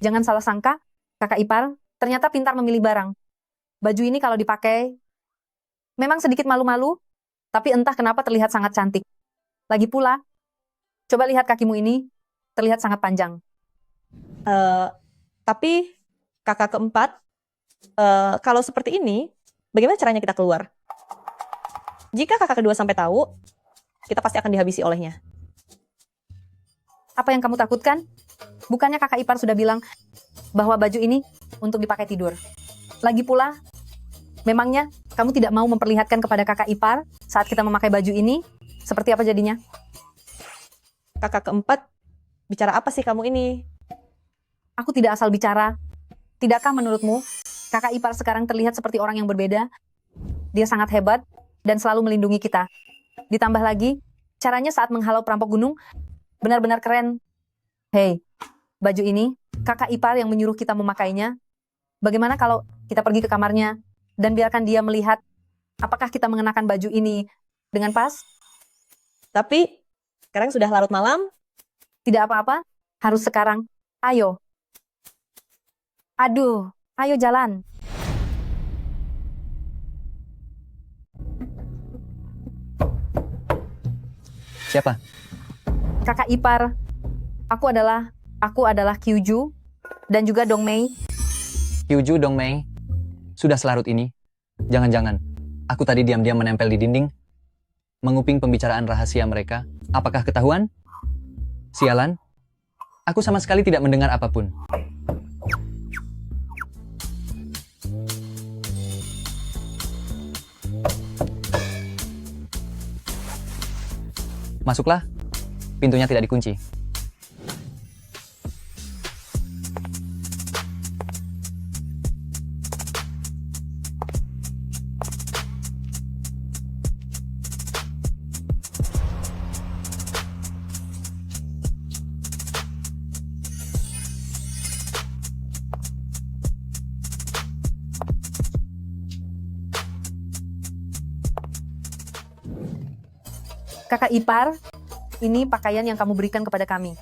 Jangan salah sangka, kakak ipar ternyata pintar memilih barang. Baju ini kalau dipakai, memang sedikit malu-malu, tapi entah kenapa terlihat sangat cantik. Lagi pula, coba lihat kakimu ini, terlihat sangat panjang. Tapi kakak keempat, kalau seperti ini, bagaimana caranya kita keluar? Jika kakak kedua sampai tahu, kita pasti akan dihabisi olehnya. Apa yang kamu takutkan? Bukannya kakak ipar sudah bilang bahwa baju ini untuk dipakai tidur. Lagi pula, memangnya kamu tidak mau memperlihatkan kepada kakak ipar saat kita memakai baju ini? Seperti apa jadinya? Kakak keempat, bicara apa sih kamu ini? Aku tidak asal bicara. Tidakkah menurutmu, kakak ipar sekarang terlihat seperti orang yang berbeda? Dia sangat hebat dan selalu melindungi kita. Ditambah lagi, caranya saat menghalau perampok gunung, benar-benar keren. Hei, baju ini, kakak ipar yang menyuruh kita memakainya. Bagaimana kalau kita pergi ke kamarnya, dan biarkan dia melihat apakah kita mengenakan baju ini dengan pas? Tapi, sekarang sudah larut malam. Tidak apa-apa, harus sekarang. Ayo. Aduh, ayo jalan. Siapa? Kakak ipar. Aku adalah Kyuju dan juga Dongmei. Kyuju Dongmei. Sudah selarut ini. Jangan-jangan aku tadi diam-diam menempel di dinding, menguping pembicaraan rahasia mereka. Apakah ketahuan? Sialan. Aku sama sekali tidak mendengar apapun. Masuklah. Pintunya tidak dikunci. Kakak ipar, ini pakaian yang kamu berikan kepada kami.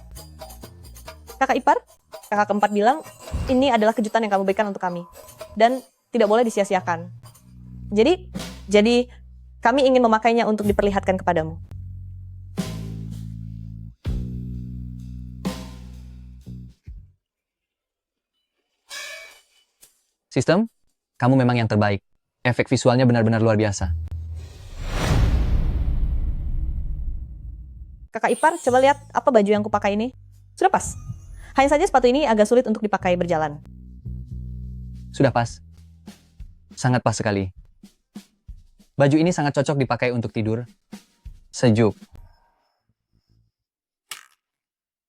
Kakak ipar, kakak keempat bilang, ini adalah kejutan yang kamu berikan untuk kami. Dan tidak boleh disia-siakan. Jadi kami ingin memakainya untuk diperlihatkan kepadamu. Sistem, kamu memang yang terbaik. Efek visualnya benar-benar luar biasa. Kakak ipar, coba lihat apa baju yang kupakai ini. Sudah pas. Hanya saja sepatu ini agak sulit untuk dipakai berjalan. Sudah pas. Sangat pas sekali. Baju ini sangat cocok dipakai untuk tidur. Sejuk.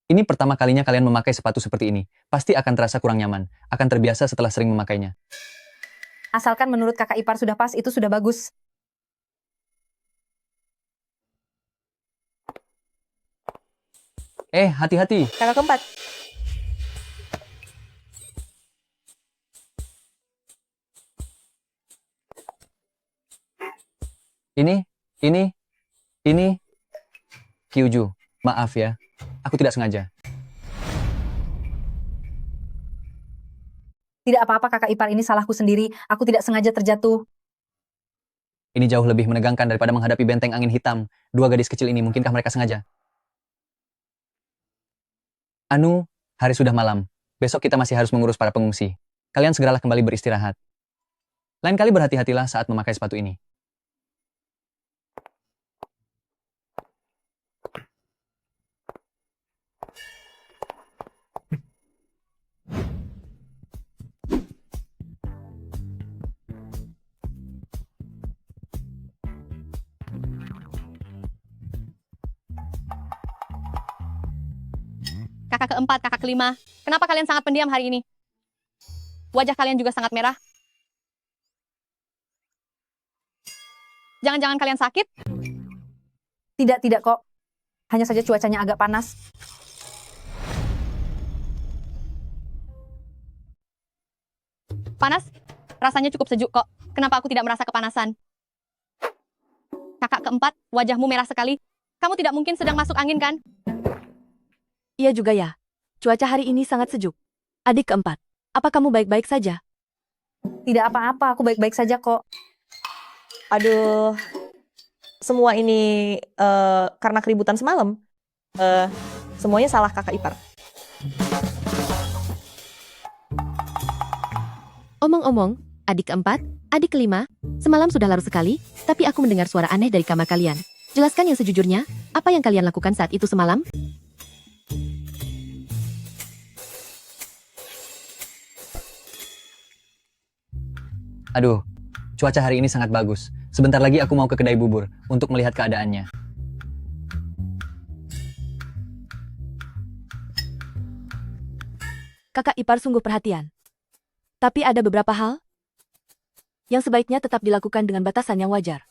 Ini pertama kalinya kalian memakai sepatu seperti ini. Pasti akan terasa kurang nyaman. Akan terbiasa setelah sering memakainya. Asalkan menurut kakak ipar sudah pas, itu sudah bagus. Hati-hati. Kakak keempat. Ini. Kyuju, maaf ya. Aku tidak sengaja. Tidak apa-apa kakak ipar, ini salahku sendiri. Aku tidak sengaja terjatuh. Ini jauh lebih menegangkan daripada menghadapi benteng angin hitam. Dua gadis kecil ini, mungkinkah mereka sengaja? Anu, hari sudah malam. Besok kita masih harus mengurus para pengungsi. Kalian segeralah kembali beristirahat. Lain kali berhati-hatilah saat memakai sepatu ini. Kakak keempat, kakak kelima. Kenapa kalian sangat pendiam hari ini? Wajah kalian juga sangat merah. Jangan-jangan kalian sakit? Tidak kok. Hanya saja cuacanya agak panas. Panas? Rasanya cukup sejuk kok. Kenapa aku tidak merasa kepanasan? Kakak keempat, wajahmu merah sekali. Kamu tidak mungkin sedang masuk angin kan? Iya juga ya. Cuaca hari ini sangat sejuk. Adik keempat, apa kamu baik-baik saja? Tidak apa-apa, aku baik-baik saja kok. Aduh, semua ini karena keributan semalam. Semuanya salah kakak ipar. Omong-omong, adik keempat, adik kelima, semalam sudah larut sekali, tapi aku mendengar suara aneh dari kamar kalian. Jelaskan yang sejujurnya, apa yang kalian lakukan saat itu semalam? Aduh, cuaca hari ini sangat bagus. Sebentar lagi aku mau ke kedai bubur untuk melihat keadaannya. Kakak ipar sungguh perhatian. Tapi ada beberapa hal yang sebaiknya tetap dilakukan dengan batasan yang wajar.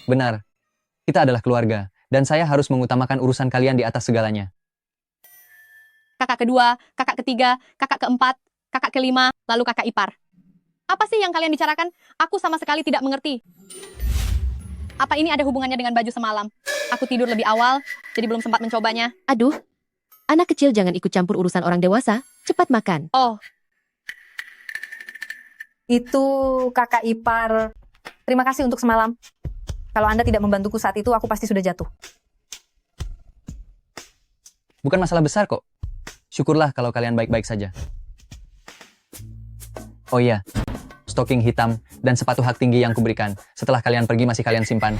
Benar, kita adalah keluarga, dan saya harus mengutamakan urusan kalian di atas segalanya. Kakak kedua, kakak ketiga, kakak keempat, kakak kelima, lalu kakak ipar. Apa sih yang kalian bicarakan? Aku sama sekali tidak mengerti. Apa ini ada hubungannya dengan baju semalam? Aku tidur lebih awal, jadi belum sempat mencobanya. Aduh, anak kecil jangan ikut campur urusan orang dewasa, cepat makan. Oh, Itu kakak ipar. Terima kasih untuk semalam. Kalau Anda tidak membantuku saat itu, aku pasti sudah jatuh. Bukan masalah besar kok. Syukurlah kalau kalian baik-baik saja. Oh iya, stocking hitam dan sepatu hak tinggi yang kuberikan. Setelah kalian pergi masih kalian simpan.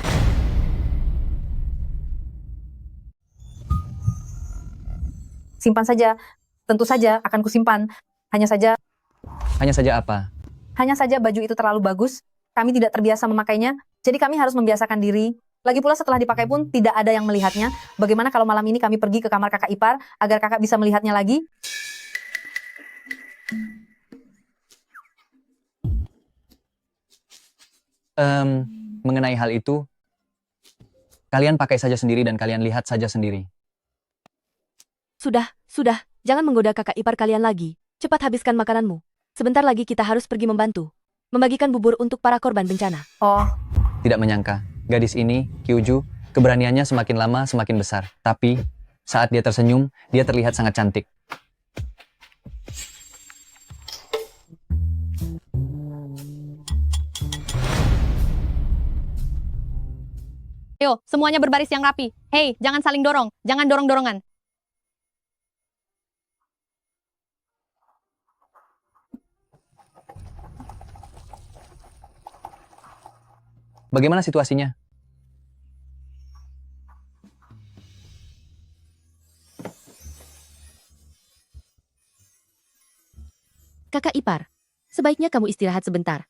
Simpan saja. Tentu saja akan kusimpan. Hanya saja apa? Hanya saja baju itu terlalu bagus. Kami tidak terbiasa memakainya, jadi kami harus membiasakan diri. Lagi pula setelah dipakai pun tidak ada yang melihatnya. Bagaimana kalau malam ini kami pergi ke kamar kakak ipar agar kakak bisa melihatnya lagi? Mengenai hal itu, kalian pakai saja sendiri dan kalian lihat saja sendiri. Sudah, jangan menggoda kakak ipar kalian lagi. Cepat habiskan makananmu. Sebentar lagi kita harus pergi membantu. Membagikan bubur untuk para korban bencana. Oh. Tidak menyangka, gadis ini, Kyuju, keberaniannya semakin lama semakin besar. Tapi, saat dia tersenyum, dia terlihat sangat cantik. ayo, semuanya berbaris yang rapi. Hei, jangan saling dorong. Jangan dorong-dorongan. Bagaimana situasinya? Kakak ipar, sebaiknya kamu istirahat sebentar.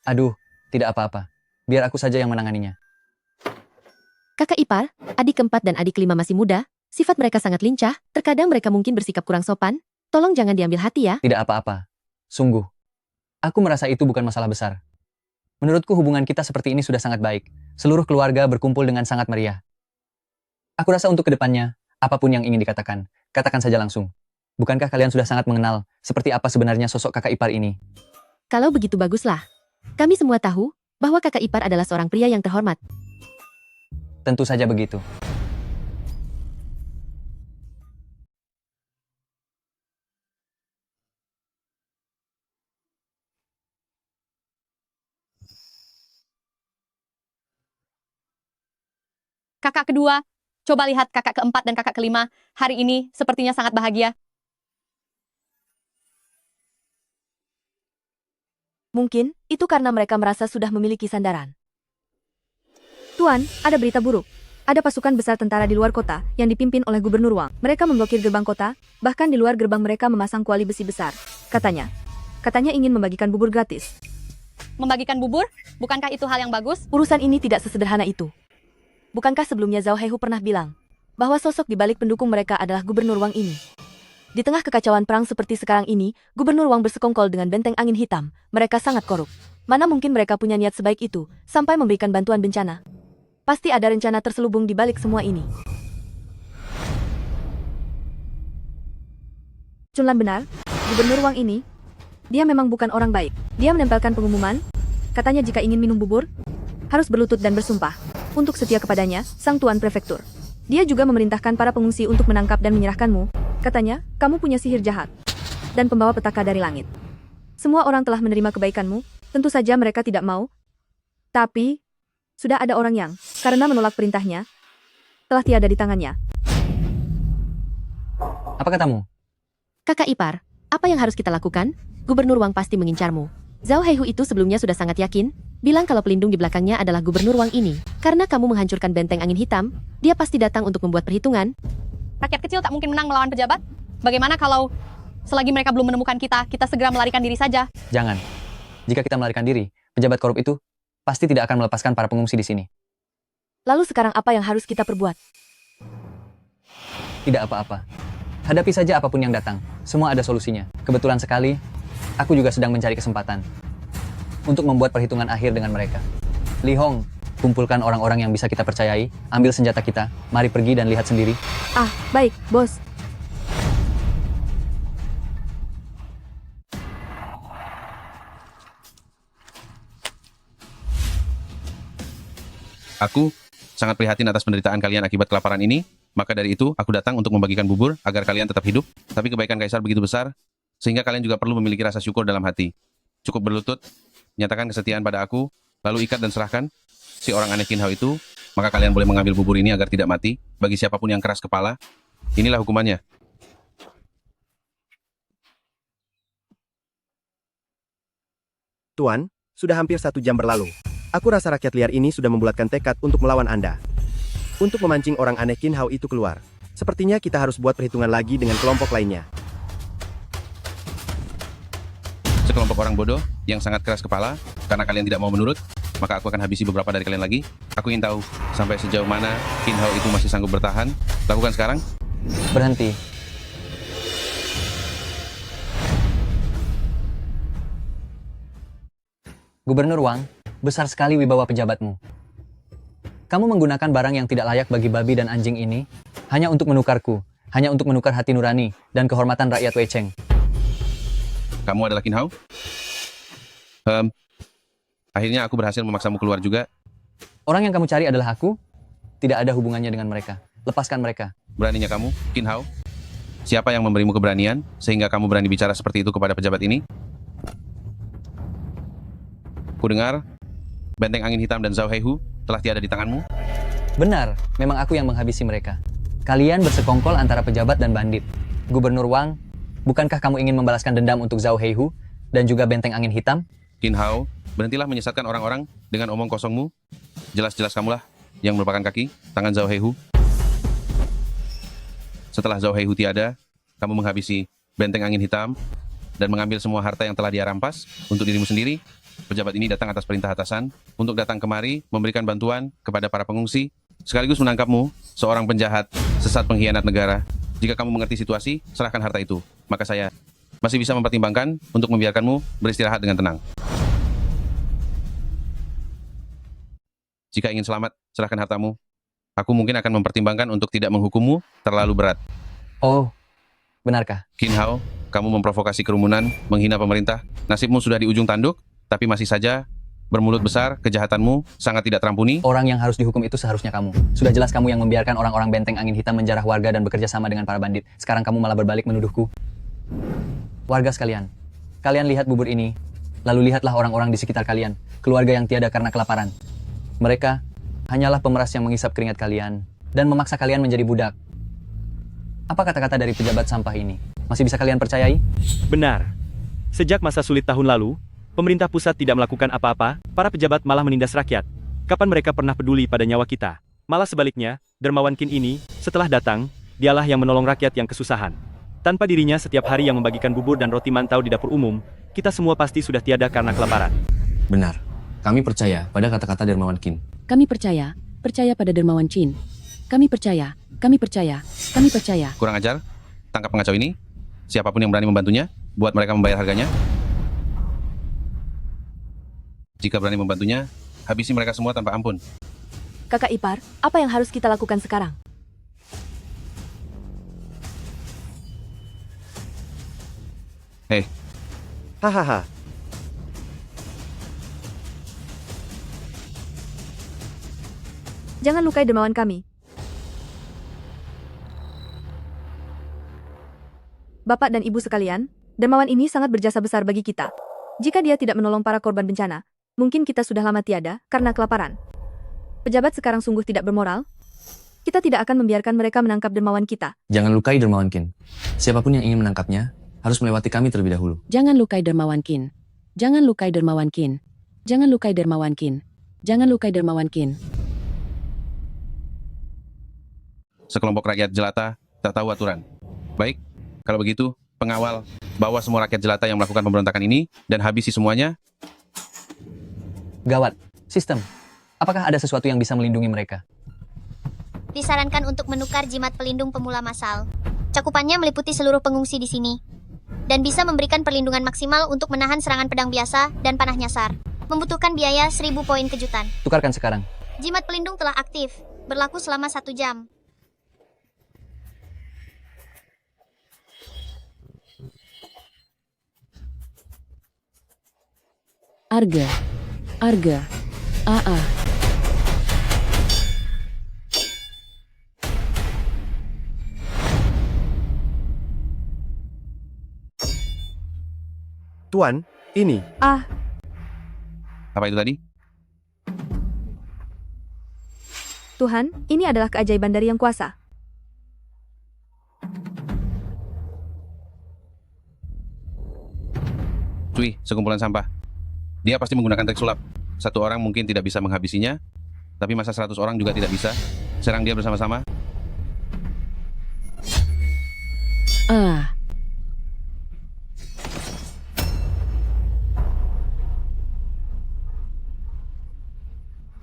Aduh, tidak apa-apa. Biar aku saja yang menanganinya. Kakak ipar, adik keempat dan adik kelima masih muda, sifat mereka sangat lincah, terkadang mereka mungkin bersikap kurang sopan. Tolong jangan diambil hati ya. Tidak apa-apa. Sungguh. Aku merasa itu bukan masalah besar. Menurutku hubungan kita seperti ini sudah sangat baik. Seluruh keluarga berkumpul dengan sangat meriah. Aku rasa untuk kedepannya, apapun yang ingin dikatakan, katakan saja langsung. Bukankah kalian sudah sangat mengenal seperti apa sebenarnya sosok kakak ipar ini? Kalau begitu baguslah. Kami semua tahu bahwa kakak ipar adalah seorang pria yang terhormat. Tentu saja begitu. Kakak kedua, coba lihat kakak keempat dan kakak kelima. Hari ini sepertinya sangat bahagia. Mungkin, itu karena mereka merasa sudah memiliki sandaran. Tuan, ada berita buruk. Ada pasukan besar tentara di luar kota yang dipimpin oleh Gubernur Wang. Mereka memblokir gerbang kota, bahkan di luar gerbang mereka memasang kuali besi besar. Katanya ingin membagikan bubur gratis. Membagikan bubur? Bukankah itu hal yang bagus? Urusan ini tidak sesederhana itu. Bukankah sebelumnya Zhao Heihu pernah bilang bahwa sosok di balik pendukung mereka adalah Gubernur Wang ini? Di tengah kekacauan perang seperti sekarang ini, Gubernur Wang bersekongkol dengan benteng angin hitam. Mereka sangat korup. Mana mungkin mereka punya niat sebaik itu, sampai memberikan bantuan bencana. Pasti ada rencana terselubung di balik semua ini. Chunlan benar, Gubernur Wang ini, dia memang bukan orang baik. Dia menempelkan pengumuman, katanya jika ingin minum bubur, harus berlutut dan bersumpah, untuk setia kepadanya, sang tuan prefektur. Dia juga memerintahkan para pengungsi untuk menangkap dan menyerahkanmu, katanya, kamu punya sihir jahat, dan pembawa petaka dari langit. Semua orang telah menerima kebaikanmu, tentu saja mereka tidak mau, tapi, sudah ada orang yang, karena menolak perintahnya, telah tiada di tangannya. Apa katamu? Kakak ipar, apa yang harus kita lakukan? Gubernur Wang pasti mengincarmu. Zhao Heihu itu sebelumnya sudah sangat yakin, bilang kalau pelindung di belakangnya adalah Gubernur Wang ini. Karena kamu menghancurkan benteng angin hitam, dia pasti datang untuk membuat perhitungan. Rakyat kecil tak mungkin menang melawan pejabat. Bagaimana kalau selagi mereka belum menemukan kita segera melarikan diri saja? Jangan. Jika kita melarikan diri, pejabat korup itu pasti tidak akan melepaskan para pengungsi di sini. Lalu sekarang apa yang harus kita perbuat? Tidak apa-apa. Hadapi saja apapun yang datang. Semua ada solusinya. Kebetulan sekali, aku juga sedang mencari kesempatan untuk membuat perhitungan akhir dengan mereka. Li Hong, kumpulkan orang-orang yang bisa kita percayai, ambil senjata kita, mari pergi dan lihat sendiri. Ah, baik, bos. Aku sangat prihatin atas penderitaan kalian akibat kelaparan ini. Maka dari itu, aku datang untuk membagikan bubur agar kalian tetap hidup. Tapi kebaikan Kaisar begitu besar, sehingga kalian juga perlu memiliki rasa syukur dalam hati. Cukup berlutut, nyatakan kesetiaan pada aku, lalu ikat dan serahkan si orang aneh Qin Hao itu, maka kalian boleh mengambil bubur ini agar tidak mati. Bagi siapapun yang keras kepala, inilah hukumannya. Tuan, sudah hampir 1 jam berlalu. Aku rasa rakyat liar ini sudah membulatkan tekad untuk melawan Anda. Untuk memancing orang aneh Qin Hao itu keluar. Sepertinya kita harus buat perhitungan lagi dengan kelompok lainnya. Sekelompok orang bodoh yang sangat keras kepala, karena kalian tidak mau menurut, maka aku akan habisi beberapa dari kalian lagi. Aku ingin tahu sampai sejauh mana Qin Hao itu masih sanggup bertahan. Lakukan sekarang. Berhenti. Gubernur Wang, besar sekali wibawa pejabatmu. Kamu menggunakan barang yang tidak layak bagi babi dan anjing ini hanya untuk menukarku, hanya untuk menukar hati nurani dan kehormatan rakyat Wei Cheng. Kamu adalah Qin Hao? Akhirnya aku berhasil memaksamu keluar juga. Orang yang kamu cari adalah aku? Tidak ada hubungannya dengan mereka. Lepaskan mereka. Beraninya kamu, Qin Hao? Siapa yang memberimu keberanian sehingga kamu berani bicara seperti itu kepada pejabat ini? Kudengar, benteng angin hitam dan Zhao Heihu telah tiada di tanganmu? Benar, memang aku yang menghabisi mereka. Kalian bersekongkol antara pejabat dan bandit. Gubernur Wang, bukankah kamu ingin membalaskan dendam untuk Zhao Heihu dan juga benteng angin hitam? Qin Hao, berhentilah menyesatkan orang-orang dengan omong kosongmu. Jelas-jelas kamulah yang merupakan kaki tangan Zhao Heihu. Setelah Zhao Heihu tiada, kamu menghabisi benteng angin hitam dan mengambil semua harta yang telah dia rampas untuk dirimu sendiri. Pejabat ini datang atas perintah atasan untuk datang kemari memberikan bantuan kepada para pengungsi, sekaligus menangkapmu, seorang penjahat, sesat pengkhianat negara. Jika kamu mengerti situasi, serahkan harta itu. Maka saya masih bisa mempertimbangkan untuk membiarkanmu beristirahat dengan tenang. Jika ingin selamat, serahkan hartamu. Aku mungkin akan mempertimbangkan untuk tidak menghukummu terlalu berat. Oh, benarkah? Qin Hao, kamu memprovokasi kerumunan, menghina pemerintah. Nasibmu sudah di ujung tanduk, tapi masih saja bermulut besar, kejahatanmu sangat tidak terampuni. Orang yang harus dihukum itu seharusnya kamu. Sudah jelas kamu yang membiarkan orang-orang benteng angin hitam menjarah warga dan bekerja sama dengan para bandit. Sekarang kamu malah berbalik menuduhku. Warga sekalian, kalian lihat bubur ini, lalu lihatlah orang-orang di sekitar kalian, keluarga yang tiada karena kelaparan. Mereka hanyalah pemeras yang menghisap keringat kalian dan memaksa kalian menjadi budak. Apa kata-kata dari pejabat sampah ini? Masih bisa kalian percayai? Benar. Sejak masa sulit tahun lalu, pemerintah pusat tidak melakukan apa-apa, para pejabat malah menindas rakyat. Kapan mereka pernah peduli pada nyawa kita? Malah sebaliknya, dermawan Qin ini, setelah datang, dialah yang menolong rakyat yang kesusahan. Tanpa dirinya setiap hari yang membagikan bubur dan roti mantau di dapur umum, kita semua pasti sudah tiada karena kelaparan. Benar. Kami percaya pada kata-kata dermawan Qin. Kami percaya pada dermawan Qin. Kami percaya, kami percaya, kami percaya. Kurang ajar, tangkap pengacau ini. Siapapun yang berani membantunya, buat mereka membayar harganya. Jika berani membantunya, habisi mereka semua tanpa ampun. Kakak ipar, apa yang harus kita lakukan sekarang? Hei, Hahaha. Jangan lukai dermawan kami. Bapak dan Ibu sekalian, dermawan ini sangat berjasa besar bagi kita. Jika dia tidak menolong para korban bencana, mungkin kita sudah lama tiada karena kelaparan. Pejabat sekarang sungguh tidak bermoral. Kita tidak akan membiarkan mereka menangkap dermawan kita. Jangan lukai Dermawan Qin. Siapapun yang ingin menangkapnya, harus melewati kami terlebih dahulu. Jangan lukai Dermawan Qin. Jangan lukai Dermawan Qin. Jangan lukai Dermawan Qin. Jangan lukai Dermawan Qin. sekelompok rakyat jelata tak tahu aturan. Baik, kalau begitu, pengawal, bawa semua rakyat jelata yang melakukan pemberontakan ini dan habisi semuanya. Gawat, sistem. Apakah ada sesuatu yang bisa melindungi mereka? Disarankan untuk menukar jimat pelindung pemula massal. Cakupannya meliputi seluruh pengungsi di sini. Dan bisa memberikan perlindungan maksimal untuk menahan serangan pedang biasa dan panah nyasar. Membutuhkan biaya 1000 poin kejutan. Tukarkan sekarang. Jimat pelindung telah aktif. Berlaku selama 1 jam. Arga. Arga. AA. Tuan, ini. Apa itu tadi? Tuhan, ini adalah keajaiban dari Yang Kuasa. Cui, sekumpulan sampah. Dia pasti menggunakan trik sulap. 1 orang mungkin tidak bisa menghabisinya, tapi masa 100 orang juga tidak bisa. Serang dia bersama-sama.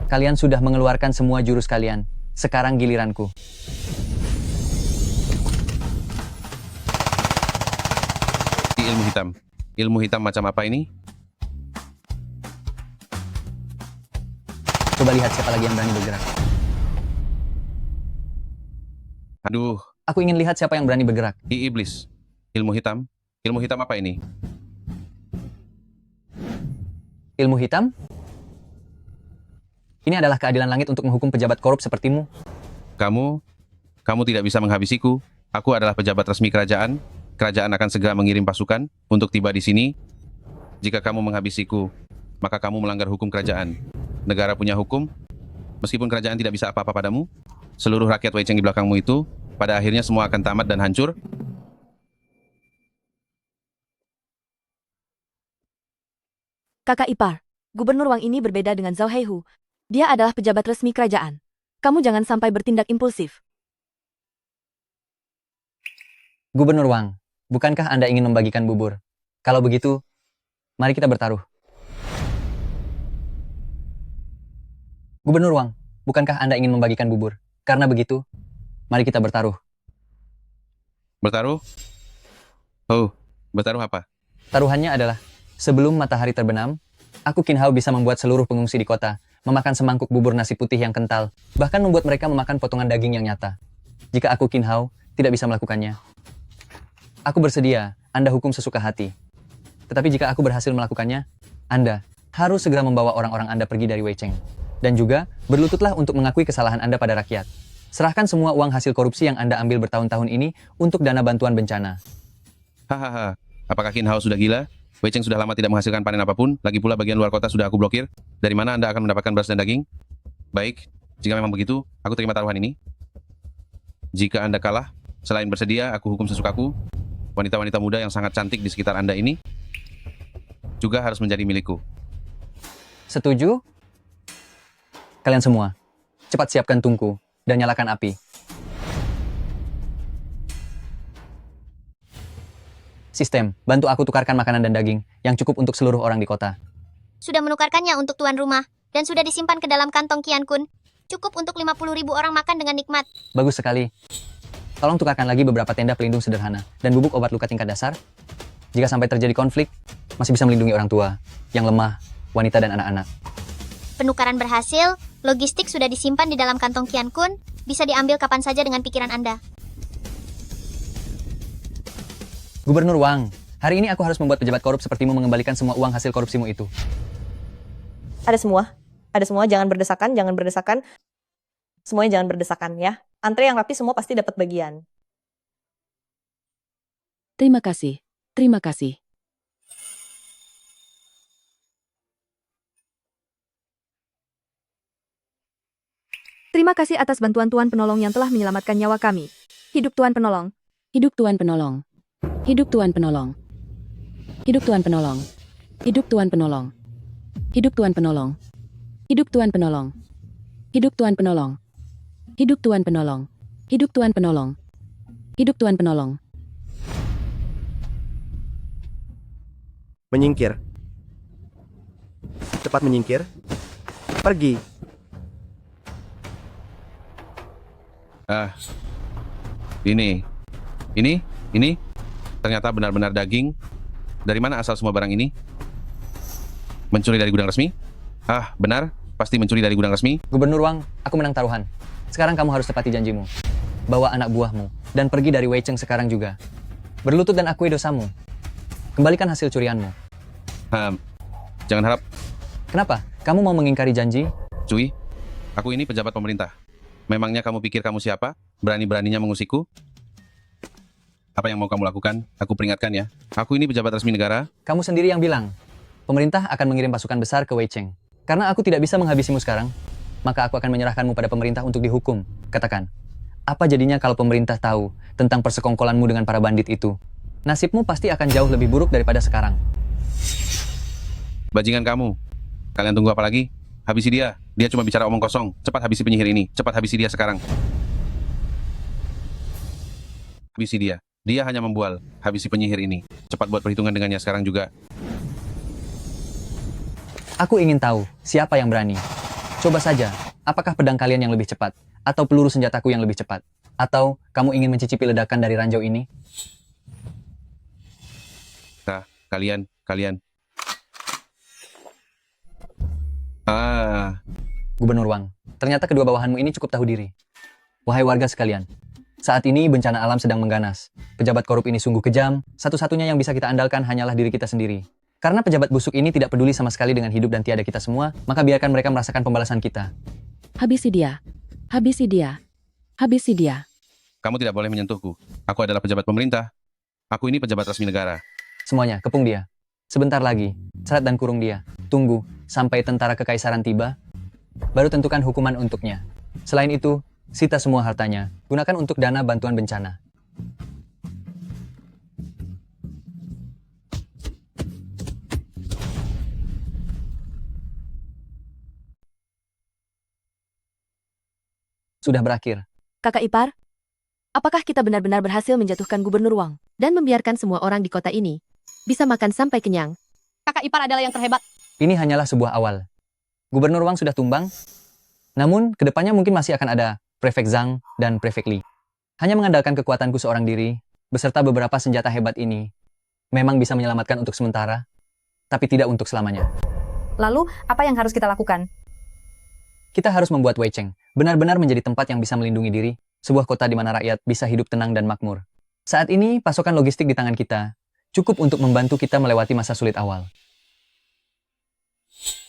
Kalian sudah mengeluarkan semua jurus kalian. Sekarang giliranku. Ilmu hitam. Ilmu hitam macam apa ini? Coba lihat siapa lagi yang berani bergerak. Aduh. Aku ingin lihat siapa yang berani bergerak. Iblis. Ilmu hitam? Ilmu hitam apa ini? Ilmu hitam? Ini adalah keadilan langit untuk menghukum pejabat korup sepertimu. Kamu tidak bisa menghabisiku. Aku adalah pejabat resmi kerajaan. Kerajaan akan segera mengirim pasukan untuk tiba di sini. Jika kamu menghabisiku, maka kamu melanggar hukum kerajaan. Negara punya hukum. Meskipun kerajaan tidak bisa apa-apa padamu, seluruh rakyat Wei Cheng di belakangmu itu, pada akhirnya semua akan tamat dan hancur. Kakak ipar, Gubernur Wang ini berbeda dengan Zhao Heihu. Dia adalah pejabat resmi kerajaan. Kamu jangan sampai bertindak impulsif. Gubernur Wang, bukankah Anda ingin membagikan bubur? Kalau begitu, mari kita bertaruh. Gubernur Wang, bukankah Anda ingin membagikan bubur? Karena begitu, mari kita bertaruh. Bertaruh? Oh, bertaruh apa? Taruhannya adalah, sebelum matahari terbenam, aku Qin Hao bisa membuat seluruh pengungsi di kota memakan semangkuk bubur nasi putih yang kental, bahkan membuat mereka memakan potongan daging yang nyata. Jika aku Qin Hao tidak bisa melakukannya, aku bersedia Anda hukum sesuka hati. Tetapi jika aku berhasil melakukannya, Anda harus segera membawa orang-orang Anda pergi dari Wei Cheng. Dan juga, berlututlah untuk mengakui kesalahan Anda pada rakyat. Serahkan semua uang hasil korupsi yang Anda ambil bertahun-tahun ini untuk dana bantuan bencana. Hahaha, apakah Qin Hao sudah gila? Wei Cheng sudah lama tidak menghasilkan panen apapun, lagi pula bagian luar kota sudah aku blokir. Dari mana Anda akan mendapatkan beras dan daging? Baik, jika memang begitu, aku terima taruhan ini. Jika Anda kalah, selain bersedia, aku hukum sesukaku. Wanita-wanita muda yang sangat cantik di sekitar Anda ini juga harus menjadi milikku. Setuju? Kalian semua, cepat siapkan tungku dan nyalakan api. Sistem, bantu aku tukarkan makanan dan daging yang cukup untuk seluruh orang di kota. Sudah menukarkannya untuk tuan rumah, dan sudah disimpan ke dalam kantong Qian Kun. Cukup untuk 50.000 orang makan dengan nikmat. Bagus sekali. Tolong tukarkan lagi beberapa tenda pelindung sederhana dan bubuk obat luka tingkat dasar. Jika sampai terjadi konflik, masih bisa melindungi orang tua yang lemah wanita dan anak-anak. Penukaran berhasil, logistik sudah disimpan di dalam kantong Kian Kun, bisa diambil kapan saja dengan pikiran Anda. Gubernur Wang, hari ini aku harus membuat pejabat korup sepertimu mengembalikan semua uang hasil korupsimu itu. Ada semua, jangan berdesakan, semuanya jangan berdesakan ya. Antre yang rapi semua pasti dapat bagian. Terima kasih. Terima kasih. Terima kasih atas bantuan Tuan Penolong yang telah menyelamatkan nyawa kami. Hidup Tuan Penolong. Hidup Tuan Penolong. Hidup Tuan Penolong. Hidup Tuan Penolong. Hidup Tuan Penolong. Hidup Tuan Penolong. Hidup Tuan Penolong. Hidup Tuan Penolong. Hidup Tuan Penolong. Hidup Tuan Penolong. Hidup Tuan Penolong. Menyingkir. Cepat menyingkir. Pergi. Ini ternyata benar-benar daging. Dari mana asal semua barang ini? Mencuri dari gudang resmi? Benar, pasti mencuri dari gudang resmi. Gubernur Wang, aku menang taruhan. Sekarang kamu harus tepati janjimu. Bawa anak buahmu dan pergi dari Wei Cheng sekarang juga. Berlutut dan akui dosamu. Kembalikan hasil curianmu. Jangan harap. Kenapa? Kamu mau mengingkari janji? Cui, aku ini pejabat pemerintah. Memangnya kamu pikir kamu siapa? Berani-beraninya mengusikku? Apa yang mau kamu lakukan? Aku peringatkan ya. Aku ini pejabat resmi negara. Kamu sendiri yang bilang. Pemerintah akan mengirim pasukan besar ke Wei Cheng. Karena aku tidak bisa menghabisimu sekarang, maka aku akan menyerahkanmu pada pemerintah untuk dihukum. Katakan, apa jadinya kalau pemerintah tahu tentang persekongkolanmu dengan para bandit itu? Nasibmu pasti akan jauh lebih buruk daripada sekarang. Bajingan kamu. Kalian tunggu apa lagi? Habisi dia. Dia cuma bicara omong kosong. Cepat habisi penyihir ini. Cepat habisi dia sekarang. Habisi dia. Dia hanya membual. Habisi penyihir ini. Cepat buat perhitungan dengannya sekarang juga. Aku ingin tahu siapa yang berani. Coba saja, apakah pedang kalian yang lebih cepat? Atau peluru senjataku yang lebih cepat? Atau kamu ingin mencicipi ledakan dari ranjau ini? Kalian. Gubernur Wang, ternyata kedua bawahanmu ini cukup tahu diri. Wahai warga sekalian, saat ini bencana alam sedang mengganas. Pejabat korup ini sungguh kejam, satu-satunya yang bisa kita andalkan hanyalah diri kita sendiri. Karena pejabat busuk ini tidak peduli sama sekali dengan hidup dan tiada kita semua, maka biarkan mereka merasakan pembalasan kita. Habisi dia. Habisi dia. Habisi dia. Kamu tidak boleh menyentuhku. Aku adalah pejabat pemerintah. Aku ini pejabat resmi negara. Semuanya, kepung dia. Sebentar lagi, seret dan kurung dia. Tunggu sampai tentara kekaisaran tiba, baru tentukan hukuman untuknya. Selain itu, sita semua hartanya, gunakan untuk dana bantuan bencana. Sudah berakhir. Kakak ipar, apakah kita benar-benar berhasil menjatuhkan Gubernur Wang? Dan membiarkan semua orang di kota ini bisa makan sampai kenyang. Kakak ipar adalah yang terhebat. Ini hanyalah sebuah awal. Gubernur Wang sudah tumbang, namun kedepannya mungkin masih akan ada Prefek Zhang dan Prefek Li. Hanya mengandalkan kekuatanku seorang diri, beserta beberapa senjata hebat ini, memang bisa menyelamatkan untuk sementara, tapi tidak untuk selamanya. Lalu, apa yang harus kita lakukan? Kita harus membuat Wei Cheng benar-benar menjadi tempat yang bisa melindungi diri, sebuah kota di mana rakyat bisa hidup tenang dan makmur. Saat ini, pasokan logistik di tangan kita cukup untuk membantu kita melewati masa sulit awal.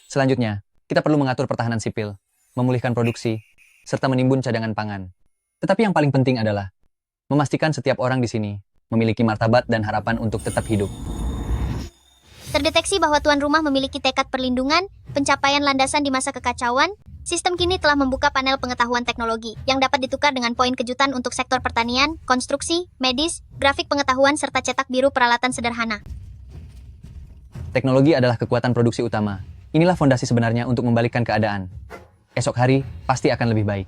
Selanjutnya, kita perlu mengatur pertahanan sipil, memulihkan produksi, serta menimbun cadangan pangan. Tetapi yang paling penting adalah memastikan setiap orang di sini memiliki martabat dan harapan untuk tetap hidup. Terdeteksi bahwa tuan rumah memiliki tekad perlindungan, pencapaian landasan di masa kekacauan. Sistem kini telah membuka panel pengetahuan teknologi yang dapat ditukar dengan poin kejutan untuk sektor pertanian, konstruksi, medis, grafik pengetahuan serta cetak biru peralatan sederhana. Teknologi adalah kekuatan produksi utama. Inilah fondasi sebenarnya untuk membalikkan keadaan. Esok hari pasti akan lebih baik.